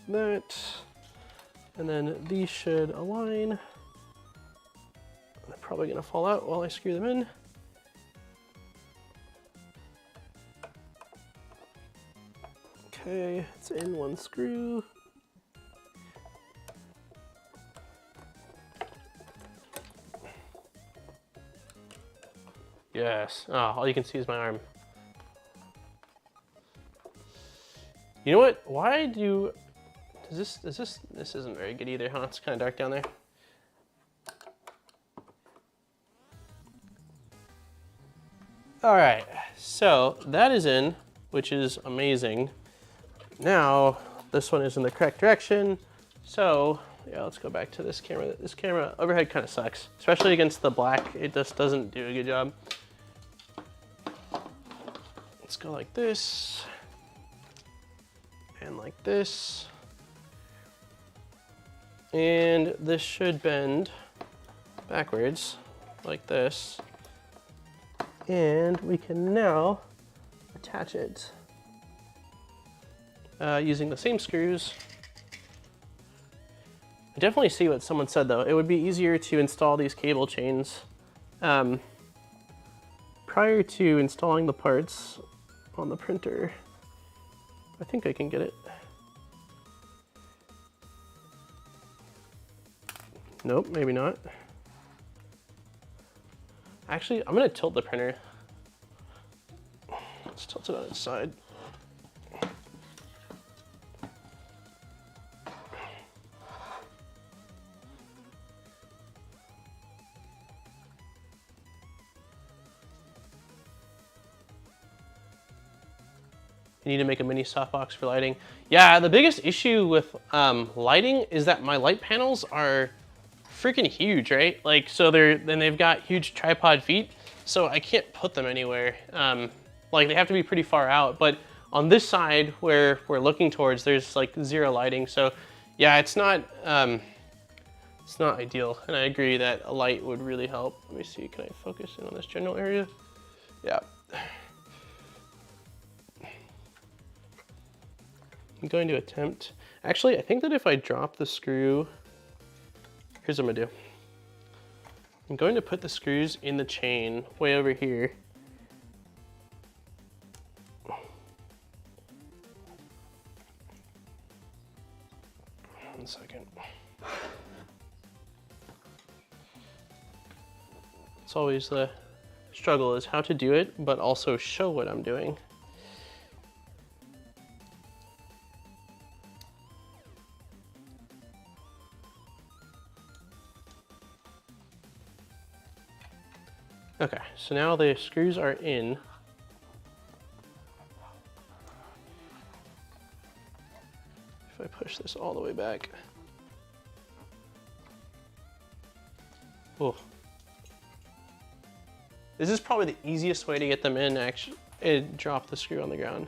Speaker 1: that. And then these should align. They're probably gonna fall out while I screw them in. Okay, it's in one screw. Yes. Oh, all you can see is my arm. You know what? Why do... This isn't very good either, huh? It's kind of dark down there. All right, so that is in, which is amazing. Now, this one is in the correct direction. So, yeah, let's go back to this camera. This camera overhead kind of sucks, especially against the black. It just doesn't do a good job. Let's go like this. And like this. And this should bend backwards like this. And we can now attach it using the same screws. I definitely see what someone said though. It would be easier to install these cable chains prior to installing the parts on the printer. I think I can get it. Nope, maybe not. Actually, I'm gonna tilt the printer. Let's tilt it on its side. You need to make a mini softbox for lighting. Yeah, the biggest issue with lighting is that my light panels are freaking huge, right? Like, so they've got huge tripod feet, so I can't put them anywhere. Like, they have to be pretty far out, but on this side where we're looking towards, there's like zero lighting. So yeah, it's not ideal. And I agree that a light would really help. Let me see, can I focus in on this general area? Yeah. I'm going to attempt, actually, I think that if I drop the screw, here's what I'm gonna do. I'm going to put the screws in the chain way over here. One second. It's always the struggle is how to do it, but also show what I'm doing. Okay, so now the screws are in. If I push this all the way back. Oh. This is probably the easiest way to get them in, actually, and drop the screw on the ground.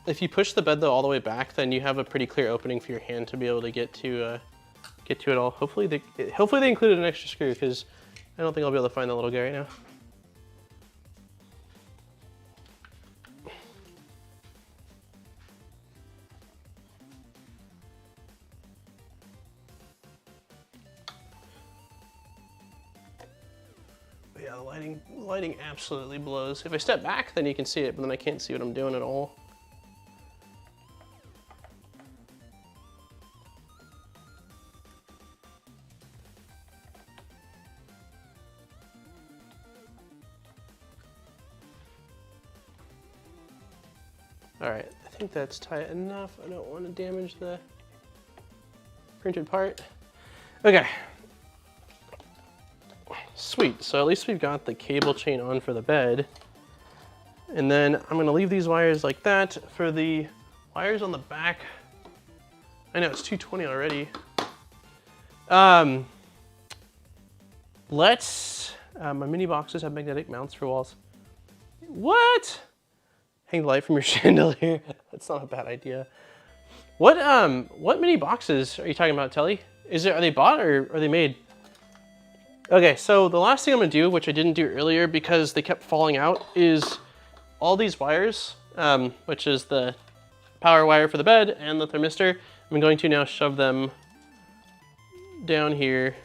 Speaker 1: If you push the bed though all the way back, then you have a pretty clear opening for your hand to be able to get to it all. Hopefully they included an extra screw, because I don't think I'll be able to find that little guy right now. But yeah, the lighting absolutely blows. If I step back, then you can see it, but then I can't see what I'm doing at all. All right, I think that's tight enough. I don't want to damage the printed part. Okay. Sweet, so at least we've got the cable chain on for the bed. And then I'm gonna leave these wires like that. For the wires on the back, I know it's 220 already. My mini boxes have magnetic mounts for walls. What? Hang the light from your chandelier. That's not a bad idea. What mini boxes are you talking about, Telly? Are they bought or are they made? Okay, so the last thing I'm gonna do, which I didn't do earlier because they kept falling out, is all these wires, which is the power wire for the bed and the thermistor. I'm going to now shove them down here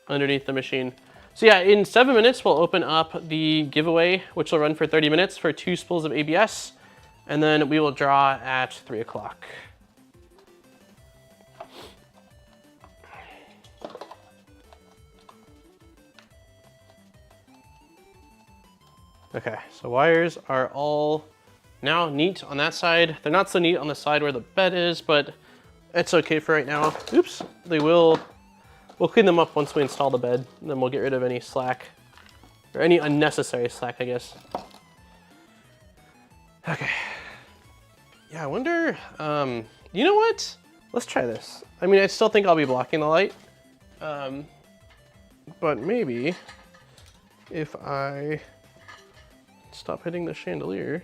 Speaker 1: underneath the machine. So yeah, in 7 minutes, we'll open up the giveaway, which will run for 30 minutes for 2 spools of ABS, and then we will draw at 3 o'clock. Okay, so wires are all now neat on that side. They're not so neat on the side where the bed is, but it's okay for right now. Oops, we'll clean them up once we install the bed, and then we'll get rid of any slack, or any unnecessary slack, I guess. Okay. Yeah, I wonder, you know what? Let's try this. I mean, I still think I'll be blocking the light, but maybe if I stop hitting the chandelier.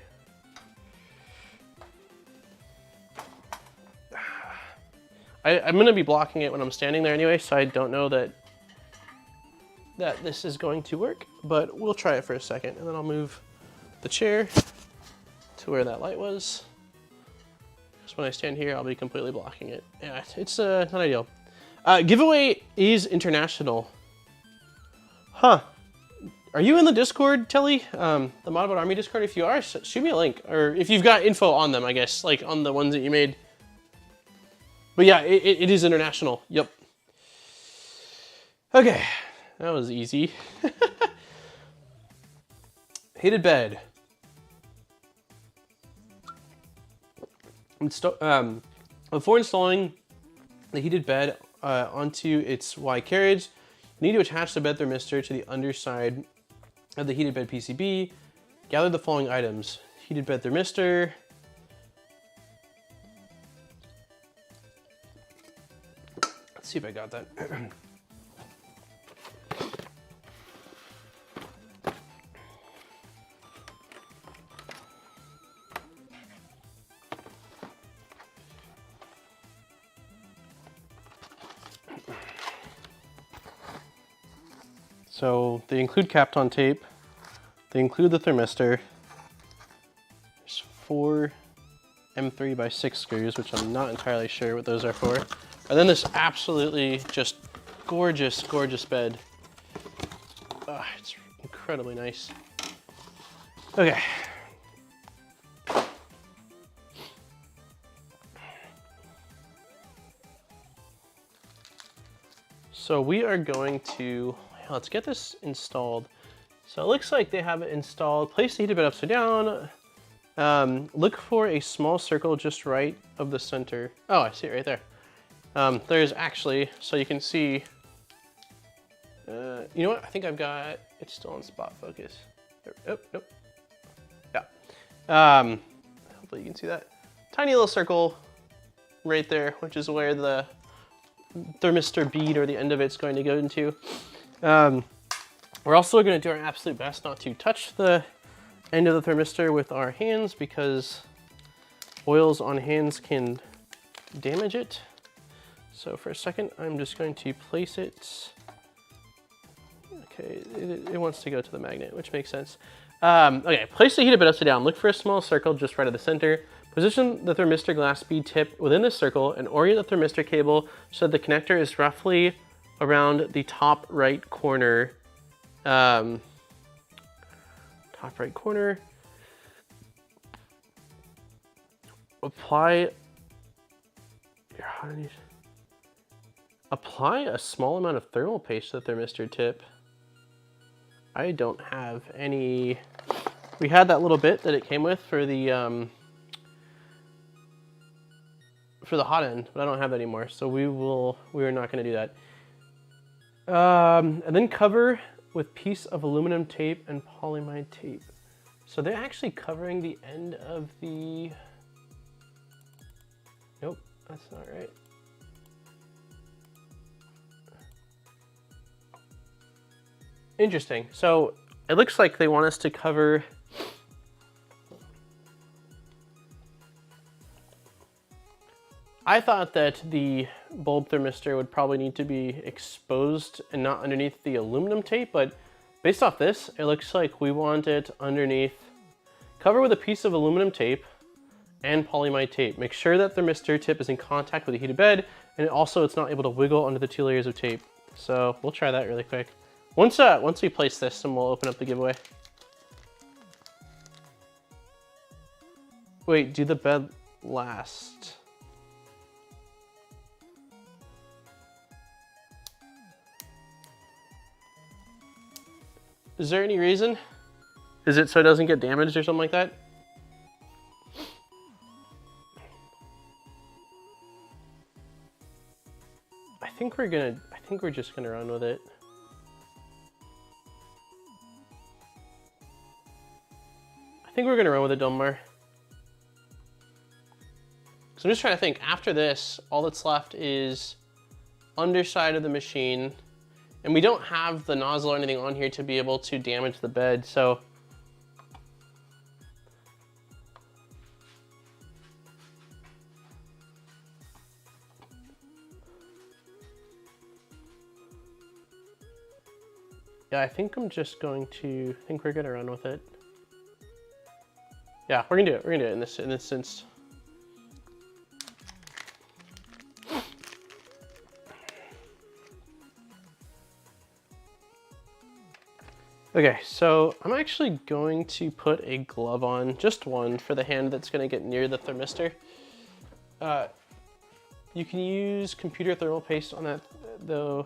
Speaker 1: I'm gonna be blocking it when I'm standing there anyway, so I don't know that this is going to work, but we'll try it for a second, and then I'll move the chair to where that light was. Because when I stand here, I'll be completely blocking it. Yeah, it's not ideal. Giveaway is international. Huh. Are you in the Discord, Telly? The Modbot Army Discord? If you are, shoot me a link. Or if you've got info on them, I guess, like on the ones that you made. But yeah, it is international. Yep. Okay, that was easy. Heated bed. Before installing the heated bed onto its Y carriage, you need to attach the bed thermistor to the underside of the heated bed PCB Gather the following items. Heated bed thermistor. Let's see if I got that. So they include Kapton tape, they include the thermistor. There's 4 M3 by 6 screws, which I'm not entirely sure what those are for. And then this absolutely just gorgeous, gorgeous bed. It's incredibly nice. Okay. So we are going to, let's get this installed. So it looks like they have it installed. Place the heated bed upside down. Look for a small circle just right of the center. Oh, I see it right there. There's actually, so you can see, you know what? I think I've got, it's still on spot focus. Oh, nope. Yeah. Hopefully you can see that. Tiny little circle right there, which is where the thermistor bead or the end of it's going to go into. We're also going to do our absolute best not to touch the end of the thermistor with our hands because oils on hands can damage it. So for a second, I'm just going to place it. Okay, it wants to go to the magnet, which makes sense. Okay, place the heated bed upside down. Look for a small circle just right of the center. Position the thermistor glass bead tip within the circle and orient the thermistor cable so that the connector is roughly around the top right corner. Top right corner. Apply a small amount of thermal paste to the thermistor tip. I don't have any. We had that little bit that it came with for the hot end, but I don't have that anymore. So we are not going to do that. And then cover with piece of aluminum tape and polyamide tape. So they're actually covering the end of the, nope, that's not right. Interesting. So it looks like they want us to cover I thought that the bulb thermistor would probably need to be exposed and not underneath the aluminum tape, but based off this, it looks like we want it underneath. Cover with a piece of aluminum tape and polyamide tape. Make sure that thermistor tip is in contact with the heated bed, and also it's not able to wiggle under the 2 layers of tape. So we'll try that really quick. Once we place this, then we'll open up the giveaway. Wait, do the bed last? Is there any reason? Is it so it doesn't get damaged or something like that? I think we're just gonna run with it. I think we're gonna run with it, Delmar. So I'm just trying to think, after this, all that's left is underside of the machine. And we don't have the nozzle or anything on here to be able to damage the bed, so. Yeah, I think we're gonna run with it. Yeah, we're gonna do it in this instance. Okay, so I'm actually going to put a glove on, just one, for the hand that's going to get near the thermistor. You can use computer thermal paste on that, though.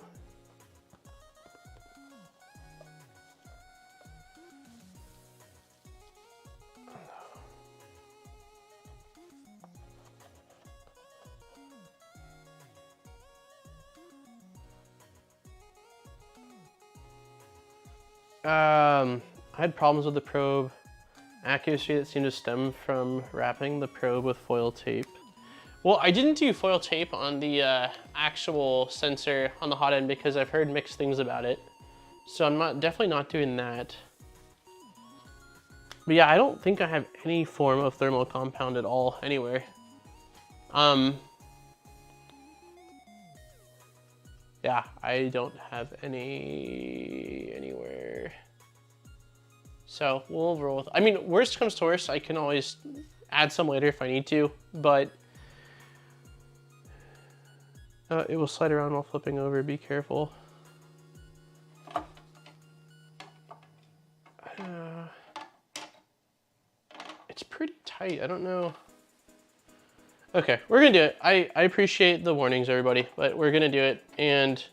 Speaker 1: I had problems with the probe. accuracy that seemed to stem from wrapping the probe with foil tape. Well, I didn't do foil tape on the actual sensor on the hot end because I've heard mixed things about it. So I'm definitely not doing that. But yeah, I don't think I have any form of thermal compound at all anywhere. Yeah, I don't have any anywhere. So we'll roll with, I mean, worst comes to worst, I can always add some later if I need to, but it will slide around while flipping over, be careful. It's pretty tight, I don't know. Okay, we're gonna do it. I appreciate the warnings, everybody, but we're gonna do it. And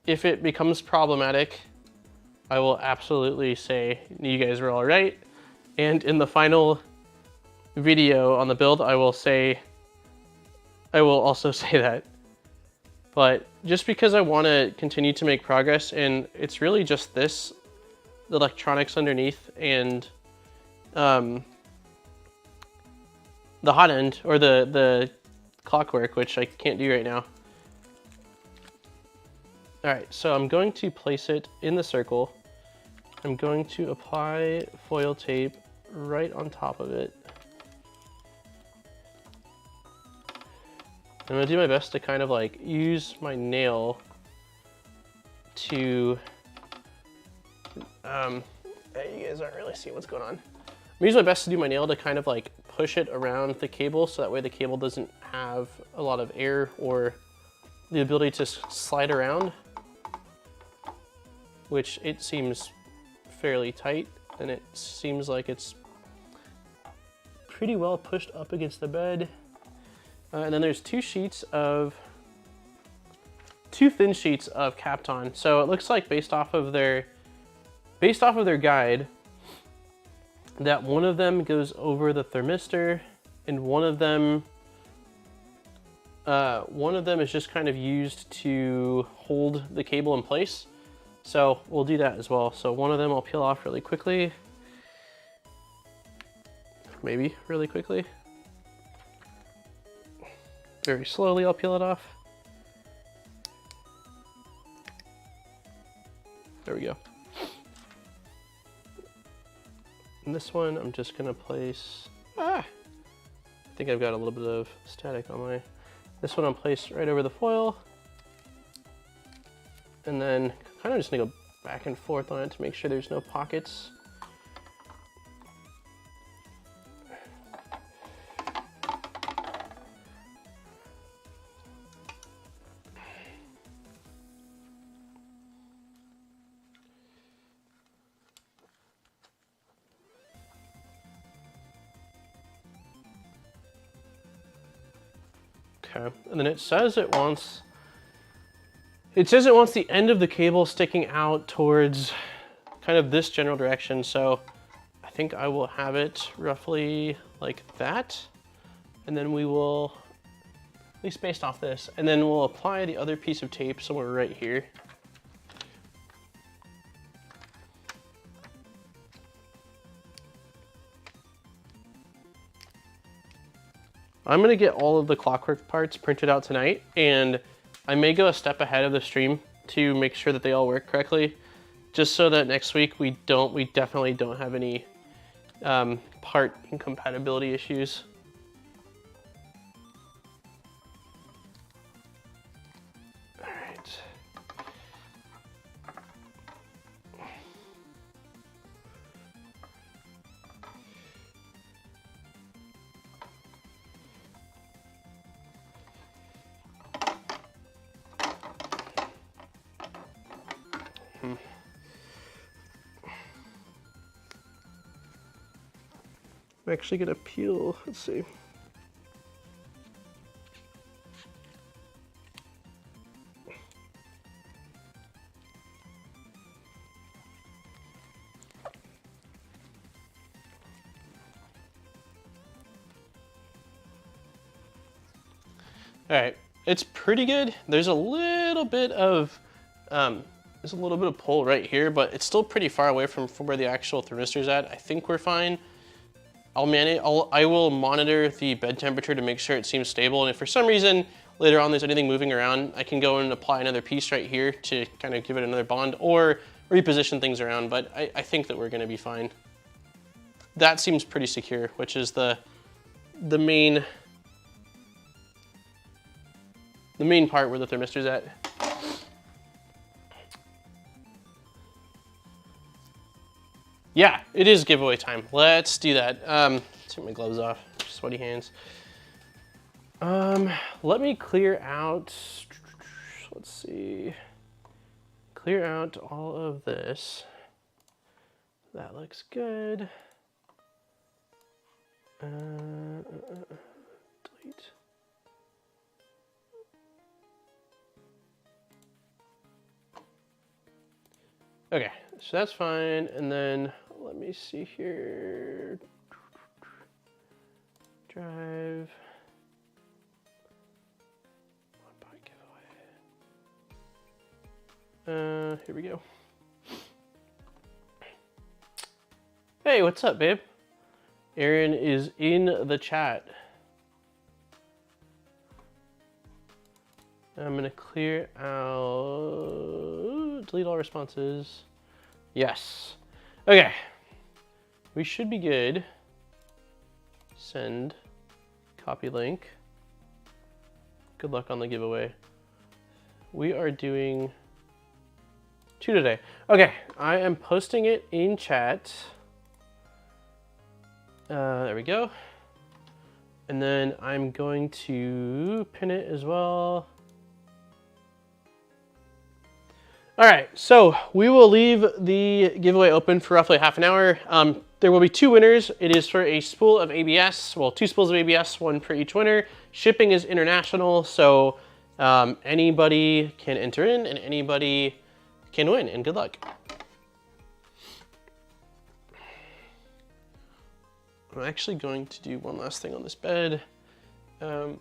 Speaker 1: if it becomes problematic, I will absolutely say you guys were all right. And in the final video on the build, I will also say that. But just because I want to continue to make progress, and it's really just this, the electronics underneath, and the hot end, or the clockwork, which I can't do right now. All right, so I'm going to place it in the circle. I'm going to apply foil tape right on top of it. I'm gonna do my best to kind of like use my nail to, you guys aren't really seeing what's going on. I'm using my best to do my nail to kind of like push it around the cable so that way the cable doesn't have a lot of air or the ability to slide around, which it seems fairly tight, and it seems like it's pretty well pushed up against the bed. And then there's two thin sheets of Kapton. So it looks like based off of their guide, that one of them goes over the thermistor, and one of them is just kind of used to hold the cable in place. So we'll do that as well. So one of them I'll peel off really quickly. Maybe really quickly. Very slowly I'll peel it off. There we go. And this one I'm just gonna place, I think I've got a little bit of static on my, this one I'll place right over the foil. And then kind of just gonna go back and forth on it to make sure there's no pockets. Okay, and then it says it wants the end of the cable sticking out towards kind of this general direction. So I think I will have it roughly like that. And then we will, at least based off this, and then we'll apply the other piece of tape somewhere right here. I'm gonna get all of the clockwork parts printed out tonight, and I may go a step ahead of the stream to make sure that they all work correctly, just so that next week we definitely don't have any part incompatibility issues. All right. I'm actually gonna peel, let's see. All right, it's pretty good. There's a little bit of pull right here, but it's still pretty far away from where the actual thermistor's at. I think we're fine. I will monitor the bed temperature to make sure it seems stable. And if for some reason later on there's anything moving around, I can go and apply another piece right here to kind of give it another bond or reposition things around. But I think that we're gonna be fine. That seems pretty secure, which is the main part where the thermistor's at. Yeah, it is giveaway time. Let's do that. Take my gloves off, sweaty hands. Let me clear out, let's see, clear out all of this. That looks good. Delete. Okay, so that's fine. And then let me see here. Drive. Here we go. Hey, what's up, babe? Aaron is in the chat. I'm gonna clear out, delete all responses. Yes. Okay. We should be good. Send, copy link. Good luck on the giveaway. We are doing 2 today. Okay, I am posting it in chat. There we go. And then I'm going to pin it as well. All right, so we will leave the giveaway open for roughly half an hour. There will be 2 winners. It is for a spool of ABS, well, 2 spools of ABS, 1 for each winner. Shipping is international, so anybody can enter in and anybody can win, and good luck. I'm actually going to do one last thing on this bed. There's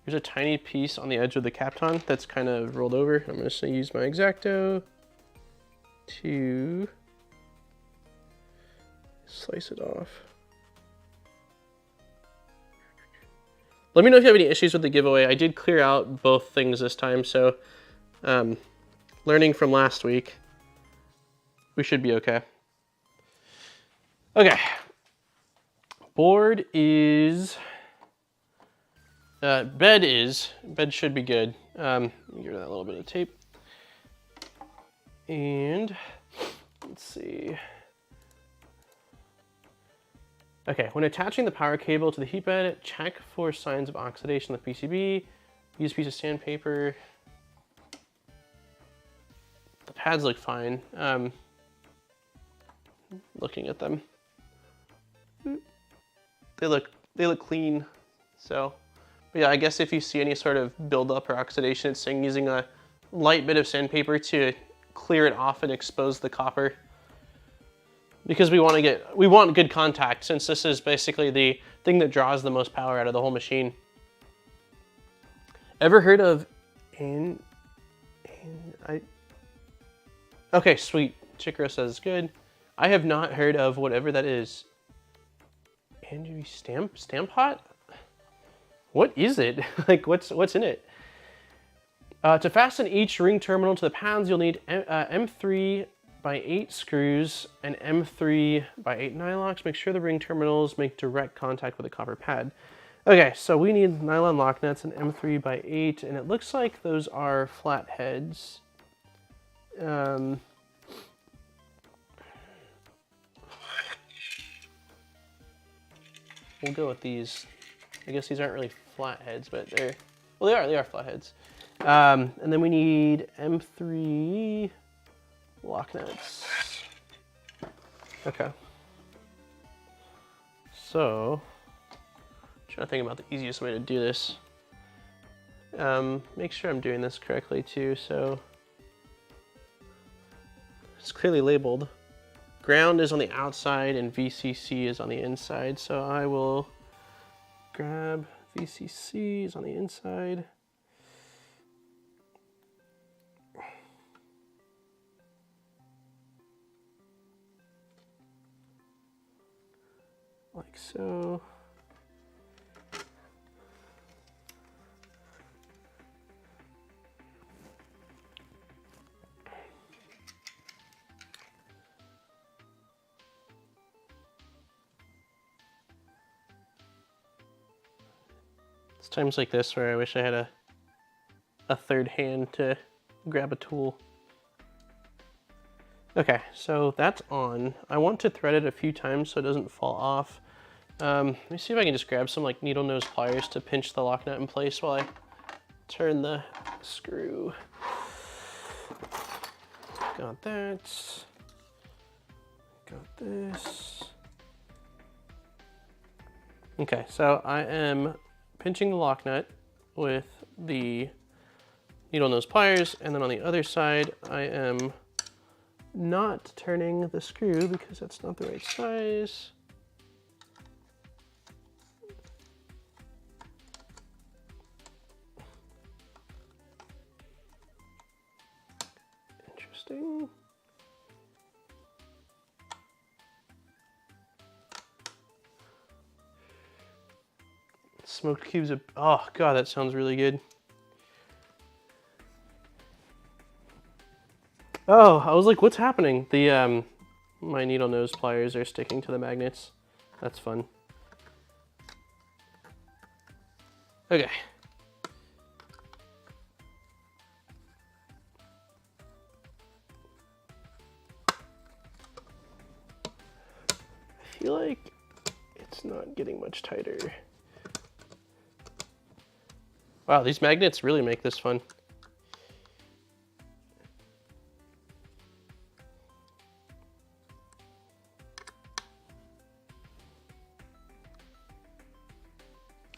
Speaker 1: a tiny piece on the edge of the Kapton that's kind of rolled over. I'm just gonna use my X-Acto to slice it off. Let me know if you have any issues with the giveaway. I did clear out both things this time, so learning from last week, we should be okay. Okay, board is, bed should be good. Get rid of that little bit of tape. And let's see. Okay, when attaching the power cable to the heat bed, check for signs of oxidation on the PCB. Use a piece of sandpaper. The pads look fine. Looking at them. They look clean, so. But yeah, I guess if you see any sort of buildup or oxidation, it's saying using a light bit of sandpaper to clear it off and expose the copper. Because we want good contact, since this is basically the thing that draws the most power out of the whole machine. Ever heard of okay, sweet. Chikro says good. I have not heard of whatever that is. Andrew stamp hot? What is it? Like, what's in it? To fasten each ring terminal to the pads, you'll need M3x8 screws and M3x8 nylocks. Make sure the ring terminals make direct contact with the copper pad. Okay, so we need nylon lock nuts and M3x8, and it looks like those are flat heads. We'll go with these. I guess these aren't really flat heads, but they are flat heads. And then we need M3 lock nuts. Okay. So, trying to think about the easiest way to do this. Make sure I'm doing this correctly too, so it's clearly labeled. Ground is on the outside and VCC is on the inside, so I will grab VCC is on the inside. like so. It's times like this where I wish I had a third hand to grab a tool. Okay, so that's on. I want to thread it a few times so it doesn't fall off. Let me see if I can just grab some like needle nose pliers to pinch the lock nut in place while I turn the screw. Got that. Got this. Okay, so I am pinching the lock nut with the needle nose pliers, and then on the other side I am not turning the screw because that's not the right size. Interesting. Smoked cubes of, oh god, that sounds really good. Oh, I was like, what's happening? The my needle nose pliers are sticking to the magnets. That's fun. Okay. I feel like it's not getting much tighter. Wow, these magnets really make this fun.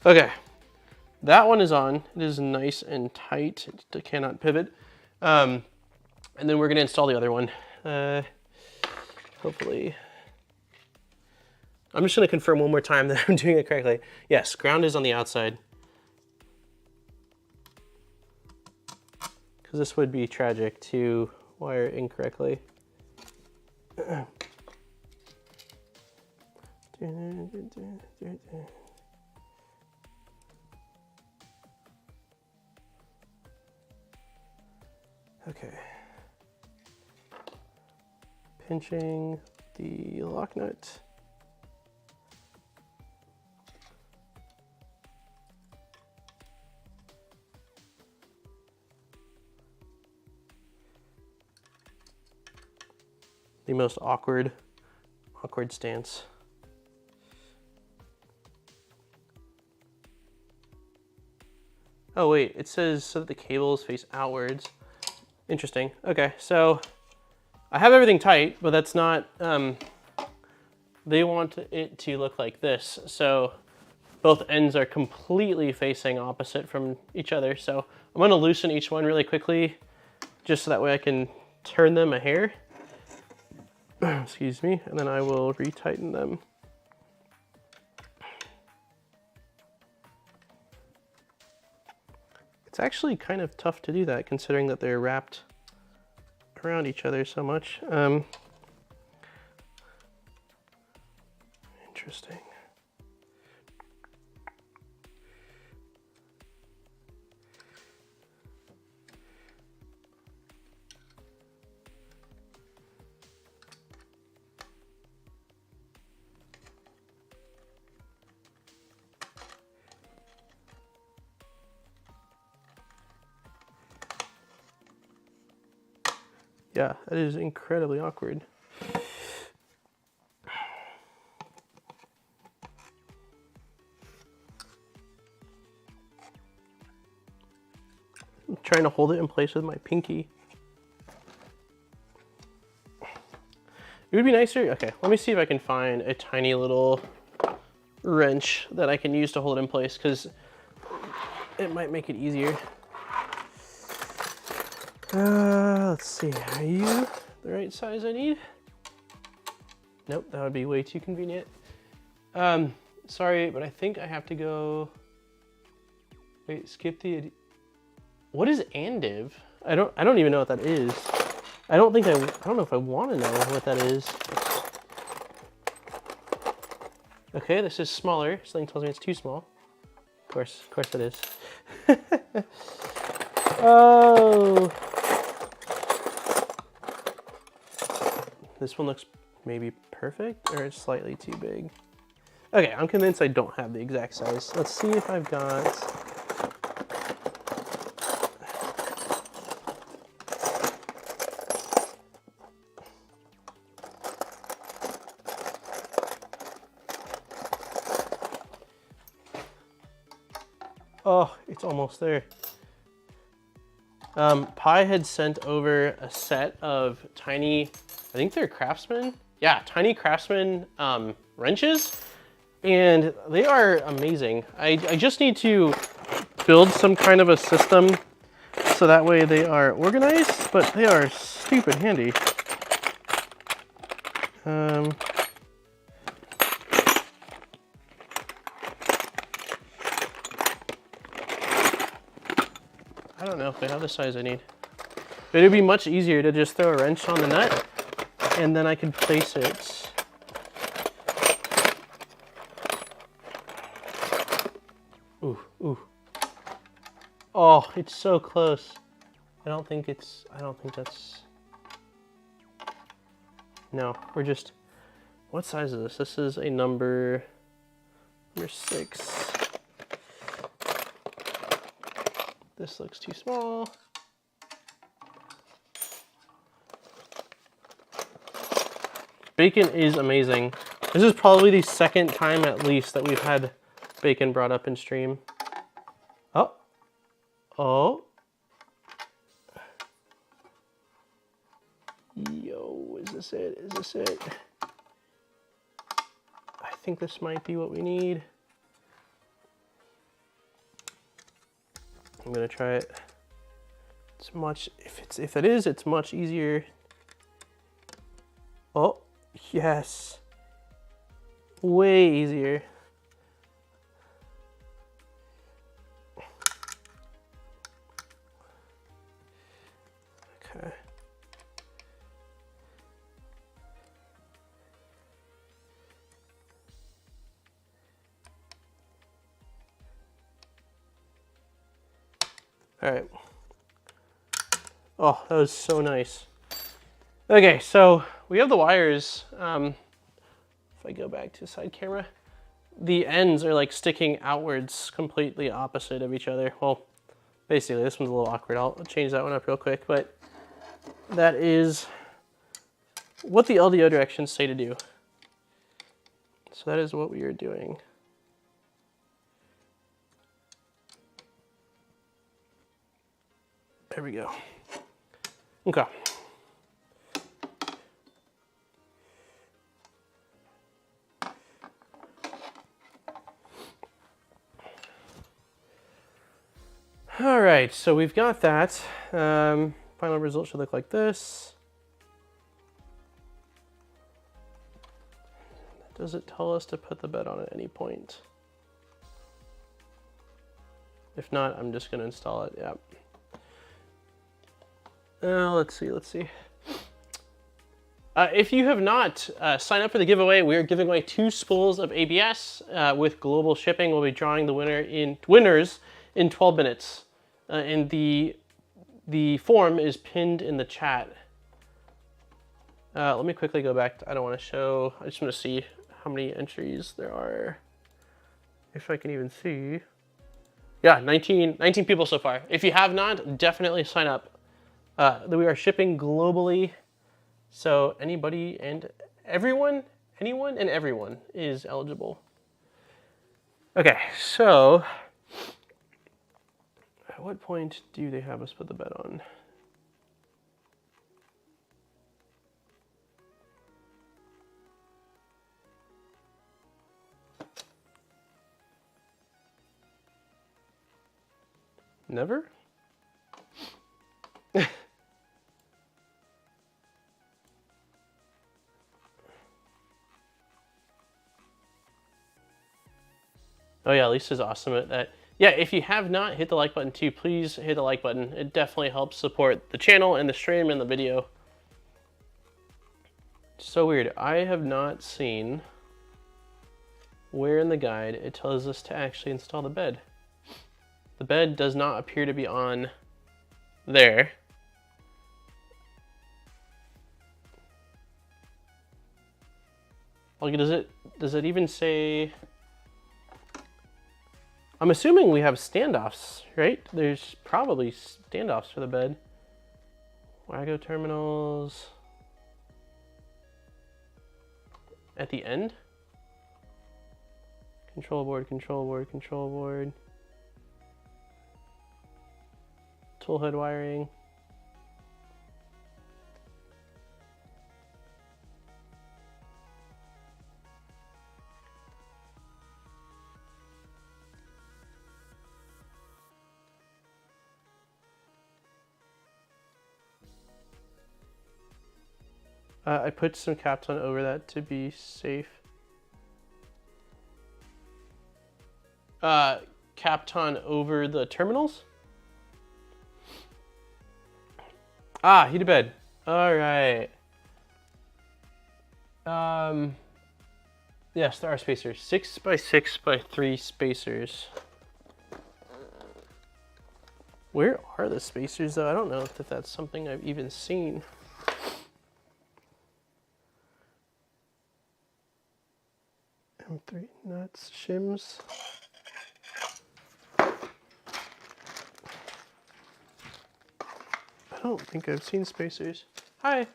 Speaker 1: Okay, that one is on. It is nice and tight. It cannot pivot. And then we're gonna install the other one. Hopefully. I'm just gonna confirm one more time that I'm doing it correctly. Yes, ground is on the outside. Because this would be tragic to wire incorrectly. Okay. Pinching the lock nut. The most awkward stance. Oh wait, it says so that the cables face outwards. Interesting. Okay, so I have everything tight, but that's not, they want it to look like this. So both ends are completely facing opposite from each other. So I'm gonna loosen each one really quickly, just so that way I can turn them a hair. Excuse me, and then I will retighten them. It's actually kind of tough to do that considering that they're wrapped around each other so much. Interesting. Yeah, that is incredibly awkward. I'm trying to hold it in place with my pinky. It would be nicer, okay, let me see if I can find a tiny little wrench that I can use to hold it in place, because it might make it easier. Let's see, are you the right size I need? Nope, that would be way too convenient. Sorry, but I think I have to go, wait, skip the, what is andiv? I don't even know what that is. I don't know if I want to know what that is. Okay, this is smaller. Something tells me it's too small. Of course it is. Oh. This one looks maybe perfect, or it's slightly too big. Okay, I'm convinced I don't have the exact size. Let's see if I've got... Oh, it's almost there. Pi had sent over a set of tiny, I think they're Craftsman? Yeah, tiny Craftsman wrenches, and they are amazing. I just need to build some kind of a system so that way they are organized, but they are stupid handy. I don't know if they have the size I need. But it'd be much easier to just throw a wrench on the nut and then I can place it. Ooh, ooh. Oh, it's so close. I don't think that's... No, we're just... What size is this? This is a number 6. This looks too small. Bacon is amazing. This is probably the second time at least that we've had bacon brought up in stream. Oh. Oh. Yo, is this it? Is this it? I think this might be what we need. I'm gonna try it. It's much, if it is, it's much easier. Oh, yes. Way easier. Okay. All right. Oh, that was so nice. Okay, so we have the wires. If I go back to side camera, the ends are like sticking outwards, completely opposite of each other. Well, basically this one's a little awkward. I'll change that one up real quick, but that is what the LDO directions say to do. So that is what we are doing. There we go. Okay. All right, so we've got that. Final result should look like this. Does it tell us to put the bed on at any point? If not, I'm just gonna install it, yep. Let's see. If you have not signed up for the giveaway, we are giving away 2 spools of ABS with global shipping. We'll be drawing the winners in 12 minutes. And the form is pinned in the chat. Let me quickly go back. I don't want to show. I just want to see how many entries there are. If I can even see. Yeah, 19 people so far. If you have not, definitely sign up. We are shipping globally, so anybody and everyone, anyone and everyone is eligible. Okay, so at what point do they have us put the bed on? Never? Oh yeah, Lisa's awesome at that. Yeah, if you have not hit the like button too, please hit the like button. It definitely helps support the channel and the stream and the video. So weird, I have not seen where in the guide it tells us to actually install the bed. The bed does not appear to be on there. Like, does it even say? I'm assuming we have standoffs, right? There's probably standoffs for the bed. Wago terminals at the end. Control board, control board, control board. Tool head wiring. I put some Kapton over that to be safe. Kapton over the terminals? Ah, heated bed. All right. Yes, there are spacers. 6 by 6 by 3 spacers. Where are the spacers though? I don't know if that's something I've even seen. M3 nuts, shims. I don't think I've seen spacers. Hi.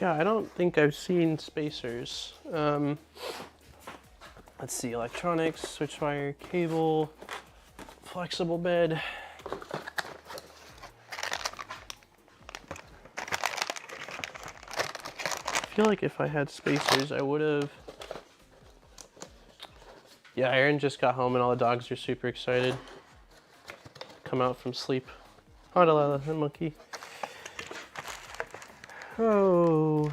Speaker 1: Yeah, I don't think I've seen spacers. Let's see, electronics, switchwire, cable, flexible bed. I feel like if I had spacers, I would have. Yeah, Aaron just got home and all the dogs are super excited. Come out from sleep. Oh, Delilah, and Monkey. Oh.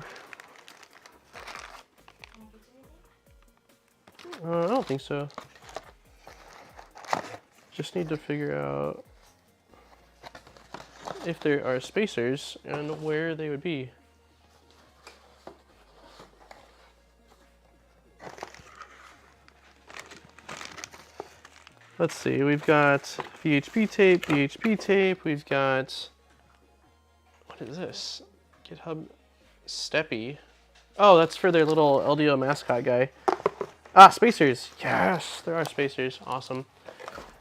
Speaker 1: I don't think so. Just need to figure out if there are spacers and where they would be. Let's see, we've got VHP tape, we've got, what is this? GitHub Steppy. Oh, that's for their little LDO mascot guy. Ah, spacers. Yes, there are spacers. Awesome.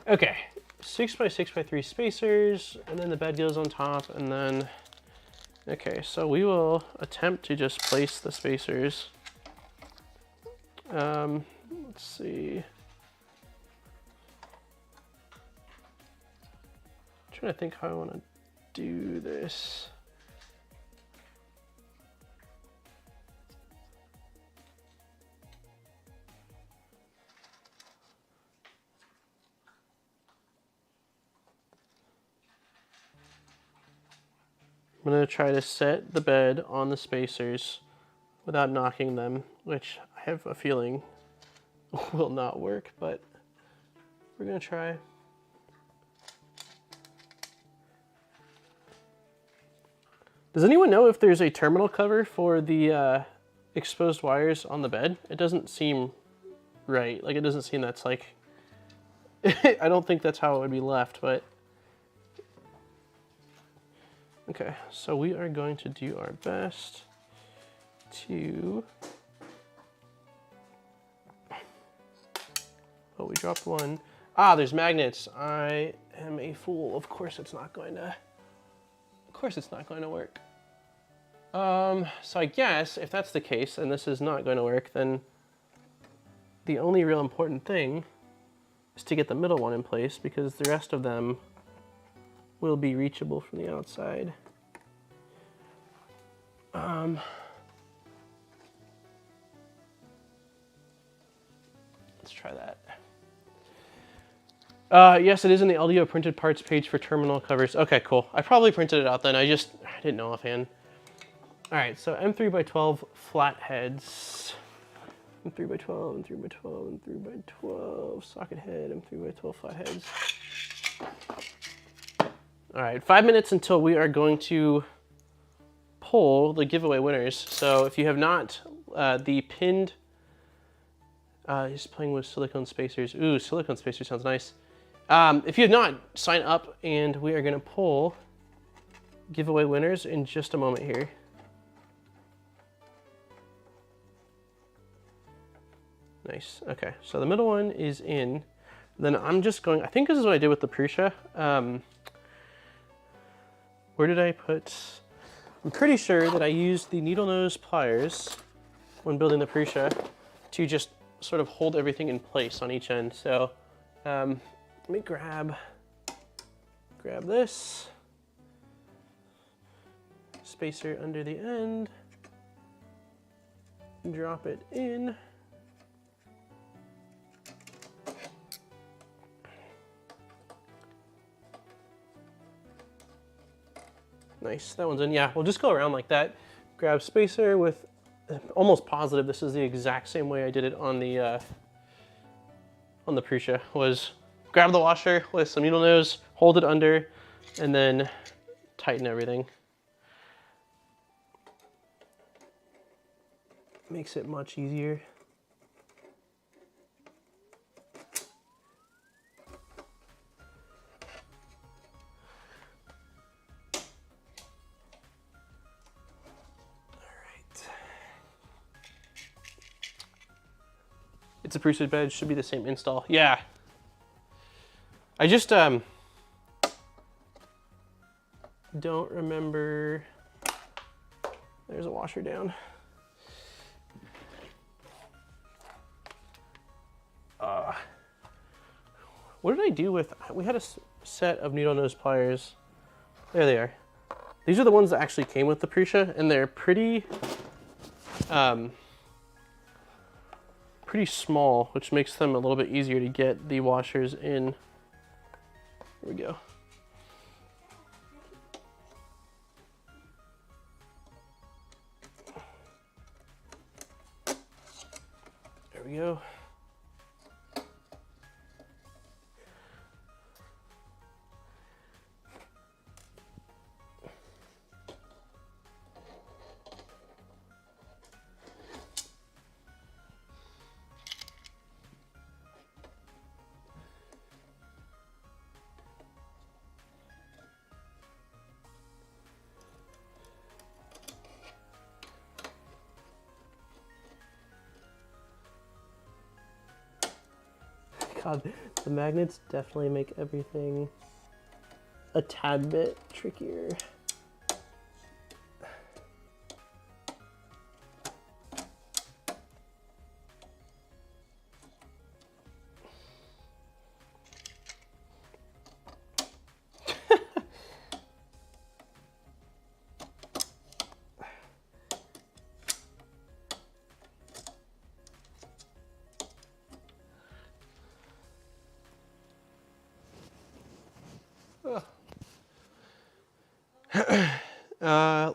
Speaker 1: Okay, 6 by 6 by 3 spacers, and then the bed goes on top, and then, okay, so we will attempt to just place the spacers. Let's see. I'm trying to think how I want to do this. I'm going to try to set the bed on the spacers without knocking them, which I have a feeling will not work, but we're going to try. Does anyone know if there's a terminal cover for the exposed wires on the bed? It doesn't seem right. Like, it doesn't seem that's like... I don't think that's how it would be left, but... Okay, so we are going to do our best to... Oh, we dropped one. Ah, there's magnets. I am a fool. Of course it's not going to... Of course it's not going to work. So I guess if that's the case and this is not going to work, then the only real important thing is to get the middle one in place, because the rest of them will be reachable from the outside. Let's try that. Yes, it is in the LDO printed parts page for terminal covers. Okay, cool. I probably printed it out then. I didn't know offhand. All right, so M3x12 flat heads. M3x12, M3x12, M3x12, socket head, M3x12 flat heads. All right, 5 minutes until we are going to pull the giveaway winners. So if you have not, the pinned, he's playing with silicone spacers. Ooh, silicone spacer sounds nice. If you have not, sign up and we are gonna pull giveaway winners in just a moment here. Nice, okay, so the middle one is in. Then I'm just going, I think this is what I did with the Prusa. Where did I put, I'm pretty sure that I used the needle nose pliers when building the Prusa to just sort of hold everything in place on each end. So let me grab this, spacer under the end, drop it in. Nice, that one's in. Yeah, we'll just go around like that. Grab spacer with, almost positive this is the exact same way I did it on the Prusa, was grab the washer with some needle nose, hold it under, and then tighten everything. Makes it much easier. It's a Prusa bed, should be the same install. Yeah. I just don't remember. There's a washer down. What did I do with, we had a set of needle nose pliers. There they are. These are the ones that actually came with the Prusa, and they're pretty small, which makes them a little bit easier to get the washers in. Here we go. There we go. God, the magnets definitely make everything a tad bit trickier.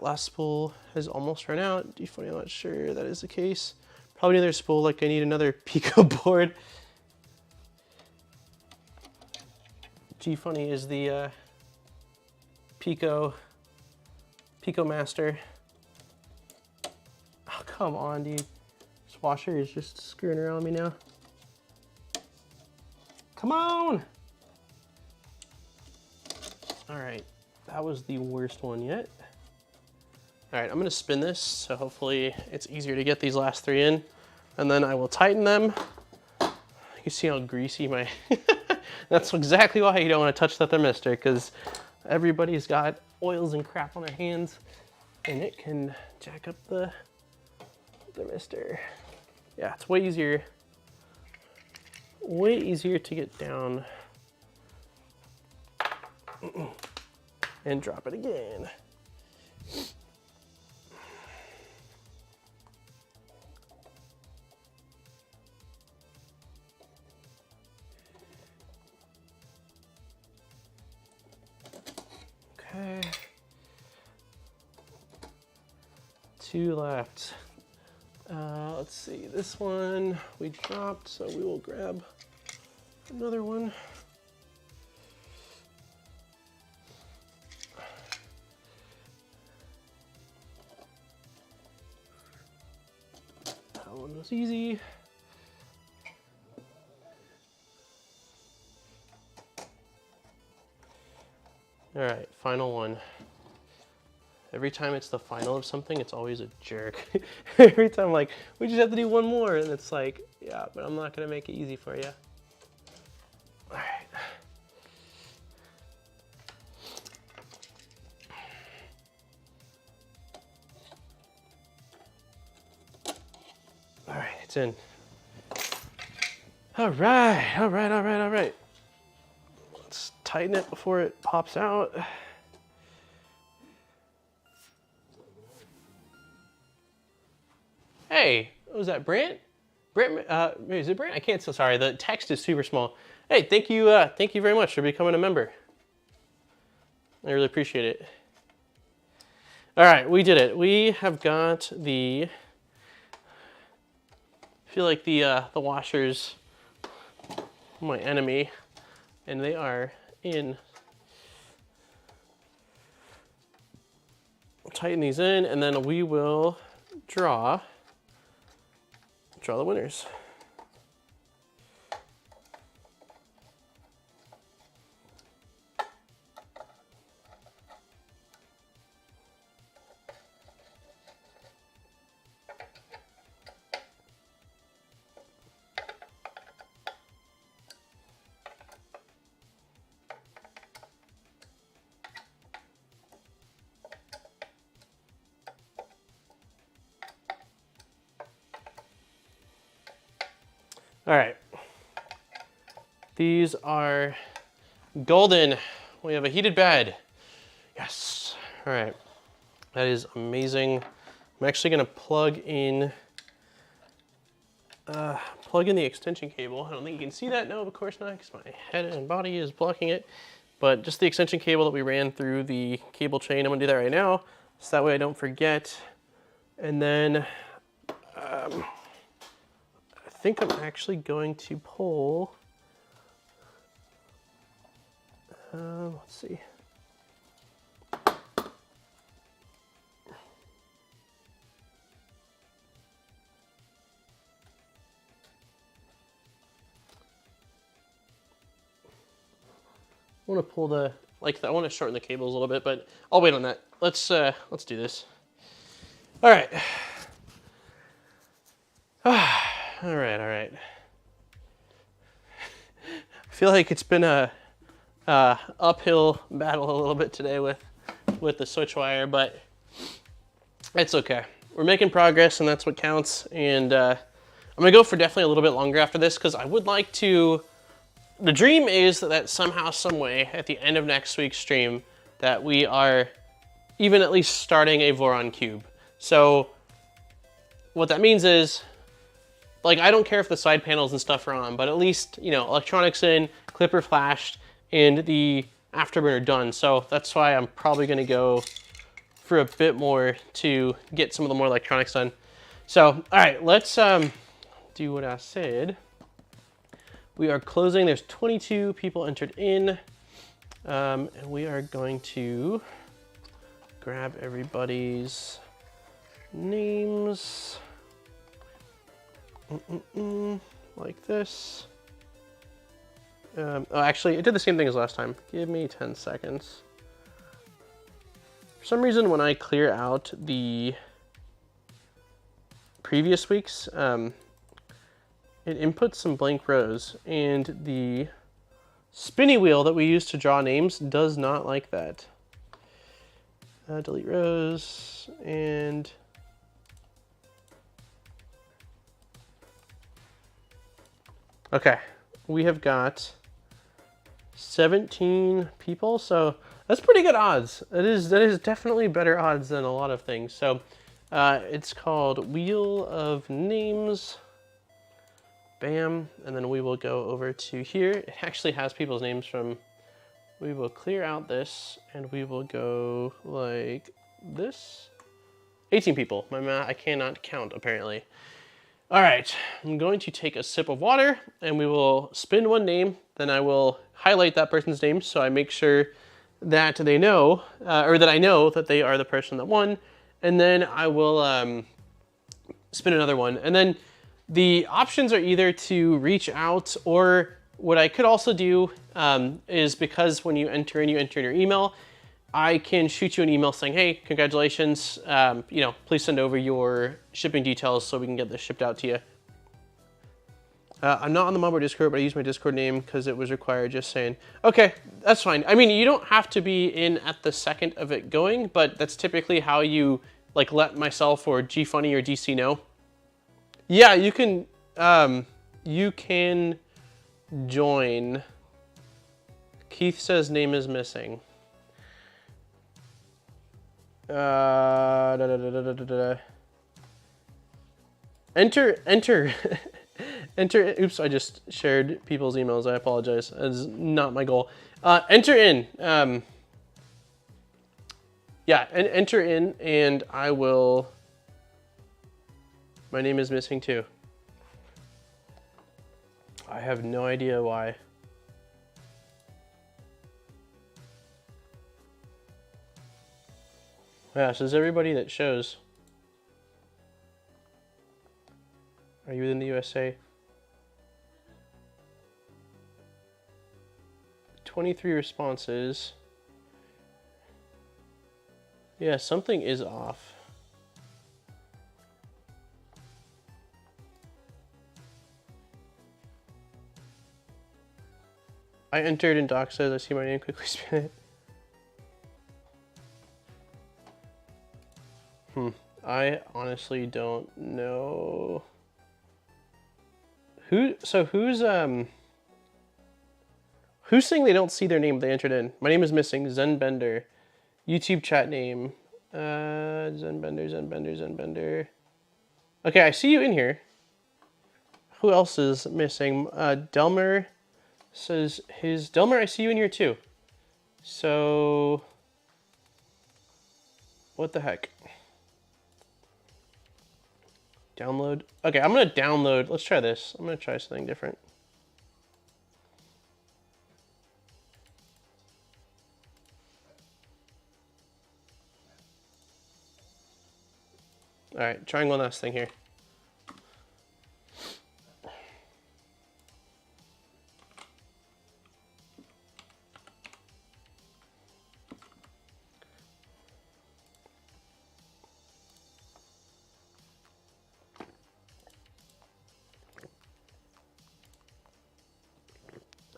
Speaker 1: Last spool has almost run out. D40, I'm not sure that is the case. Probably another spool, like I need another Pico board. G-Funny is the Pico master. Oh, come on, dude. This washer is just screwing around with me now. Come on! All right, that was the worst one yet. All right, I'm gonna spin this, so hopefully it's easier to get these last three in, and then I will tighten them. You can see how greasy my, that's exactly why you don't wanna touch the thermistor, because everybody's got oils and crap on their hands, and it can jack up the thermistor. Yeah, it's way easier to get down and drop it again. Okay. 2 left. Let's see, this one we dropped, so we will grab another one. That one was easy. All right, final one. Every time it's the final of something, it's always a jerk. Every time, like, we just have to do one more, and it's like, yeah, but I'm not gonna make it easy for you. All right. All right, it's in. All right, all right, all right, all right. Let's tighten it before it pops out. Hey, was that Brant? Brant, is it Brant? I can't, so sorry, the text is super small. Hey, thank you very much for becoming a member. I really appreciate it. All right, we did it. We have got the, I feel like the washers, my enemy, and they are in. Tighten these in, and then we will draw the winners. All right, these are golden. We have a heated bed. Yes, all right, that is amazing. I'm actually gonna plug in the extension cable. I don't think you can see that, no, of course not, because my head and body is blocking it, but just the extension cable that we ran through the cable chain. I'm gonna do that right now, so that way I don't forget. And then, I think I'm actually going to pull, let's see. I want to pull the, I want to shorten the cables a little bit, but I'll wait on that. Let's do this. All right. All right, all right. I feel like it's been a uphill battle a little bit today with the Switchwire, but it's okay. We're making progress, and that's what counts. And I'm gonna go for definitely a little bit longer after this, because I would like to. The dream is that somehow, some way, at the end of next week's stream, that we are even at least starting a Voron cube. So what that means is, like, I don't care if the side panels and stuff are on, but at least, you know, electronics in, clipper flashed, and the Afterburner done. So that's why I'm probably gonna go for a bit more to get some of the more electronics done. So, all right, let's do what I said. We are closing, there's 22 people entered in, and we are going to grab everybody's names. Like this. Oh, actually, it did the same thing as last time. Give me 10 seconds. For some reason, when I clear out the previous weeks, it inputs some blank rows, and the spinny wheel that we use to draw names does not like that. Delete rows, and okay, we have got 17 people, so that's pretty good odds. That is definitely better odds than a lot of things. So it's called Wheel of Names. Bam, and then we will go over to here. It actually has people's names from, we will clear out this, and we will go like this. 18 people. My math, I cannot count apparently. All right, I'm going to take a sip of water and we will spin one name. Then I will highlight that person's name so I make sure that they know, or that I know that they are the person that won. And then I will spin another one. And then the options are either to reach out, or what I could also do is, because when you enter in your email, I can shoot you an email saying, hey, congratulations, you know, please send over your shipping details so we can get this shipped out to you. I'm not on the Mumbo Discord, but I use my Discord name because it was required, just saying. Okay, that's fine. I mean, you don't have to be in at the second of it going, but that's typically how you like let myself or GFunny or DC know. Yeah, you can join. Keith says name is missing. Enter, oops, I just shared people's emails. I apologize. That is not my goal. Enter in. Yeah, and enter in, and I will. My name is missing too. I have no idea why. Yeah, so is everybody that shows. Are you in the USA? 23 responses. Yeah, something is off. I entered and Doc says I see my name, quickly spin it. I honestly don't know. Who's saying they don't see their name they entered in? My name is missing. Zenbender. YouTube chat name. Zenbender. Okay, I see you in here. Who else is missing? Delmer says Delmer, I see you in here too. So, what the heck? Download. Okay, I'm gonna download. Let's try this. I'm gonna try something different. All right, trying one last thing here.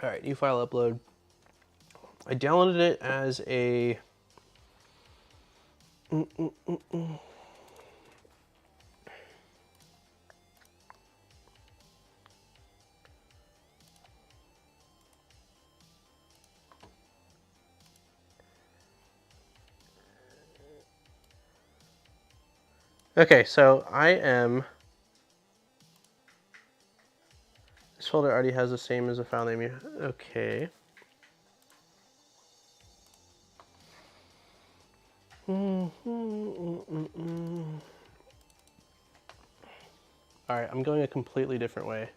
Speaker 1: All right, new file upload. I downloaded it as a Okay, so I am. This folder already has the same as the file name. Okay. All right, I'm going a completely different way.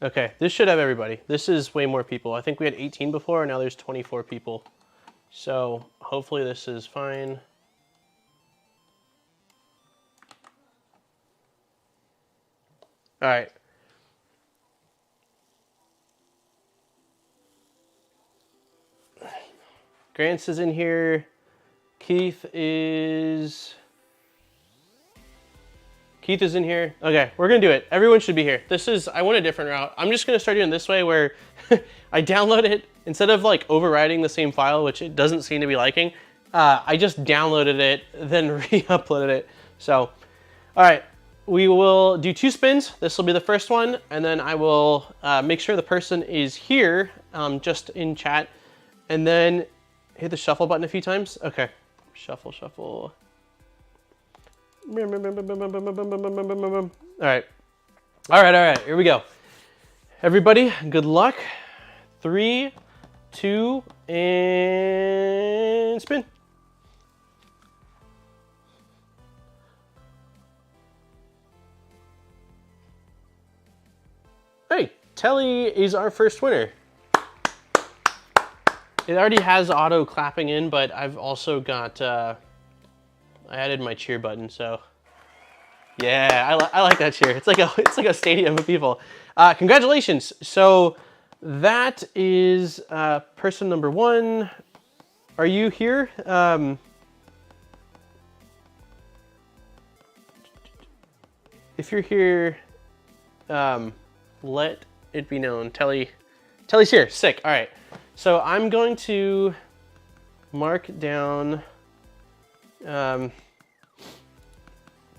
Speaker 1: Okay, this should have everybody. This is way more people. I think we had 18 before, and now there's 24 people. So hopefully this is fine. All right. Grants is in here. Keith is in here. Okay, we're gonna do it. Everyone should be here. I went a different route. I'm just gonna start doing this way where I download it, instead of like overriding the same file, which it doesn't seem to be liking, I just downloaded it, then re-uploaded it. So, all right, we will do 2 spins. This will be the first one, and then I will make sure the person is here, just in chat, and then hit the shuffle button a few times. Okay, shuffle, shuffle. All right, here we go. Everybody, good luck. 3, 2, and spin. Telly is our first winner. It already has auto clapping in, but I've also got, I added my cheer button, so. Yeah, I like that cheer. It's like a stadium of people. Congratulations. So that is person number 1. Are you here? If you're here, let it be known. Telly's here. Sick. All right. So I'm going to mark down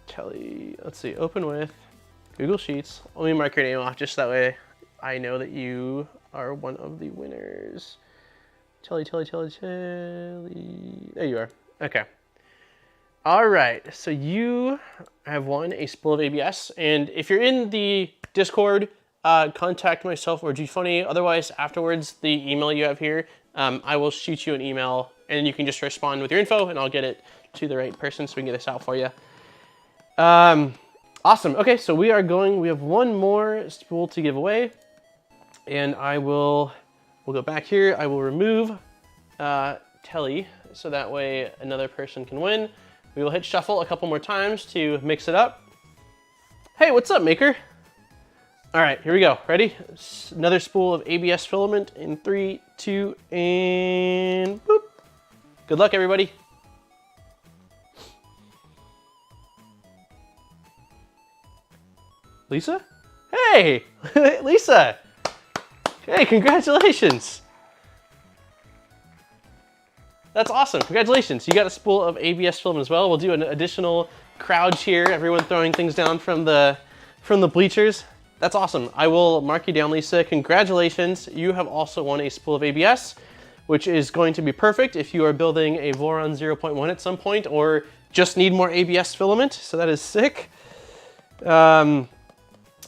Speaker 1: Telly. Let's see. Open with Google Sheets. Let me mark your name off just that way I know that you are one of the winners. Telly. There you are. Okay. All right, so you have won a spool of ABS, and if you're in the Discord, contact myself or GFunny. Otherwise, afterwards, the email you have here, I will shoot you an email, and you can just respond with your info, and I'll get it to the right person so we can get this out for you. Awesome. Okay, so we have one more spool to give away, and we'll go back here. I will remove Telly, so that way another person can win. We will hit shuffle a couple more times to mix it up. Hey, what's up, Maker? All right, here we go. Ready? Another spool of ABS filament in 3, 2, and boop. Good luck, everybody. Lisa? Hey, Lisa. Hey, congratulations. That's awesome. Congratulations. You got a spool of ABS film as well. We'll do an additional crowd cheer, everyone throwing things down from the bleachers. That's awesome. I will mark you down, Lisa. Congratulations. You have also won a spool of ABS, which is going to be perfect if you are building a Voron 0.1 at some point or just need more ABS filament. So that is sick. Yeah,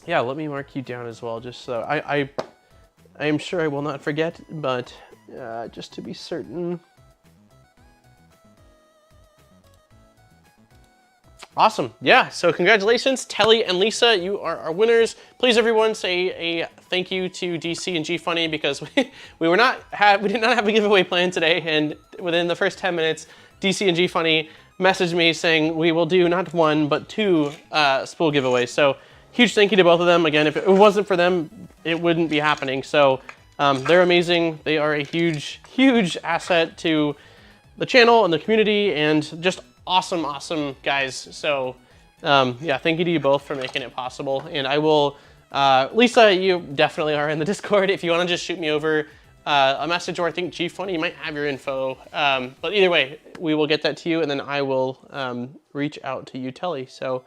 Speaker 1: let me mark you down as well, just so I am sure I will not forget, but just to be certain. Awesome. Yeah, so congratulations, Telly and Lisa, you are our winners. Please, everyone, say a thank you to DC and GFunny because we did not have a giveaway plan today, and within the first 10 minutes, DC and GFunny messaged me saying we will do not 1, but 2 spool giveaways. So huge thank you to both of them. Again, if it wasn't for them, it wouldn't be happening. So they're amazing. They are a huge, huge asset to the channel and the community, and just awesome guys. So yeah, thank you to you both for making it possible. And I will, Lisa, you definitely are in the Discord. If you want to just shoot me over a message, or I think GFunny might have your info. But either way, we will get that to you, and then I will reach out to you, Telly. So,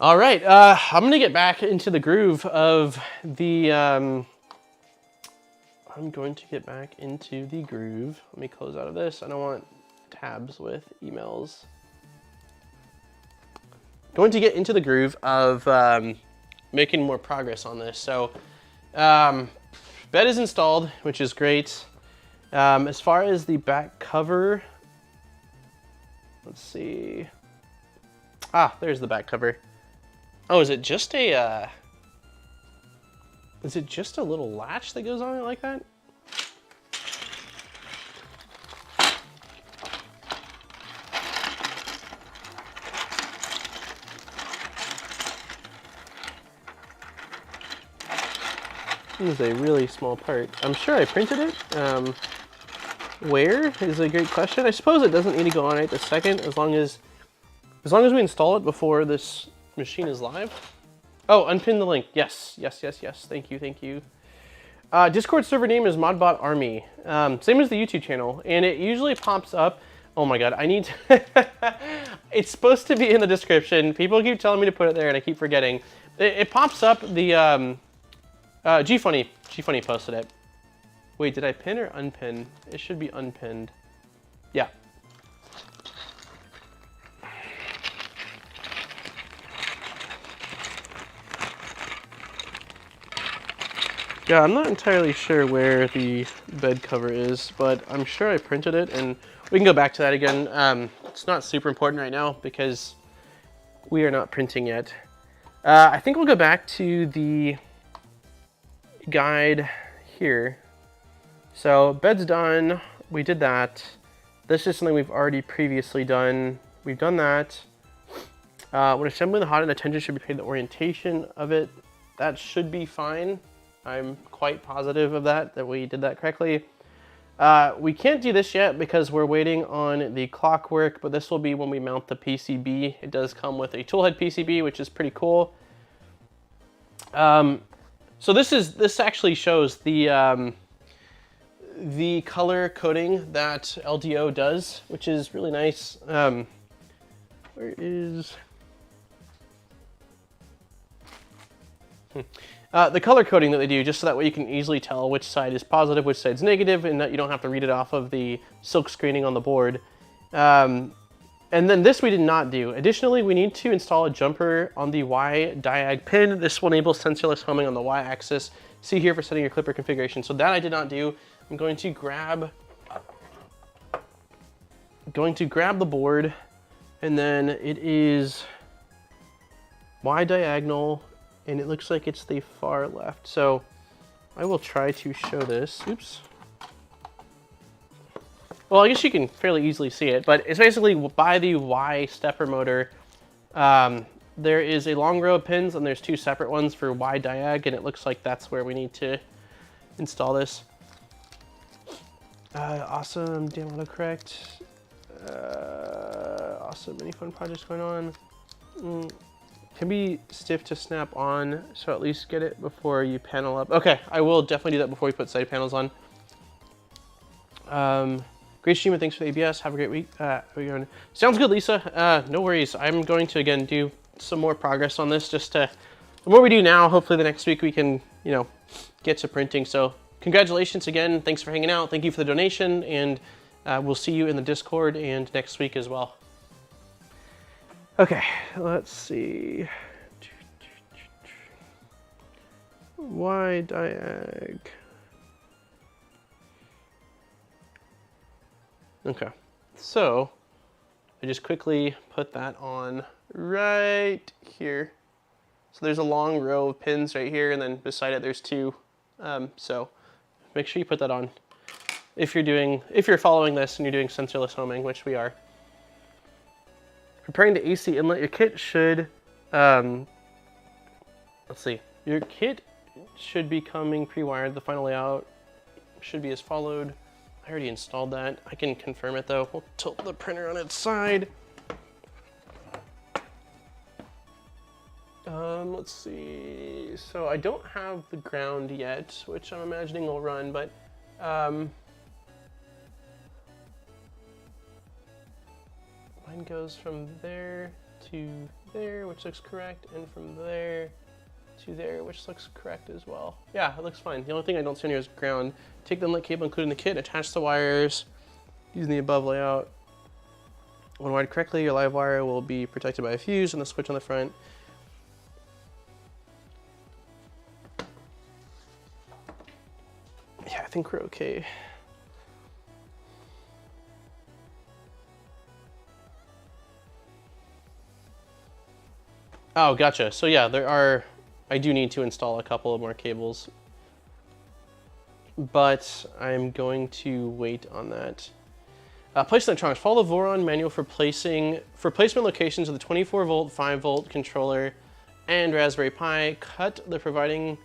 Speaker 1: all right, I'm gonna get back into the groove of the, Let me close out of this. I don't want tabs with emails. Going to get into the groove of making more progress on this. So bed is installed, which is great. As far as the back cover, let's see. There's the back cover. Oh, is it just a little latch that goes on it like that? This is a really small part. I'm sure I printed it. Where is a great question. I suppose it doesn't need to go on right this second, as long as we install it before this machine is live. Oh, unpin the link. Yes. Thank you. Discord server name is modbot army. Same as the YouTube channel, and it usually pops up. Oh my god, I need to it's supposed to be in the description. People keep telling me to put it there, and I keep forgetting. It pops up the GFunny posted it. Wait, did I pin or unpin? It should be unpinned. Yeah. Yeah, I'm not entirely sure where the bed cover is, but I'm sure I printed it, and we can go back to that again. It's not super important right now because we are not printing yet. I think we'll go back to the guide here. So bed's done, we did that. This is something we've already previously done. We've done that. When assembling the hot end, attention should be paid to the orientation of it. That should be fine. I'm quite positive of that we did that correctly. We can't do this yet because we're waiting on the clockwork, but this will be when we mount the PCB. It does come with a toolhead PCB, which is pretty cool. So this actually shows the color coding that LDO does, which is really nice. Where is... the color coding that they do, just so that way you can easily tell which side is positive, which side's negative, and that you don't have to read it off of the silk screening on the board. And then this we did not do. Additionally, we need to install a jumper on the Y diag pin. This will enable sensorless homing on the Y axis. See here for setting your clipper configuration. So that I did not do. I'm going to grab the board, and then it is Y diagonal, and it looks like it's the far left. So I will try to show this. Oops. Well, I guess you can fairly easily see it, but it's basically by the Y stepper motor. There is a long row of pins, and there's two separate ones for Y diag, and it looks like that's where we need to install this. Awesome, damn autocorrect. Awesome, many fun projects going on. Can be stiff to snap on, so at least get it before you panel up. Okay, I will definitely do that before we put side panels on. Great stream, and thanks for the ABS. Have a great week. Sounds good, Lisa. No worries. I'm going to, again, do some more progress on this. Just to, the more we do now, hopefully the next week we can, get to printing. So congratulations again. Thanks for hanging out. Thank you for the donation, and we'll see you in the Discord and next week as well. Okay, let's see. Y diag. Okay, so I just quickly put that on right here. So there's a long row of pins right here, and then beside it there's two. So make sure you put that on if you're following this and you're doing sensorless homing, which we are. Preparing the AC inlet, your kit should, let's see, your kit should be coming pre-wired. The final layout should be as followed. I already installed that. I can confirm it though. We'll tilt the printer on its side. Let's see. So I don't have the ground yet, which I'm imagining will run, but mine goes from there to there, which looks correct, and from there to there, which looks correct as well. Yeah, it looks fine. The only thing I don't see on here is ground. Take the inlet cable included in the kit, attach the wires using the above layout. When wired correctly, your live wire will be protected by a fuse and the switch on the front. Yeah, I think we're okay. Oh, gotcha. So yeah, I do need to install a couple of more cables, but I'm going to wait on that. Place electronics. Follow the Voron manual for placement locations of the 24 volt, 5 volt controller and Raspberry Pi. Cut the providing.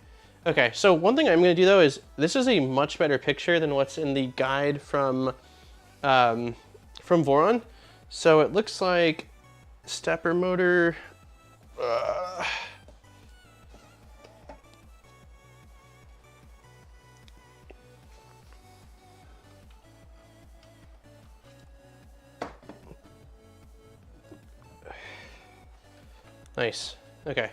Speaker 1: Okay, so one thing I'm going to do though is this is a much better picture than what's in the guide from Voron. So it looks like stepper motor. Nice. Okay.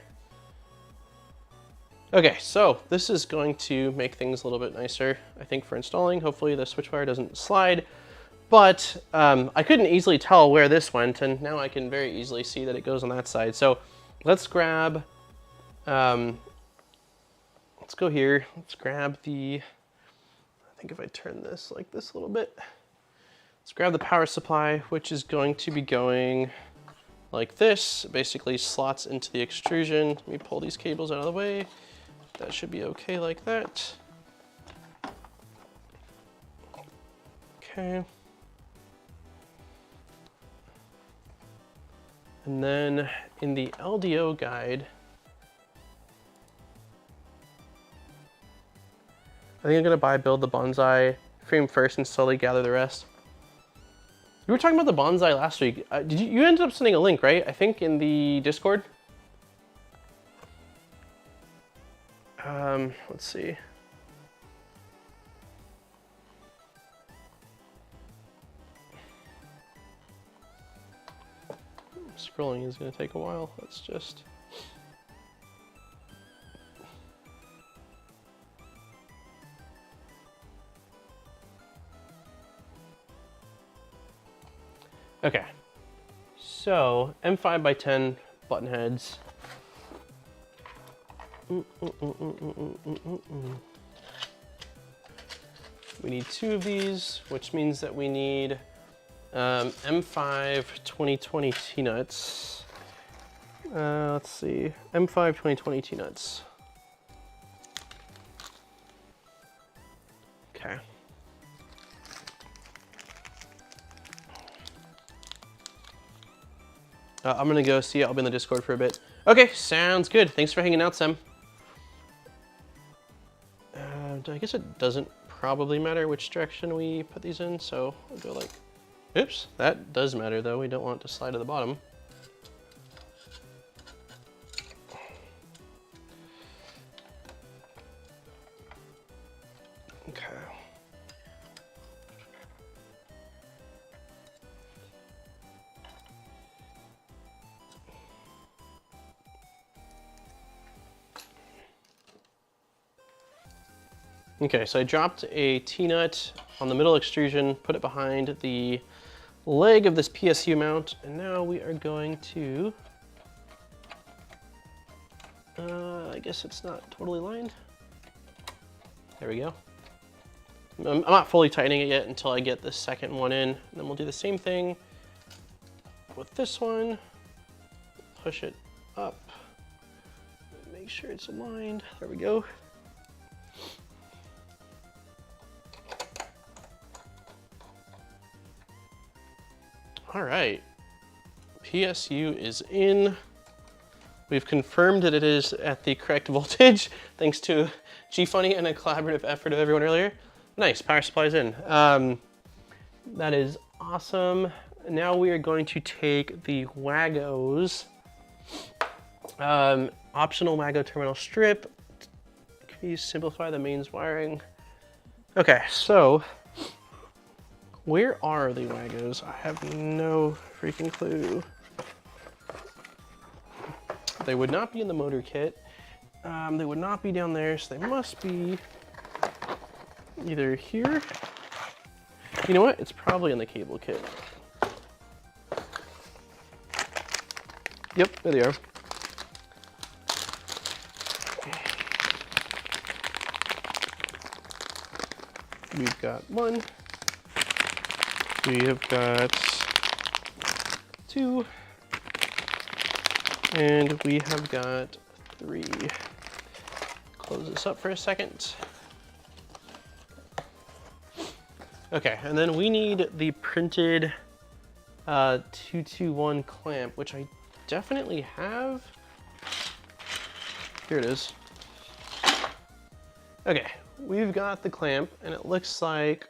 Speaker 1: Okay, so this is going to make things a little bit nicer, I think, for installing. Hopefully the switchwire doesn't slide, but I couldn't easily tell where this went, and now I can very easily see that it goes on that side. So let's grab, let's go here. Let's grab the, I think if I turn this like this a little bit, let's grab the power supply, which is going to be going like this. It basically slots into the extrusion. Let me pull these cables out of the way. That should be okay like that. Okay. And then in the LDO guide, I think I'm gonna build the bonsai frame first and slowly gather the rest. You were talking about the bonsai last week. You ended up sending a link, right? I think in the Discord. Let's see. Scrolling is going to take a while. Let's just... Okay. So, M5 by 10 button heads. We need 2 of these, which means that we need M5 2020 T-nuts. Let's see, M5 2020 T-nuts. Okay. I'm gonna go see. I'll be in the Discord for a bit. Okay, sounds good. Thanks for hanging out, Sam. I guess it doesn't probably matter which direction we put these in, so I'll go like, oops, that does matter though. We don't want it to slide to the bottom. Okay. Okay, so I dropped a T-nut on the middle extrusion, put it behind the leg of this PSU mount, and now we are going to, I guess it's not totally lined. There we go. I'm not fully tightening it yet until I get the second one in, and then we'll do the same thing with this one. Push it up, make sure it's aligned. There we go. All right, PSU is in. We've confirmed that it is at the correct voltage, thanks to GFunny and a collaborative effort of everyone earlier. Nice, power supply's in. That is awesome. Now we are going to take the Wagos, optional Wago terminal strip. Please simplify the mains wiring. Okay, so, where are the Wagos? I have no freaking clue. They would not be in the motor kit. They would not be down there, so they must be either here. You know what? It's probably in the cable kit. Yep, there they are. We've got one. We have got 2, and we have got 3. Close this up for a second. Okay, and then we need the printed 221 clamp, which I definitely have. Here it is. Okay, we've got the clamp, and it looks like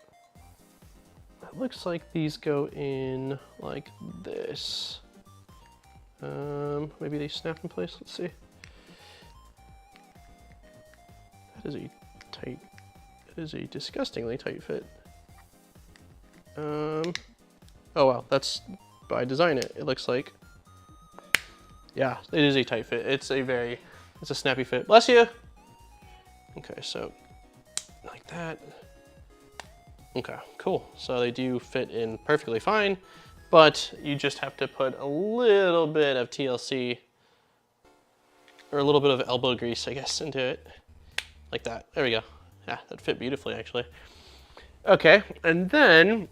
Speaker 1: these go in like this. Maybe they snap in place. Let's see. That is a tight. It is a disgustingly tight fit. Oh wow, that's by design. It looks like. Yeah, it is a tight fit. It's a snappy fit. Bless you. Okay, so like that. Okay, cool. So they do fit in perfectly fine, but you just have to put a little bit of TLC, or a little bit of elbow grease, I guess, into it. Like that. There we go. Yeah, that fit beautifully, actually. Okay, and then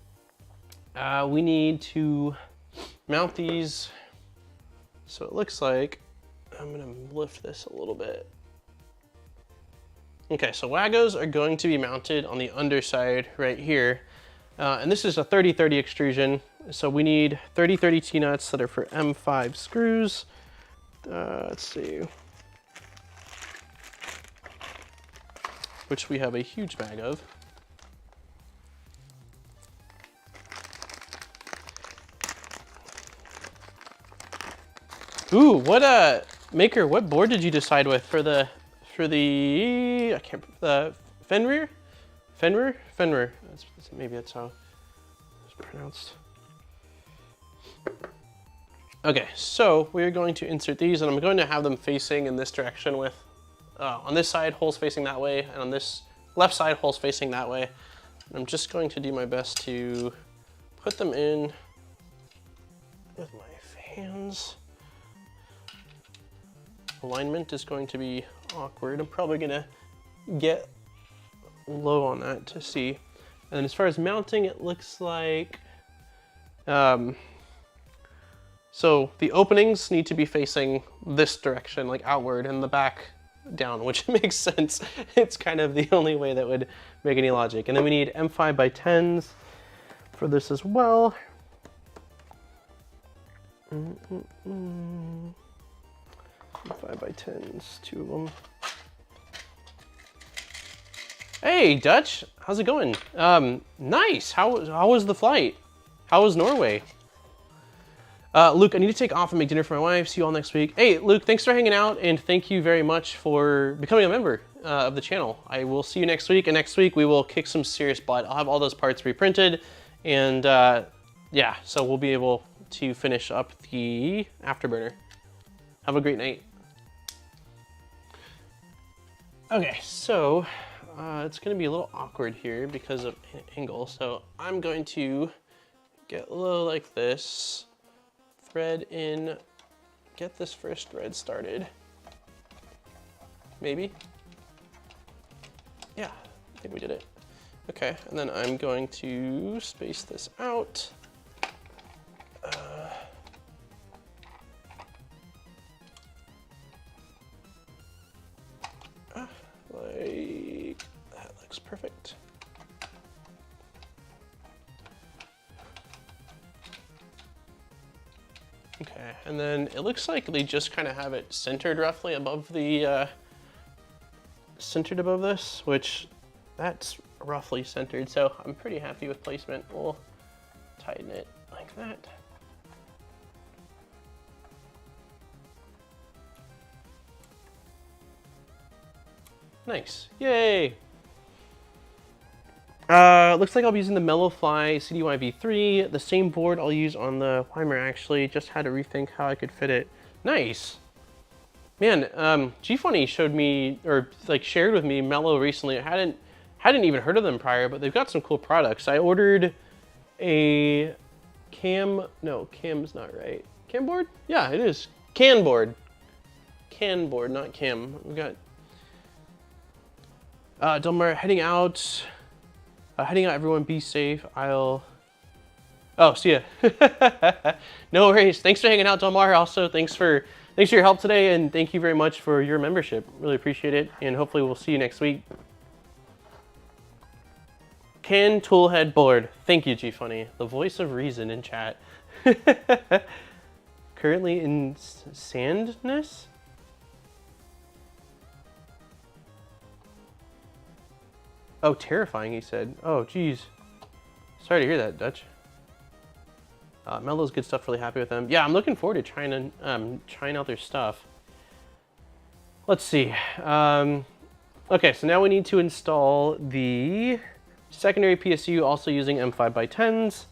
Speaker 1: we need to mount these. So it looks like, I'm gonna lift this a little bit. Okay, so Wagos are going to be mounted on the underside right here. And this is a 30-30 extrusion. So we need 30-30 T-nuts that are for M5 screws. Let's see. Which we have a huge bag of. Ooh, what Maker, what board did you decide with for the I can't, the Fenrir? Fenrir. Maybe that's how it's pronounced. Okay, so we're going to insert these, and I'm going to have them facing in this direction with, on this side, holes facing that way, and on this left side, holes facing that way. And I'm just going to do my best to put them in with my hands. Alignment is going to be awkward. I'm probably gonna get low on that to see. And then as far as mounting, it looks like, so the openings need to be facing this direction, like outward, and the back down, which makes sense. It's kind of the only way that would make any logic. And then we need M5 by 10s for this as well. 5 by 10s, 2 of them. Hey, Dutch, how's it going? Nice. How was the flight? How was Norway? Luke, I need to take off and make dinner for my wife. See you all next week. Hey, Luke, thanks for hanging out, and thank you very much for becoming a member of the channel. I will see you next week, and next week we will kick some serious butt. I'll have all those parts reprinted, and yeah, so we'll be able to finish up the Afterburner. Have a great night. Okay, so it's gonna be a little awkward here because of angle. So I'm going to get low like this, thread in, get this first thread started. Maybe? Yeah, I think we did it. Okay, and then I'm going to space this out. Like, that looks perfect. Okay, and then it looks like they just kind of have it centered roughly above the, centered above this, which that's roughly centered, so I'm pretty happy with placement. We'll tighten it like that. Nice, yay! Looks like I'll be using the Mellowfly CDY V3, the same board I'll use on the Weimer actually, just had to rethink how I could fit it. Nice! Man, G-Funny showed me, or like shared with me Mellow recently. I hadn't even heard of them prior, but they've got some cool products. I ordered a no, cam's not right. Cam board? Yeah, it is. Can board. Can board, not cam. We got Delmar heading out. Heading out, everyone. Be safe. Oh, see ya. No worries. Thanks for hanging out, Delmar. Also, thanks for your help today, and thank you very much for your membership. Really appreciate it, and hopefully we'll see you next week. Can toolhead board. Thank you, G-Funny. The voice of reason in chat. Currently in Sandness? Oh, terrifying, he said. Oh, geez. Sorry to hear that, Dutch. Mellow's good stuff, really happy with them. Yeah, I'm looking forward to trying out their stuff. Let's see. Okay, so now we need to install the secondary PSU, also using M5 by 10s.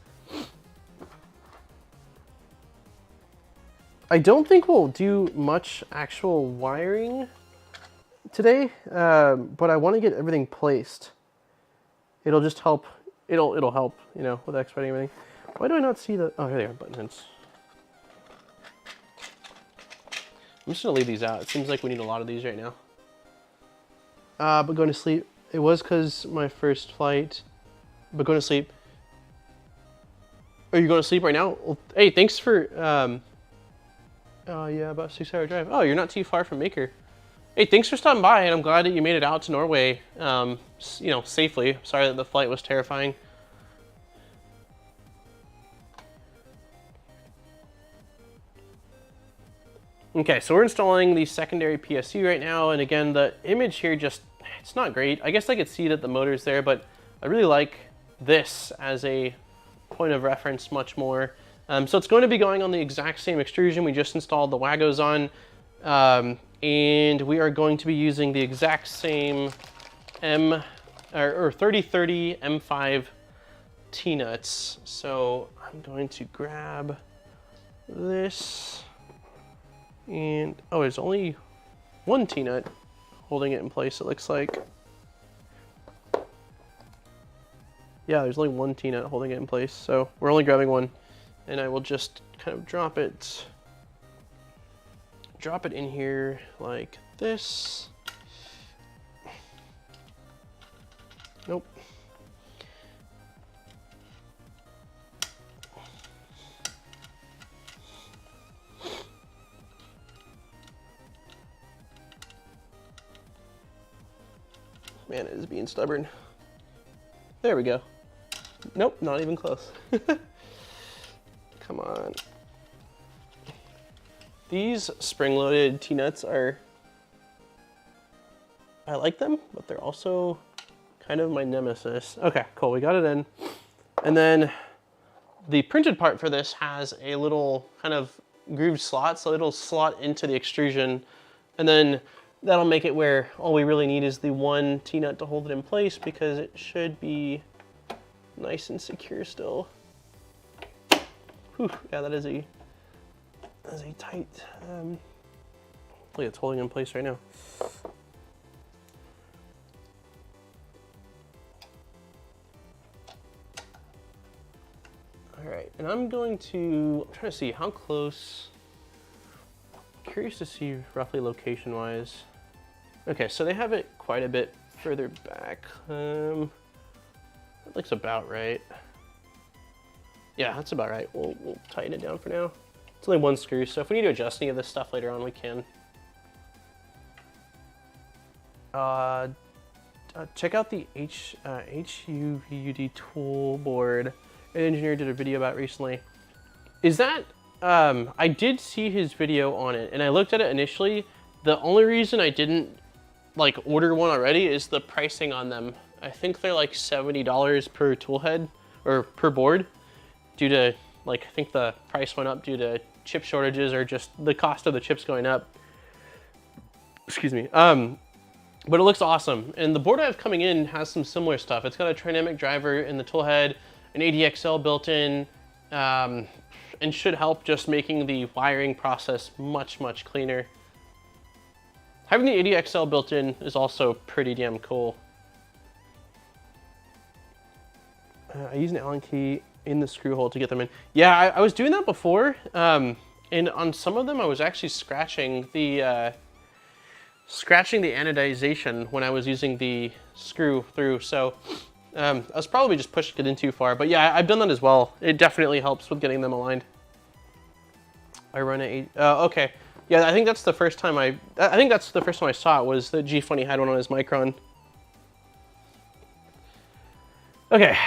Speaker 1: I don't think we'll do much actual wiring today, but I want to get everything placed. It'll just help. It'll help, you know, with expediting everything. Why do I not see the? Oh, here they are, buttons. I'm just gonna leave these out. It seems like we need a lot of these right now. But going to sleep. It was because my first flight. But going to sleep. Are you going to sleep right now? Well, hey, thanks for. Oh yeah, about a 6-hour drive. Oh, you're not too far from Maker. Hey, thanks for stopping by, and I'm glad that you made it out to Norway, safely. Sorry that the flight was terrifying. Okay, so we're installing the secondary PSU right now, and again, the image here it's not great. I guess I could see that the motor's there, but I really like this as a point of reference much more. So it's going to be going on the exact same extrusion we just installed the Wagos on. And we are going to be using the exact same 3030 M5 T-nuts. So I'm going to grab this, and oh, there's only one T-nut holding it in place, it looks like. Yeah, there's only one T-nut holding it in place, so we're only grabbing one, and I will just kind of drop it in here like this. Nope. Man, it is being stubborn. There we go. Nope, not even close. Come on. These spring-loaded T-nuts I like them, but they're also kind of my nemesis. Okay, cool, we got it in. And then the printed part for this has a little kind of grooved slot, so it'll slot into the extrusion, and then that'll make it where all we really need is the one T-nut to hold it in place, because it should be nice and secure still. Whew, yeah, that is a tight, hopefully it's holding in place right now. All right, and I'm trying to see how close, curious to see roughly location wise. Okay, so they have it quite a bit further back. That looks about right. Yeah, that's about right. We'll tighten it down for now. It's only one screw, so if we need to adjust any of this stuff later on, we can. Check out the HUVUD tool board an engineer did a video about recently. Is that, I did see his video on it, and I looked at it initially. The only reason I didn't like order one already is the pricing on them. I think they're like $70 per tool head, or per board, due to, like, I think the price went up due to chip shortages or just the cost of the chips going up. Excuse me. But it looks awesome. And the board I have coming in has some similar stuff. It's got a trinamic driver in the tool head, an ADXL built in, and should help just making the wiring process much, much cleaner. Having the ADXL built in is also pretty damn cool. I use an Allen key in the screw hole to get them in. Yeah, I was doing that before, and on some of them I was actually scratching the anodization when I was using the screw through, so I was probably just pushing it in too far, but yeah, I've done that as well. It definitely helps with getting them aligned. I run okay. Yeah, I think that's the first time I saw it, was that G-Funny had one on his Micron. Okay,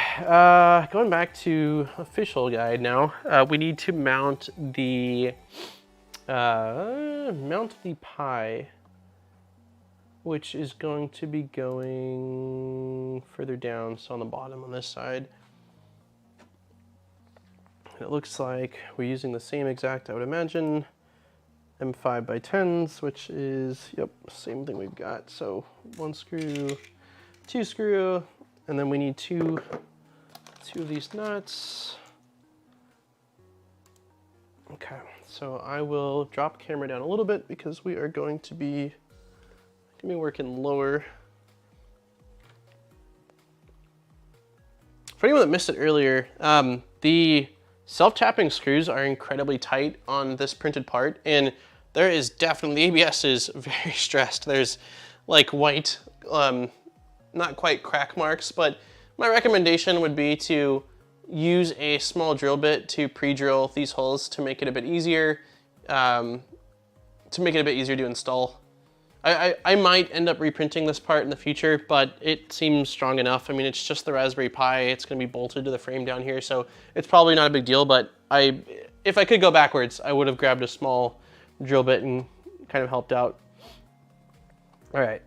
Speaker 1: going back to official guide now. We need to mount the Pi, which is going to be going further down, so on the bottom on this side. It looks like we're using the same exact, I would imagine, M5x10s, which is, yep, same thing we've got. So one screw, two screw, and then we need two of these nuts. Okay, so I will drop the camera down a little bit because we are going to be working lower. For anyone that missed it earlier, the self-tapping screws are incredibly tight on this printed part, and there is definitely, the ABS is very stressed. There's like white, not quite crack marks, but my recommendation would be to use a small drill bit to pre-drill these holes to make it a bit easier, to install. I might end up reprinting this part in the future, but it seems strong enough. I mean, it's just the Raspberry Pi. It's going to be bolted to the frame down here, so it's probably not a big deal, but if I could go backwards, I would have grabbed a small drill bit and kind of helped out. All right.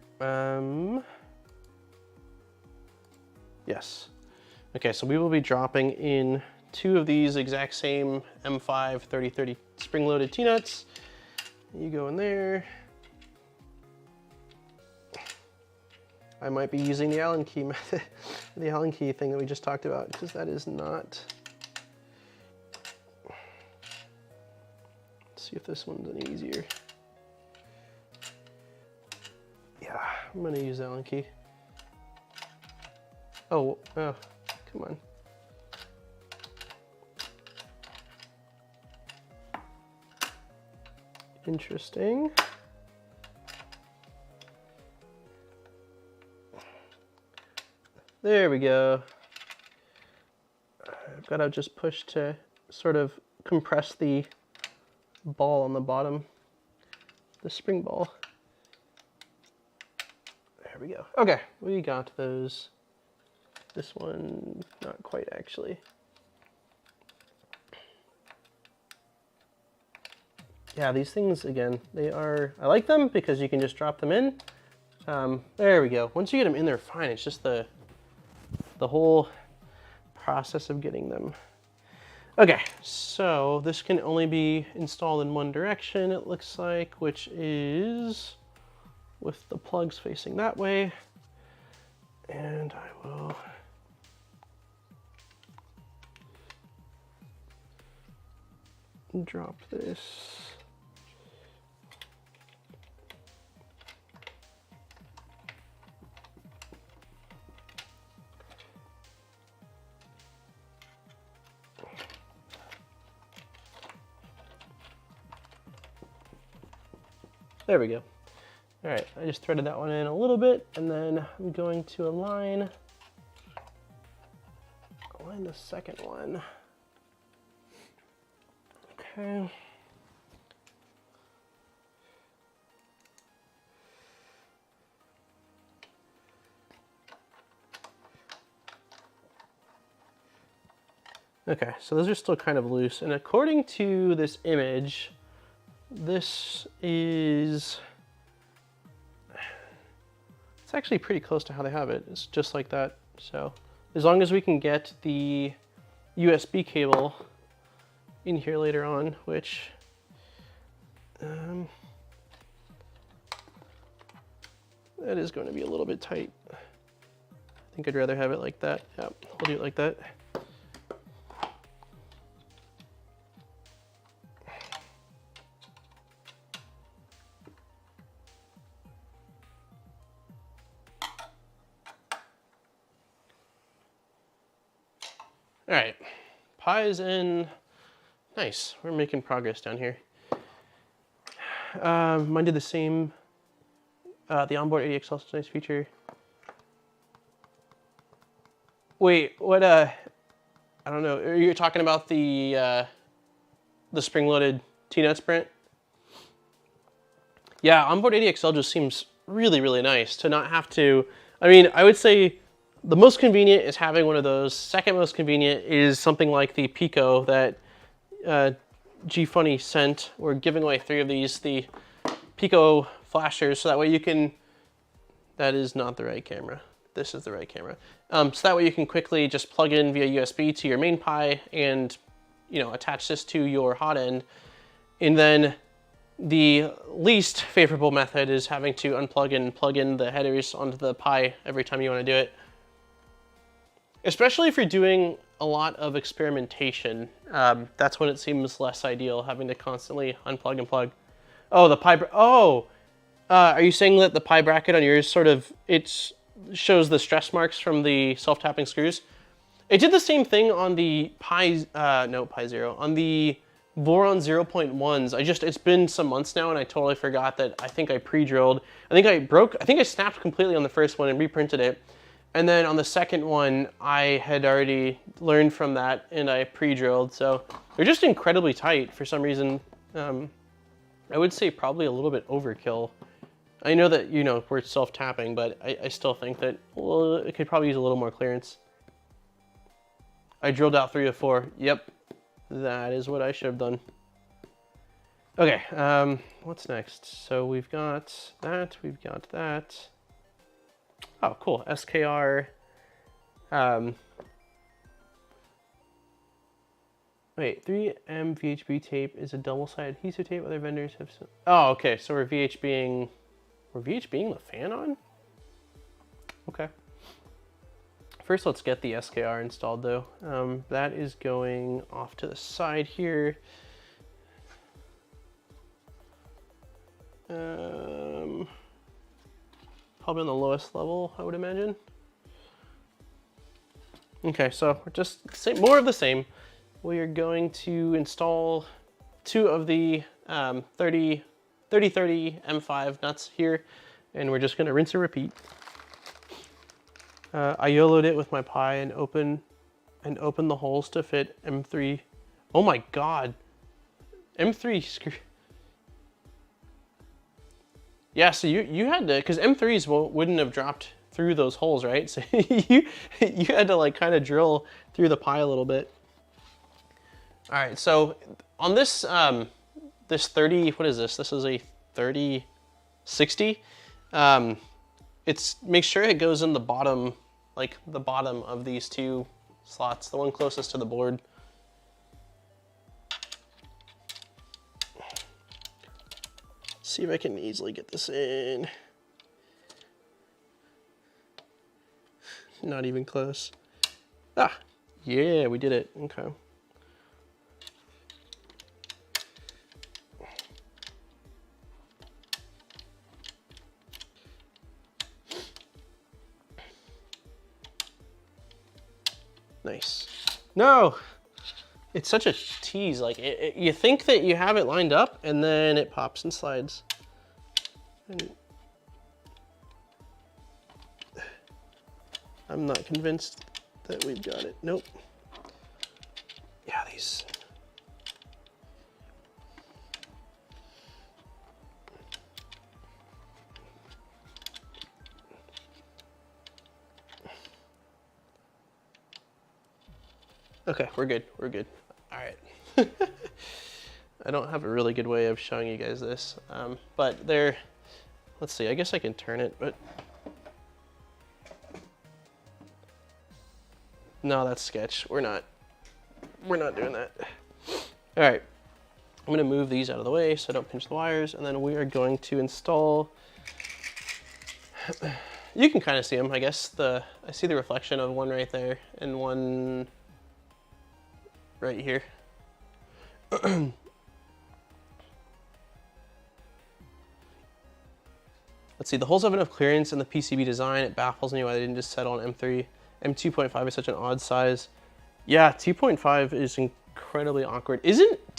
Speaker 1: Yes. Okay, so we will be dropping in 2 of these exact same M5 3030 spring-loaded T-nuts. You go in there. I might be using the Allen key method, the Allen key thing that we just talked about, because that is not. Let's see if this one's any easier. Yeah, I'm gonna use the Allen key. Oh, come on. Interesting. There we go. I've got to just push to sort of compress the ball on the bottom, the spring ball. There we go. Okay, we got those. This one, not quite actually. Yeah, these things, again, I like them because you can just drop them in. There we go. Once you get them in, they're fine. It's just the whole process of getting them. Okay, so this can only be installed in one direction, it looks like, which is with the plugs facing that way. And I will drop this. There we go. All right, I just threaded that one in a little bit, and then I'm going to align the second one. Okay. Okay, so those are still kind of loose, and according to this image, this is, it's actually pretty close to how they have it. It's just like that. So as long as we can get the USB cable in here later on, which that is going to be a little bit tight. I think I'd rather have it like that. Yeah, we'll do it like that. All right, Pi's in. Nice, we're making progress down here. Mine did the same. The onboard ADXL is a nice feature. Wait, what? I don't know. You're talking about the spring-loaded T-nut sprint? Yeah, onboard ADXL just seems really, really nice to not have to. I mean, I would say the most convenient is having one of those. Second most convenient is something like the Pico that G-Funny sent. We're giving away 3 of these, the Pico flashers, so that way you can, that is not the right camera. This is the right camera. So that way you can quickly just plug in via USB to your main Pi and, you know, attach this to your hot end. And then the least favorable method is having to unplug and plug in the headers onto the Pi every time you want to do it. Especially if you're doing a lot of experimentation, that's when it seems less ideal, having to constantly unplug and plug. Oh, the Pi, are you saying that the Pi bracket on yours sort of, it shows the stress marks from the self-tapping screws? It did the same thing on the Pi Zero, on the Voron 0.1s. It's been some months now and I totally forgot that I think I pre-drilled. I think I snapped completely on the first one and reprinted it. And then on the second one, I had already learned from that and I pre-drilled. So they're just incredibly tight for some reason. I would say probably a little bit overkill I know that, you know, we're self-tapping, but I still think that, well, it could probably use a little more clearance. I drilled out 3 of 4. Yep, that is what I should have done. Okay, what's next? So we've got that, we've got that. Oh, cool, SKR. Wait, 3M VHB tape is a double-sided adhesive tape. Other vendors have some... Oh, okay, so we're VHBing the fan on? Okay. First, let's get the SKR installed, though. That is going off to the side here. Probably on the lowest level, I would imagine. Okay, so we're just more of the same. We are going to install 2 of the 3030 M5 nuts here, and we're just going to rinse and repeat. I YOLO'd it with my Pi and open the holes to fit M3. Oh my god, M3 screw. Yeah, so you had to, because M3s wouldn't have dropped through those holes, right? So you had to like kind of drill through the Pi a little bit. All right, so on this this 30, what is this? This is a 3060. Make sure it goes in the bottom, like the bottom of these 2 slots, the one closest to the board. See if I can easily get this in. Not even close. Ah, yeah, we did it. Okay. Nice. No, it's such a tease. Like you think that you have it lined up, and then it pops and slides. And I'm not convinced that we've got it. Nope. Yeah, these. Okay, we're good, we're good. All right. I don't have a really good way of showing you guys this, but let's see, I guess I can turn it, but. No, that's sketch. We're not doing that. All right, I'm gonna move these out of the way so I don't pinch the wires, and then we are going to install, you can kind of see them, I guess. I see the reflection of one right there and one right here. Let's see, the holes have enough clearance in the PCB design. It baffles me why they didn't just settle on M3. M2.5 is such an odd size. Yeah, 2.5 is incredibly awkward.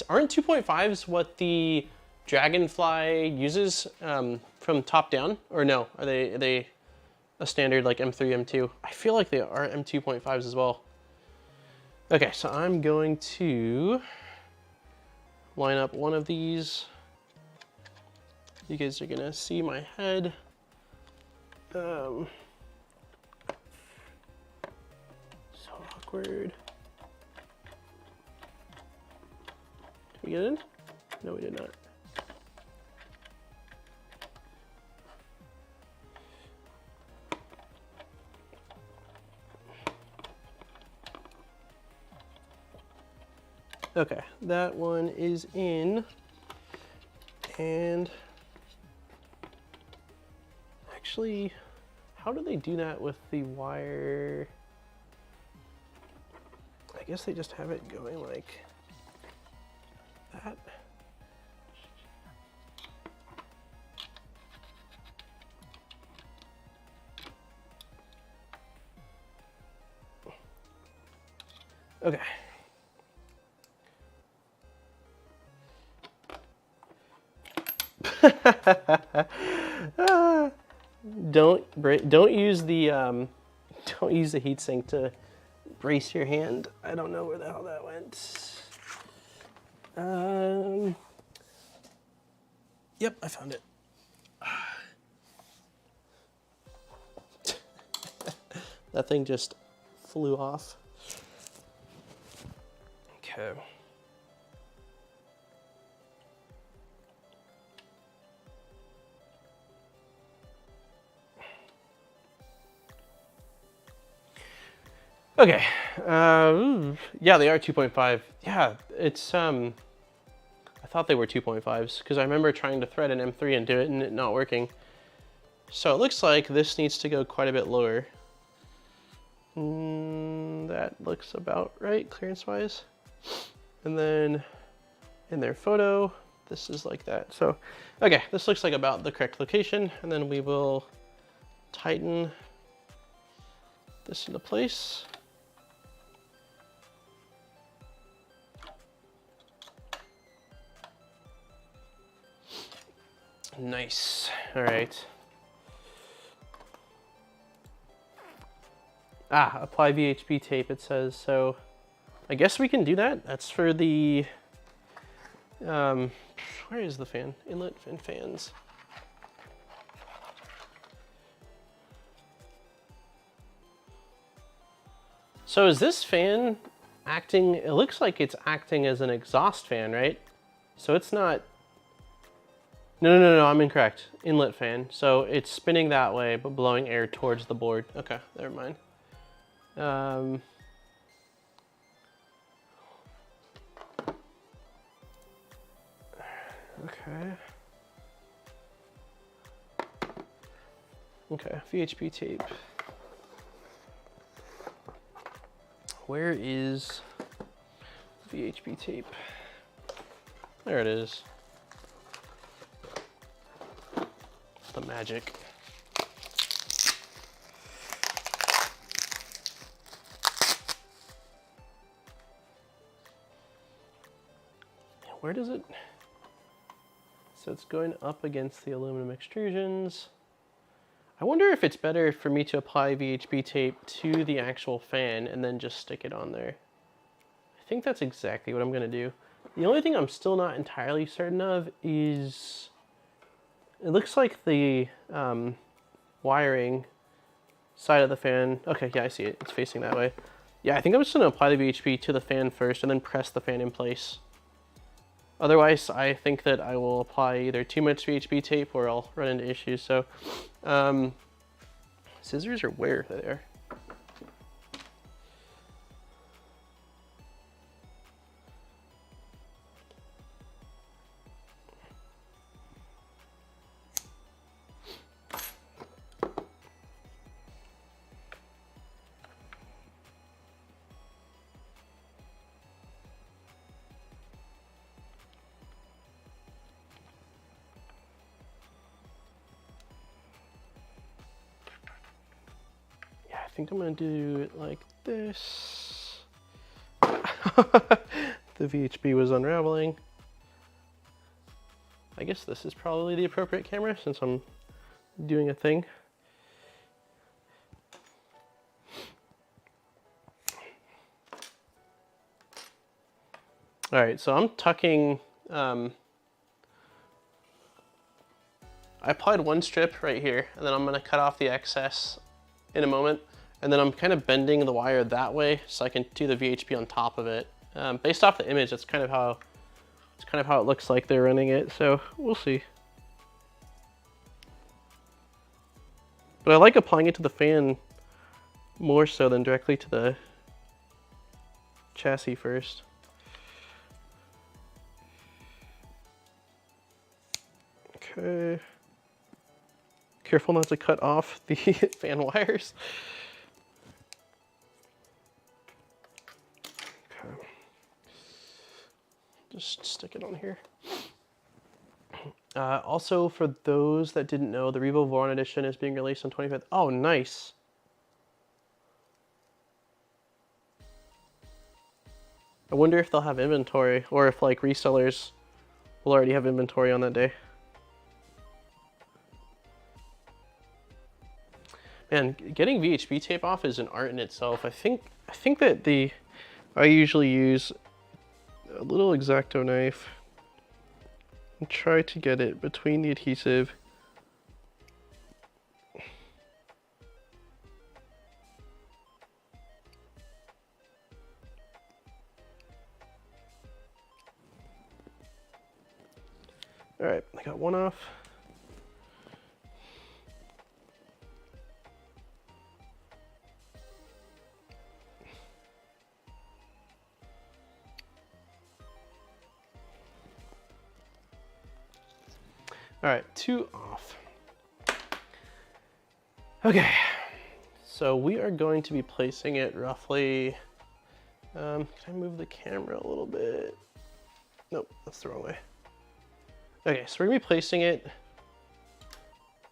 Speaker 1: Aren't 2.5s what the Dragonfly uses from top down? Or no, are they a standard like M3, M2? I feel like they are M2.5s as well. Okay, so I'm going to line up one of these. You guys are gonna see my head. So awkward. Did we get in? No, we did not. Okay, that one is in, and actually, how do they do that with the wire? I guess they just have it going like that. Okay. Don't use the heatsink to brace your hand. I don't know where the hell that went. Yep, I found it. That thing just flew off. Okay. Okay, yeah, they are 2.5. Yeah, it's, I thought they were 2.5s because I remember trying to thread an M3 and do it and it not working. So it looks like this needs to go quite a bit lower. That looks about right, clearance-wise. And then in their photo, this is like that. So, okay, this looks like about the correct location, and then we will tighten this into place. Nice. All right. Ah, apply VHP tape, it says. So I guess we can do that. That's for the, where is the fan? Inlet and fans. So is this fan acting, it looks like it's acting as an exhaust fan, right? So it's not, no, I'm incorrect. Inlet fan. So it's spinning that way, but blowing air towards the board. Okay, never mind. Okay, VHP tape. Where is VHP tape? There it is. The magic. Where does it? So it's going up against the aluminum extrusions. I wonder if it's better for me to apply VHP tape to the actual fan and then just stick it on there. I think that's exactly what I'm gonna do. The only thing I'm still not entirely certain of is, it looks like the wiring side of the fan. Okay, yeah, I see it. It's facing that way. Yeah, I think I'm just gonna apply the VHP to the fan first and then press the fan in place. Otherwise, I think that I will apply either too much VHP tape or I'll run into issues. So, scissors are where they are. I think I'm gonna do it like this. The VHP was unraveling. I guess this is probably the appropriate camera since I'm doing a thing. All right, so I'm tucking, I applied one strip right here, and then I'm gonna cut off the excess in a moment. And then I'm kind of bending the wire that way so I can do the VHP on top of it. Based off the image, that's kind of how it looks like they're running it. So we'll see. But I like applying it to the fan more so than directly to the chassis first. Okay. Careful not to cut off the fan wires. Just stick it on here. Also, for those that didn't know, the LDO Voron edition is being released on 25th. Oh, nice. I wonder if they'll have inventory, or if like resellers will already have inventory on that day. Man, getting VHP tape off is an art in itself. I think that I usually use a little X-Acto knife and try to get it between the adhesive All right, I got one off. All right, 2 off. Okay, so we are going to be placing it roughly, can I move the camera a little bit? Nope, that's the wrong way. Okay, so we're gonna be placing it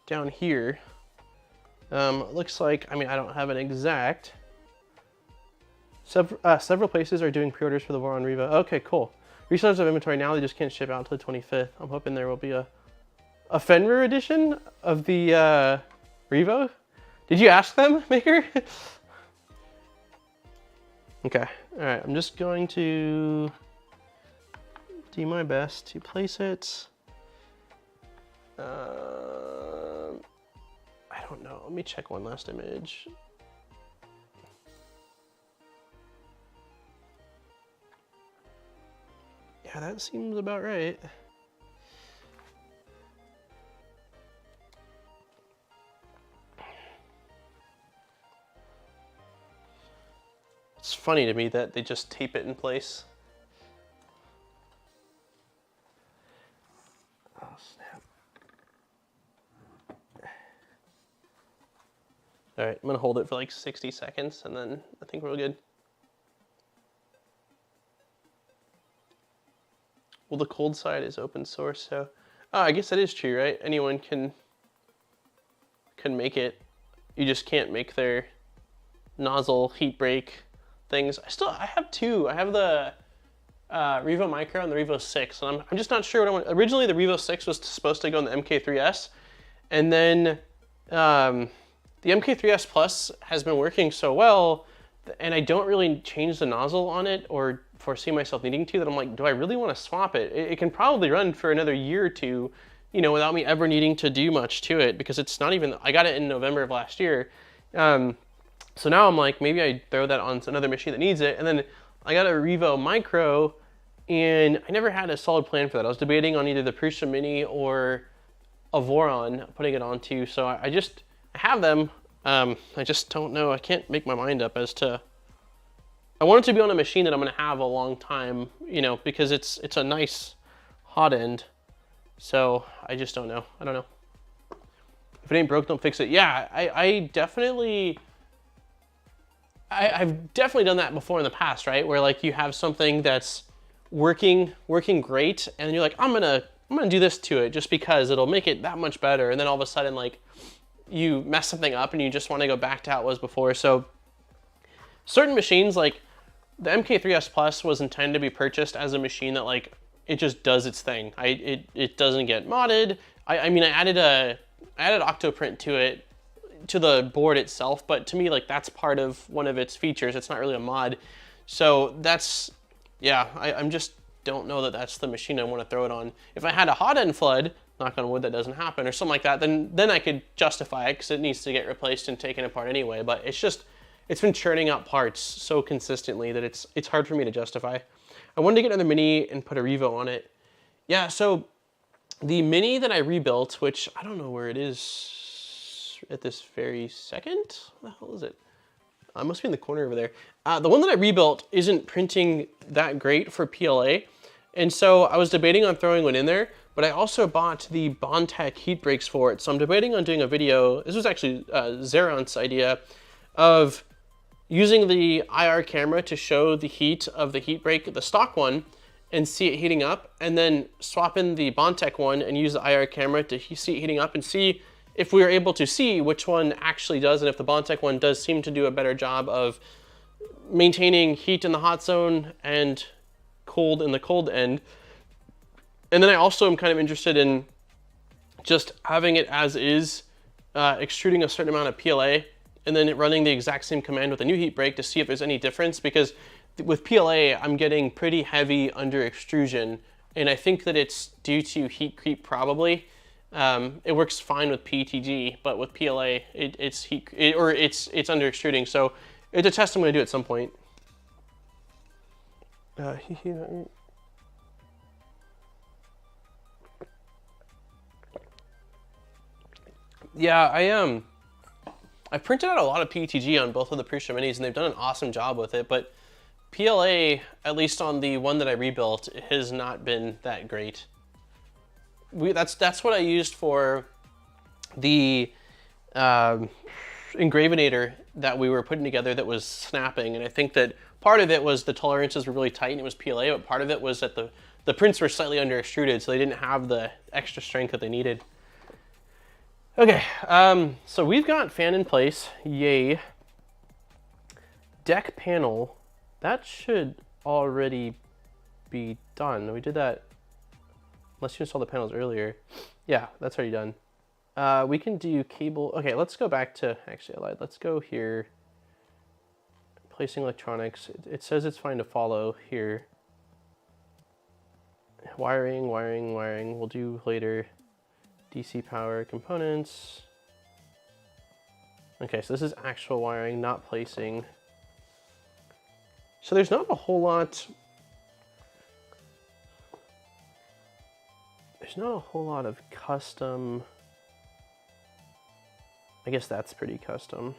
Speaker 1: down here. Looks like, I mean, I don't have an exact. Several places are doing pre-orders for the Voron Revo. Okay, cool. Resellers of inventory now, they just can't ship out until the 25th. I'm hoping there will be a Fenrir edition of the Revo. Did you ask them, Maker? Okay, all right, I'm just going to do my best to place it. I don't know, let me check one last image. Yeah, that seems about right. It's funny to me that they just tape it in place. Oh, snap. All right, I'm gonna hold it for like 60 seconds and then I think we're good. Well, the cold side is open source, so oh, I guess that is true, right? Anyone can make it. You just can't make their nozzle heat break things. I have 2. I have the Revo Micro and the Revo 6, and I'm just not sure what I want. Originally, the Revo 6 was supposed to go in the MK3S, and then the MK3S Plus has been working so well, and I don't really change the nozzle on it or foresee myself needing to, that I'm like, do I really want to swap it? It can probably run for another year or 2, you know, without me ever needing to do much to it, because it's not even, I got it in November of last year. So now I'm like, maybe I throw that on another machine that needs it. And then I got a Revo Micro, and I never had a solid plan for that. I was debating on either the Prusa Mini or a Voron, putting it onto. So I have them. I just don't know. I can't make my mind up as to. I want it to be on a machine that I'm going to have a long time, you know, because it's a nice hot end. So I just don't know. I don't know. If it ain't broke, don't fix it. Yeah, I've definitely done that before in the past, right? Where like you have something that's working great, and then you're like, I'm gonna do this to it just because it'll make it that much better, and then all of a sudden like you mess something up and you just want to go back to how it was before. So certain machines, like the MK3S Plus was intended to be purchased as a machine that like it just does its thing. It doesn't get modded. I mean, I added Octoprint to it, to the board itself, but to me, like, that's part of one of its features. It's not really a mod. So that's, yeah, I'm just don't know that that's the machine I want to throw it on. If I had a hot end flood, knock on wood that doesn't happen, or something like that, then I could justify it because it needs to get replaced and taken apart anyway. But it's been churning out parts so consistently that it's hard for me to justify. I wanted to get another Mini and put a Revo on it. Yeah, so the Mini that I rebuilt, which I don't know where it is at this very second. What the hell is it? It must be in the corner over there. The one that I rebuilt isn't printing that great for PLA. And so I was debating on throwing one in there, but I also bought the Bondtech heat breaks for it. So I'm debating on doing a video. This was actually Zeron's idea of using the IR camera to show the heat of the heat break, the stock one, and see it heating up, and then swap in the Bondtech one and use the IR camera to see it heating up and see if we are able to see which one actually does, and if the Bondtech one does seem to do a better job of maintaining heat in the hot zone and cold in the cold end. And then I also am kind of interested in just having it as is, extruding a certain amount of PLA, and then running the exact same command with a new heat break to see if there's any difference, because with PLA, I'm getting pretty heavy under extrusion, and I think that it's due to heat creep probably. It works fine with PETG, but with PLA, it's under extruding. So it's a test I'm going to do at some point. Yeah, I've printed out a lot of PETG on both of the Pre-Show Minis, and they've done an awesome job with it, but PLA, at least on the one that I rebuilt, has not been that great. That's what I used for the engravinator that we were putting together that was snapping, and I think that part of it was the tolerances were really tight and it was PLA, but part of it was that the prints were slightly under extruded, so they didn't have the extra strength that they needed. Okay, so we've got fan in place, yay. Deck panel, that should already be done. We did that, unless you installed the panels earlier. Yeah, that's already done. We can do cable, okay, let's go back to, actually I lied, let's go here. Placing electronics, it says it's fine to follow here. Wiring, we'll do later. DC power components. Okay, so this is actual wiring, not placing. So there's not a whole lot. There's not a whole lot of custom. I guess that's pretty custom.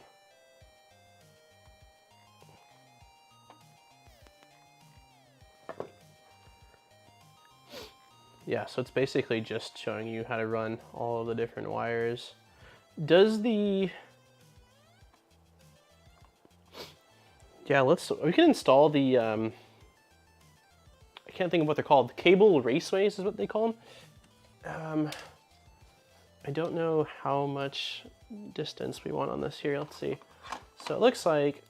Speaker 1: Yeah, so it's basically just showing you how to run all of the different wires. Does the... Yeah, we can install the, I can't think of what they're called. Cable raceways is what they call them. I don't know how much distance we want on this here. Let's see. So it looks like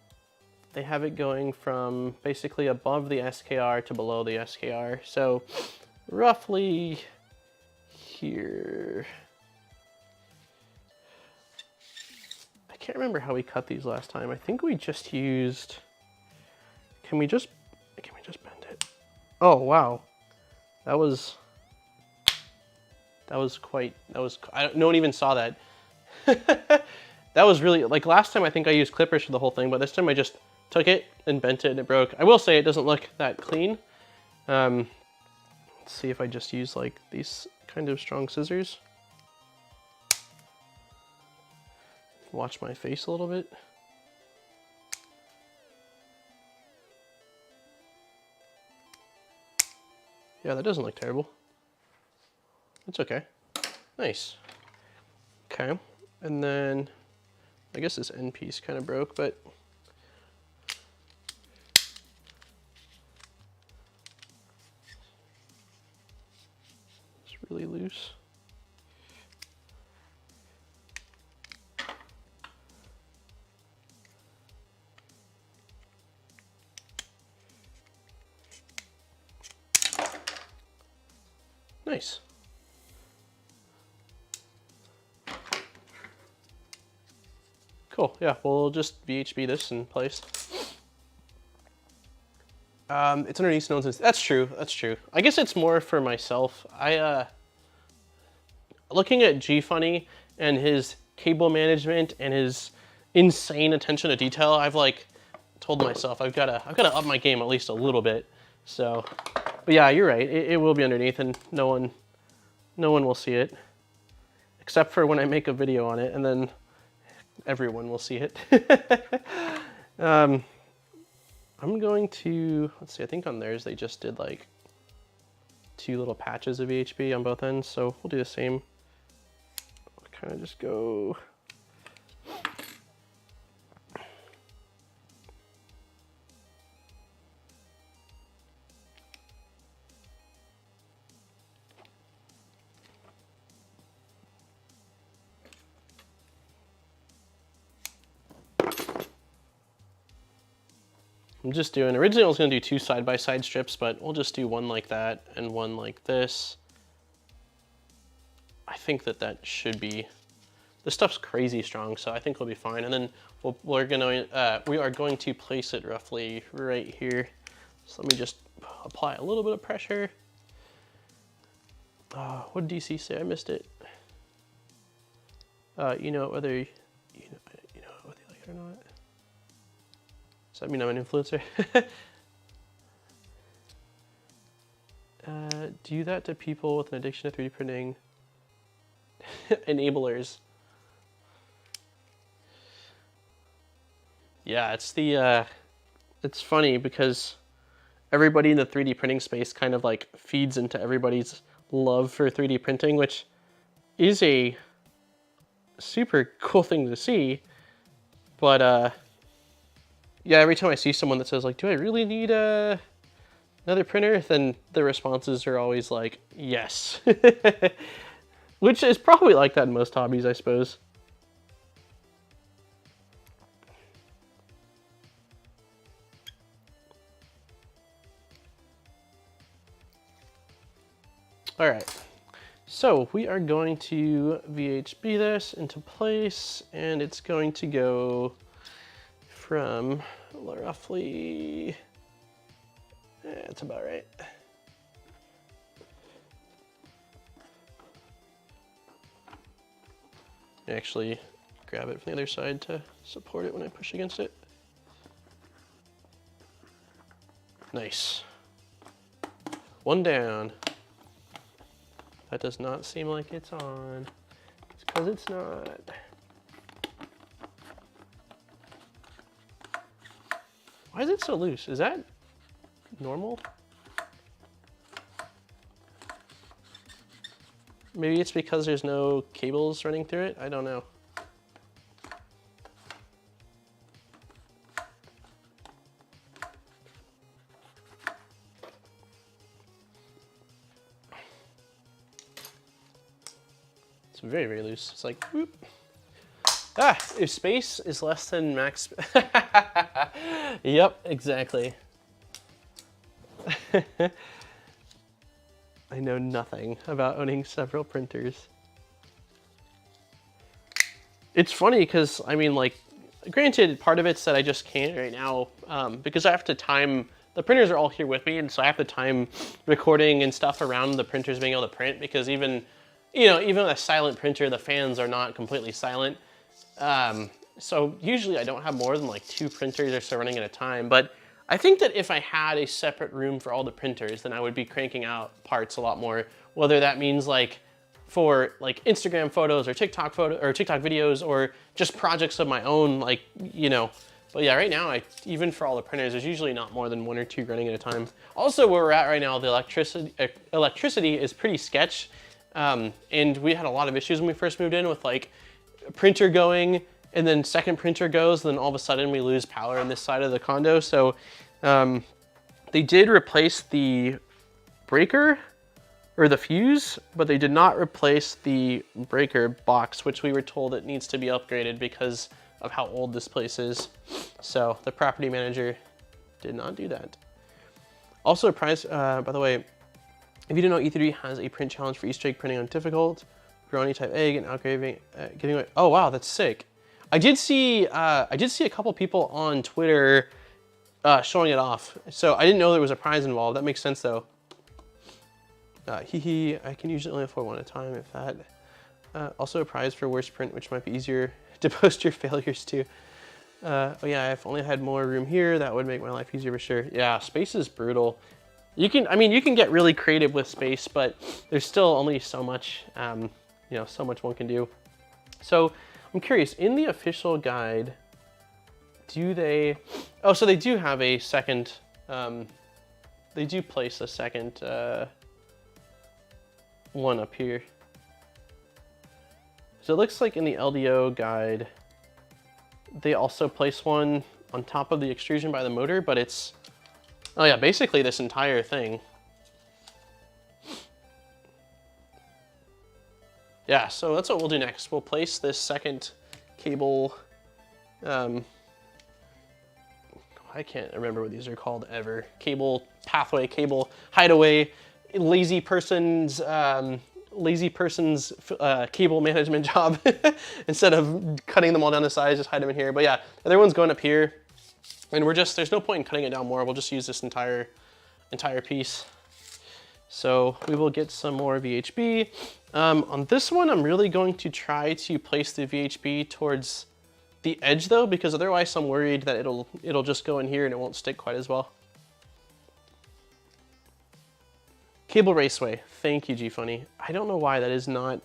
Speaker 1: they have it going from basically above the SKR to below the SKR. So roughly here. I can't remember how we cut these last time. I think we just used, can we just bend it? Oh, wow. No one even saw that. That was really, like last time I think I used clippers for the whole thing, but this time I just took it and bent it and it broke. I will say it doesn't look that clean. Let's see if I just use like these kind of strong scissors. Watch my face a little bit. Yeah, that doesn't look terrible. It's okay. Nice. Okay, and then I guess this end piece kind of broke, but it's really loose. Nice. Cool, yeah, we'll just VHB this in place. It's underneath no one's, that's true, that's true. I guess it's more for myself. Looking at GFunny and his cable management and his insane attention to detail, I've like told myself I've gotta up my game at least a little bit. So, but yeah, you're right, it will be underneath and no one will see it. Except for when I make a video on it and then everyone will see it. I'm going to, let's see, I think on theirs they just did like 2 little patches of VHB on both ends, so we'll do the same. We'll kind of just go. I'm just doing, originally I was going to do 2 side-by-side strips, but we'll just do one like that and one like this. I think that should be, this stuff's crazy strong, so I think we'll be fine. And then we are going to place it roughly right here. So let me just apply a little bit of pressure. What did DC say? I missed it. You know whether you like it or not. Does that mean I'm an influencer? Do that to people with an addiction to 3D printing. Enablers. Yeah, it's funny because everybody in the 3D printing space kind of like feeds into everybody's love for 3D printing, which is a super cool thing to see. But yeah, every time I see someone that says like, do I really need another printer? Then the responses are always like, yes. Which is probably like that in most hobbies, I suppose. All right, so we are going to VHB this into place, and it's going to go from roughly, that's about right. Actually grab it from the other side to support it when I push against it. Nice. One down. That does not seem like it's on. It's because it's not. Why is it so loose? Is that normal? Maybe it's because there's no cables running through it? I don't know. It's very, very loose. It's like, whoop. Ah, if space is less than max. Yep, exactly. I know nothing about owning several printers. It's funny because, I mean, like, granted, part of it's that I just can't right now because I have to time, the printers are all here with me, and so I have to time recording and stuff around the printers being able to print, because even, you know, even with a silent printer, the fans are not completely silent. So usually I don't have more than like 2 printers or so running at a time, but I think that if I had a separate room for all the printers, then I would be cranking out parts a lot more, whether that means like for like Instagram photos or TikTok videos, or just projects of my own, like, you know. But yeah, right now, even for all the printers, there's usually not more than 1 or 2 running at a time. Also, where we're at right now, the electricity is pretty sketch. And we had a lot of issues when we first moved in with like a printer going, and then second printer goes, and then all of a sudden we lose power on this side of the condo. So they did replace the breaker or the fuse, but they did not replace the breaker box, which we were told it needs to be upgraded because of how old this place is. So the property manager did not do that. Also, a prize, by the way, if you didn't know, E3 has a print challenge for Easter egg printing on difficult, brownie type egg, and outgraving, giving away. Oh wow, that's sick. I did see a couple people on Twitter showing it off. So I didn't know there was a prize involved. That makes sense though. I can usually only afford 1 at a time, if that. Also a prize for worst print, which might be easier to post your failures to. Oh yeah, if only I had more room here, that would make my life easier for sure. Yeah, space is brutal. You can get really creative with space, but there's still only so much, you know, so much one can do. So I'm curious, in the official guide, do they, oh, so they do have a second, they do place a second one up here. So it looks like in the LDO guide, they also place one on top of the extrusion by the motor, but it's, oh yeah, basically this entire thing. Yeah, so that's what we'll do next. We'll place this second cable, I can't remember what these are called ever. Cable pathway, cable hideaway, lazy person's cable management job. Instead of cutting them all down the sides, just hide them in here. But yeah, the other one's going up here. And there's no point in cutting it down more. We'll just use this entire piece. So we will get some more VHB. On this one, I'm really going to try to place the VHB towards the edge though, because otherwise I'm worried that it'll just go in here and it won't stick quite as well. Cable Raceway, thank you, G Funny. I don't know why that is not,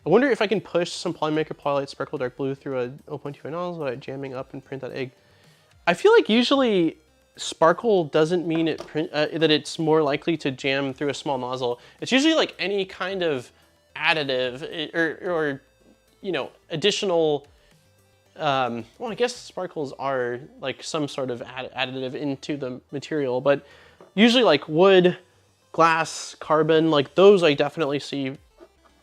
Speaker 1: I wonder if I can push some Polymaker Polylight Sparkle Dark Blue through a 0.25 nozzle without jamming up and print that egg. I feel like usually sparkle doesn't mean that it's more likely to jam through a small nozzle. It's usually like any kind of additive or you know, additional, well, I guess sparkles are like some sort of additive into the material, but usually like wood, glass, carbon, like those I definitely see.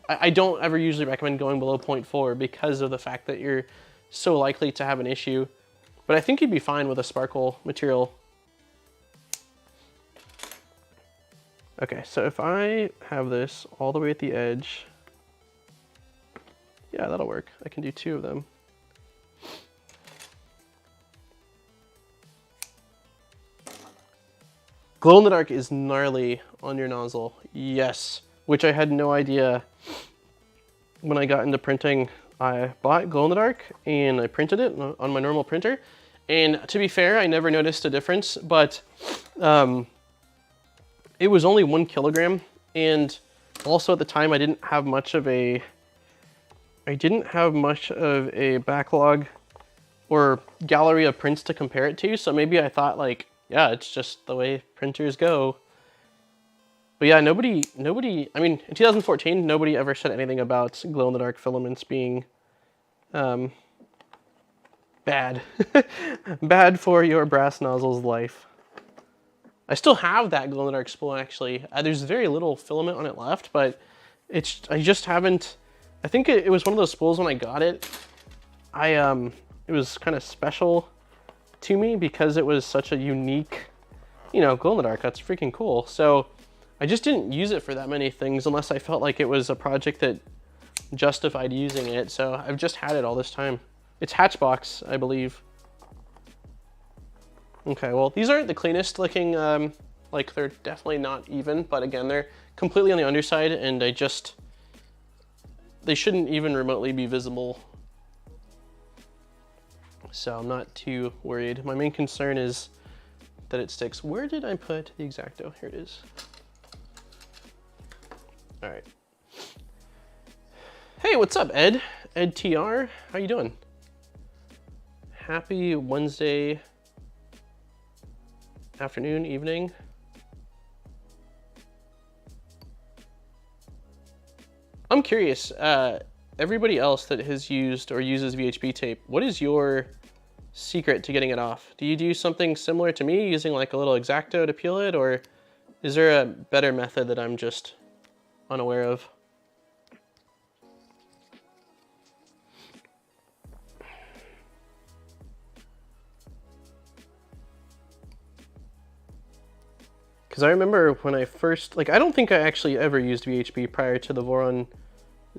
Speaker 1: I don't ever usually recommend going below 0.4 because of the fact that you're so likely to have an issue. But I think you'd be fine with a sparkle material. Okay, so if I have this all the way at the edge, yeah, that'll work. I can do 2 of them. Glow in the dark is gnarly on your nozzle. Yes, which I had no idea when I got into printing. I bought glow in the dark and I printed it on my normal printer. And to be fair, I never noticed a difference, but it was only 1 kilogram. And also at the time, I didn't have much of a backlog or gallery of prints to compare it to. So maybe I thought like, yeah, it's just the way printers go. But yeah, nobody, I mean, in 2014, nobody ever said anything about glow-in-the-dark filaments being bad. Bad for your brass nozzle's life. I still have that glow-in-the-dark spool, actually. There's very little filament on it left, but I just haven't, I think it was one of those spools when I got it. It was kind of special to me because it was such a unique, you know, glow-in-the-dark. That's freaking cool. So I just didn't use it for that many things unless I felt like it was a project that justified using it. So I've just had it all this time. It's Hatchbox, I believe. Okay, well, these aren't the cleanest looking, like they're definitely not even, but again, they're completely on the underside and they shouldn't even remotely be visible. So I'm not too worried. My main concern is that it sticks. Where did I put the X-Acto? Here it is. All right. Hey, what's up, Ed? Ed TR, how you doing? Happy Wednesday afternoon, evening. I'm curious, everybody else that has used or uses VHP tape, what is your secret to getting it off? Do you do something similar to me, using like a little X-Acto to peel it, or is there a better method that I'm just unaware of? Because I remember when I first, like, I don't think I actually ever used VHP prior to the Voron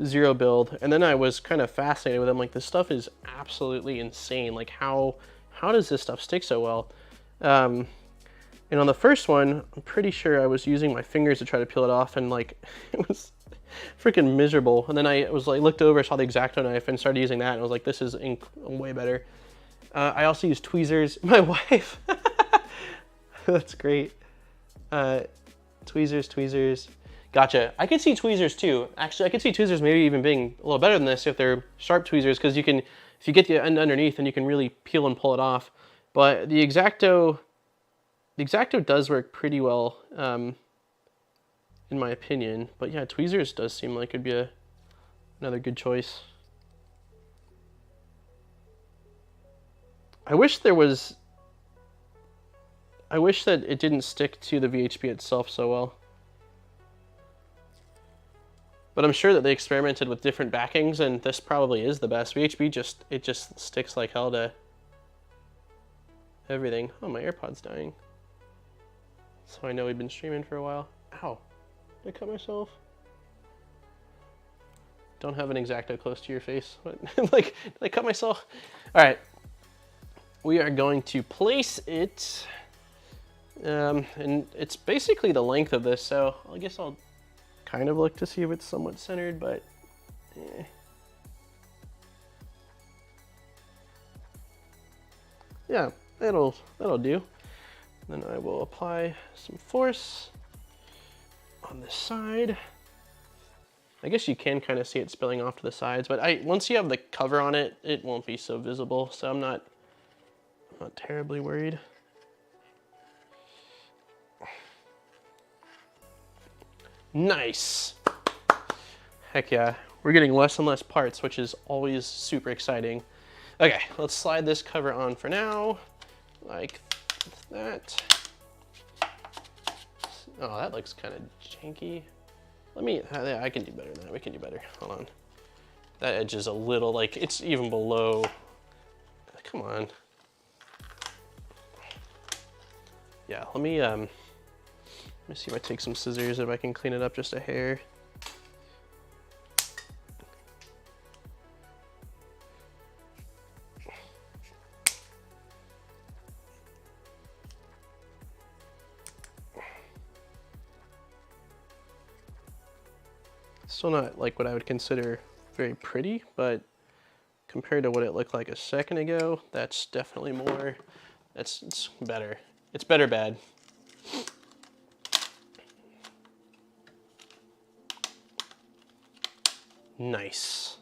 Speaker 1: Zero build, and then I was kind of fascinated with them. Like, this stuff is absolutely insane. Like, how does this stuff stick so well? And on the first one, I'm pretty sure I was using my fingers to try to peel it off, and like, it was freaking miserable. And then I was like, looked over, saw the X-Acto knife, and started using that, and I was like, this is way better. I also use tweezers. My wife, that's great. Tweezers. Gotcha. I could see tweezers too. Actually, I could see tweezers maybe even being a little better than this if they're sharp tweezers, because you can, if you get the end underneath, then you can really peel and pull it off. But the X-Acto does work pretty well, in my opinion. But yeah, tweezers does seem like it'd be another good choice. I wish that it didn't stick to the VHP itself so well. But I'm sure that they experimented with different backings, and this probably is the best. VHP just sticks like hell to everything. Oh, my AirPod's dying. So I know we've been streaming for a while. Ow, did I cut myself? Don't have an X-Acto close to your face. What? Like, did I cut myself? All right, we are going to place it. And it's basically the length of this, so I guess I'll kind of look to see if it's somewhat centered, but yeah, that'll do. Then I will apply some force on this side. I guess you can kind of see it spilling off to the sides, but once you have the cover on it, it won't be so visible, so I'm not terribly worried. Nice. Heck yeah. We're getting less and less parts, which is always super exciting. Okay, let's slide this cover on for now, like that. Oh, that looks kind of janky. I can do better than that. We can do better. Hold on. That edge is a little, like, it's even below. Come on. Yeah, let me see if I take some scissors, if I can clean it up just a hair. Still not like what I would consider very pretty, but compared to what it looked like a second ago, that's definitely more, it's better. It's better bad. Nice.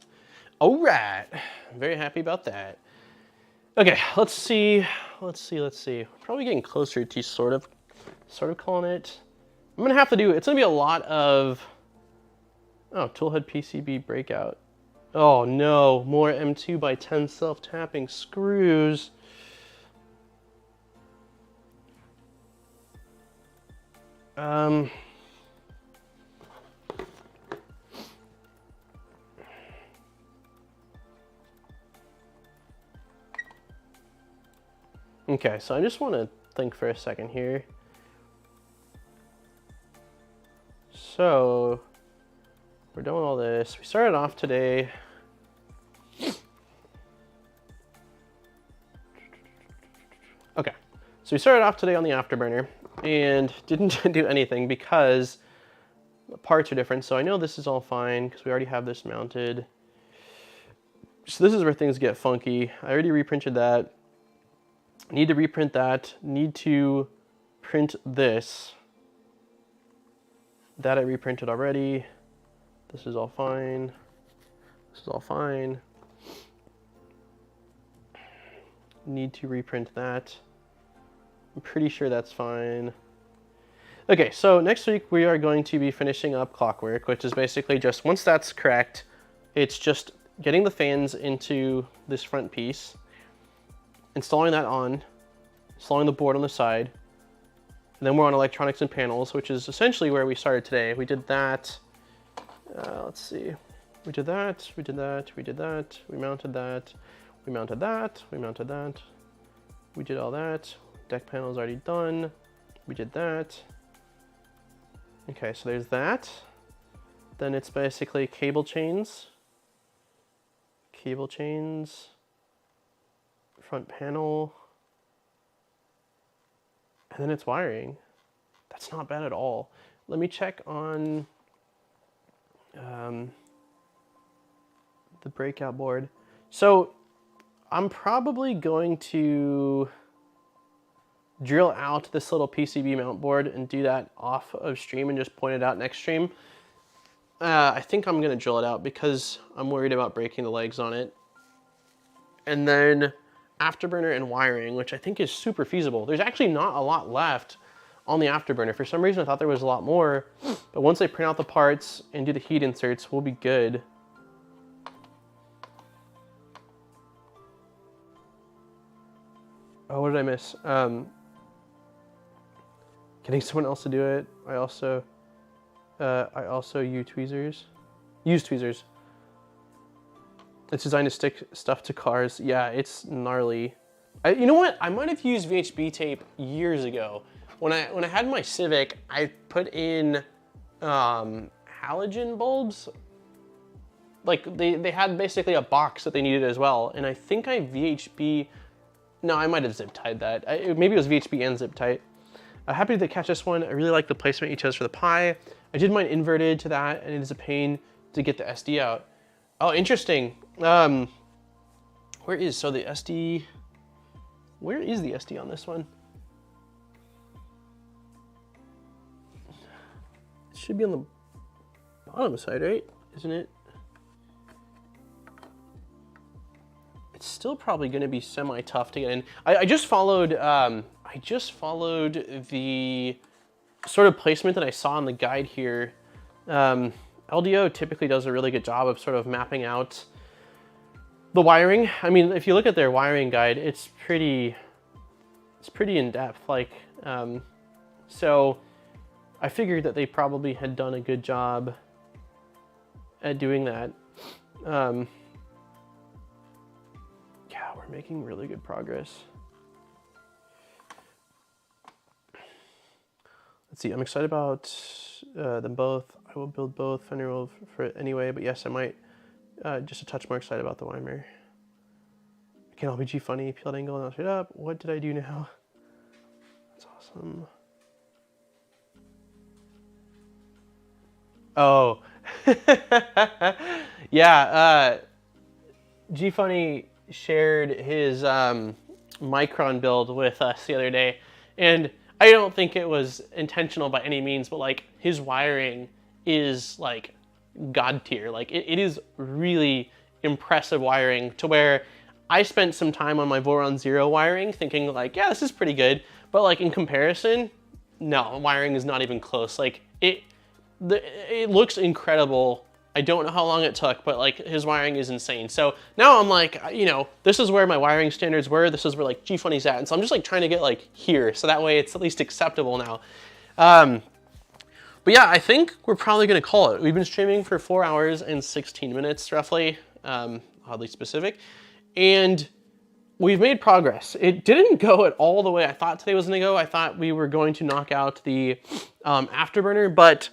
Speaker 1: All right, I'm very happy about that. Okay, let's see. Probably getting closer to sort of calling it. I'm gonna have to do, it's gonna be a lot of, oh, toolhead PCB breakout. Oh no, more M2 by 10 self-tapping screws. Okay, so I just want to think for a second here. So, we're doing all this. We started off today. Okay, so we started off today on the Afterburner and didn't do anything because the parts are different. So I know this is all fine because we already have this mounted. So this is where things get funky. I already reprinted that. Need to reprint that. Need to print this. That I reprinted already. This is all fine. This is all fine. Need to reprint that. I'm pretty sure that's fine. Okay, so next week we are going to be finishing up clockwork, which is basically just, once that's correct, it's just getting the fans into this front piece, installing that on, installing the board on the side, and then we're on electronics and panels, which is essentially where we started today. We did that, let's see, we did that, we did that, we did that, we mounted that, we mounted that, we mounted that, we did all that, deck panel is already done, we did that. Okay, so there's that. Then it's basically cable chains, front panel, and then it's wiring. That's not bad at all. Let me check on the breakout board. So I'm probably going to drill out this little PCB mount board and do that off of stream and just point it out next stream. I think I'm gonna drill it out because I'm worried about breaking the legs on it. And then Afterburner and wiring, which I think is super feasible. There's actually not a lot left on the Afterburner. For some reason I thought there was a lot more, but once I print out the parts and do the heat inserts, we'll be good. Oh, what did I miss? Getting someone else to do it. I also use tweezers. It's designed to stick stuff to cars. Yeah, it's gnarly. You know what? I might have used VHB tape years ago. When I had my Civic, I put in halogen bulbs. Like they had basically a box that they needed as well, and I think I VHB. No, I might have zip tied that. Maybe it was VHB and zip tight. Happy to catch this one. I really like the placement you chose for the Pi. I did mine inverted to that, and it is a pain to get the SD out. Oh, interesting. Where is the SD on this one? It should be on the bottom side, right? isn't it? It's still probably going to be semi-tough to get in. I just followed the sort of placement that I saw in the guide here. LDO typically does a really good job of sort of mapping out the wiring. I mean, if you look at their wiring guide, it's pretty in depth. Like, so I figured that they probably had done a good job at doing that. Yeah, we're making really good progress. Let's see, I'm excited about them both. I will build both. Fender will for it anyway, but yes, I might just a touch more excited about the Weimer. I can LBG funny, peeled angle, now straight up. What did I do now? That's awesome. Oh, yeah. G Funny shared his Micron build with us the other day, and I don't think it was intentional by any means, but like his wiring is like god tier. Like it is really impressive wiring, to where I spent some time on my Voron Zero wiring thinking like, yeah, this is pretty good, but like in comparison, no, wiring is not even close. Like it looks incredible. I don't know how long it took, but like his wiring is insane. So now I'm like, you know, this is where my wiring standards were. This is where like G Funny's at. And so I'm just like trying to get like here. So that way it's at least acceptable now. But yeah, I think we're probably going to call it. We've been streaming for 4 hours and 16 minutes roughly, oddly specific. And we've made progress. It didn't go at all the way I thought today was going to go. I thought we were going to knock out the Afterburner, but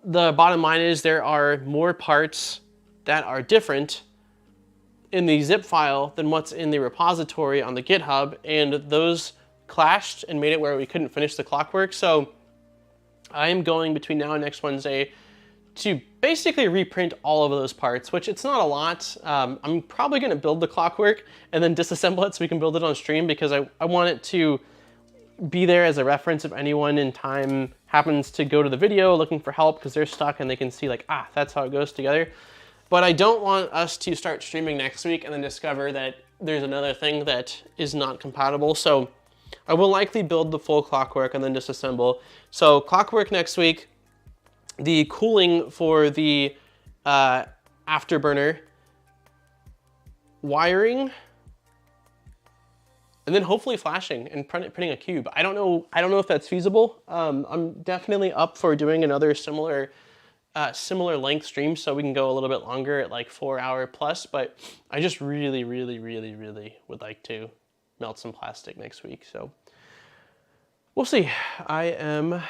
Speaker 1: the bottom line is there are more parts that are different in the zip file than what's in the repository on the GitHub, and those clashed and made it where we couldn't finish the clockwork. So I am going between now and next Wednesday to basically reprint all of those parts, which it's not a lot. I'm probably going to build the clockwork and then disassemble it so we can build it on stream, because I want it to be there as a reference if anyone in time happens to go to the video looking for help because they're stuck, and they can see like, ah, that's how it goes together. But I don't want us to start streaming next week and then discover that there's another thing that is not compatible. So I will likely build the full clockwork and then disassemble. So clockwork next week, the cooling for the Afterburner, wiring, and then hopefully flashing and printing a cube. I don't know if that's feasible. I'm definitely up for doing another similar length stream so we can go a little bit longer at like 4 hour plus, but I just really would like to melt some plastic next week. So we'll see. I am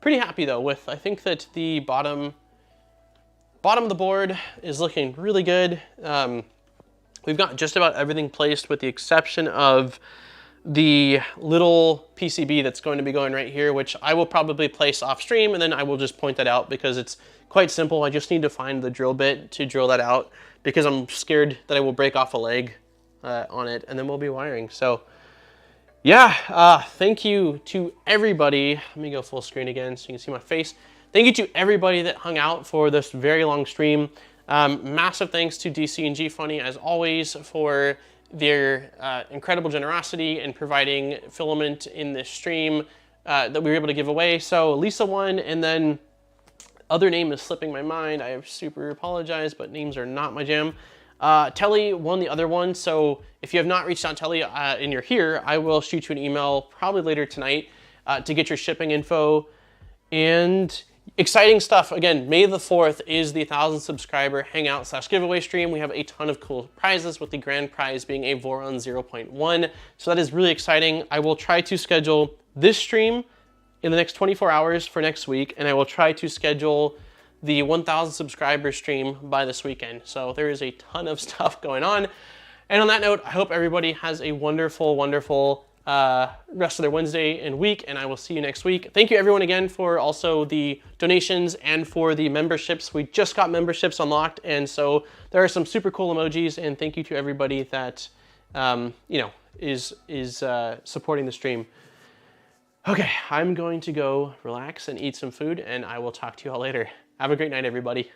Speaker 1: pretty happy though with, I think that the bottom of the board is looking really good. We've got just about everything placed with the exception of the little PCB that's going to be going right here, which I will probably place off stream, and then I will just point that out because it's quite simple. I just need to find the drill bit to drill that out because I'm scared that I will break off a leg on it, and then we'll be wiring. So yeah, thank you to everybody. Let me go full screen again so you can see my face. Thank you to everybody that hung out for this very long stream. Massive thanks to DC and G Funny, as always, for their incredible generosity in providing filament in this stream that we were able to give away. So Lisa won, and then other name is slipping my mind. I super apologize, but names are not my jam. Telly won the other one, so if you have not reached out to Telly and you're here, I will shoot you an email probably later tonight to get your shipping info. And exciting stuff. Again, May the 4th is the 1,000 subscriber hangout / giveaway stream. We have a ton of cool prizes, with the grand prize being a Voron 0.1. So that is really exciting. I will try to schedule this stream in the next 24 hours for next week, and I will try to schedule the 1,000 subscriber stream by this weekend. So there is a ton of stuff going on. And on that note, I hope everybody has a wonderful rest of their Wednesday and week, and I will see you next week. Thank you everyone again for also the donations and for the memberships. We just got memberships unlocked, and so there are some super cool emojis, and thank you to everybody that is supporting the stream. Okay, I'm going to go relax and eat some food, and I will talk to you all later. Have a great night, everybody.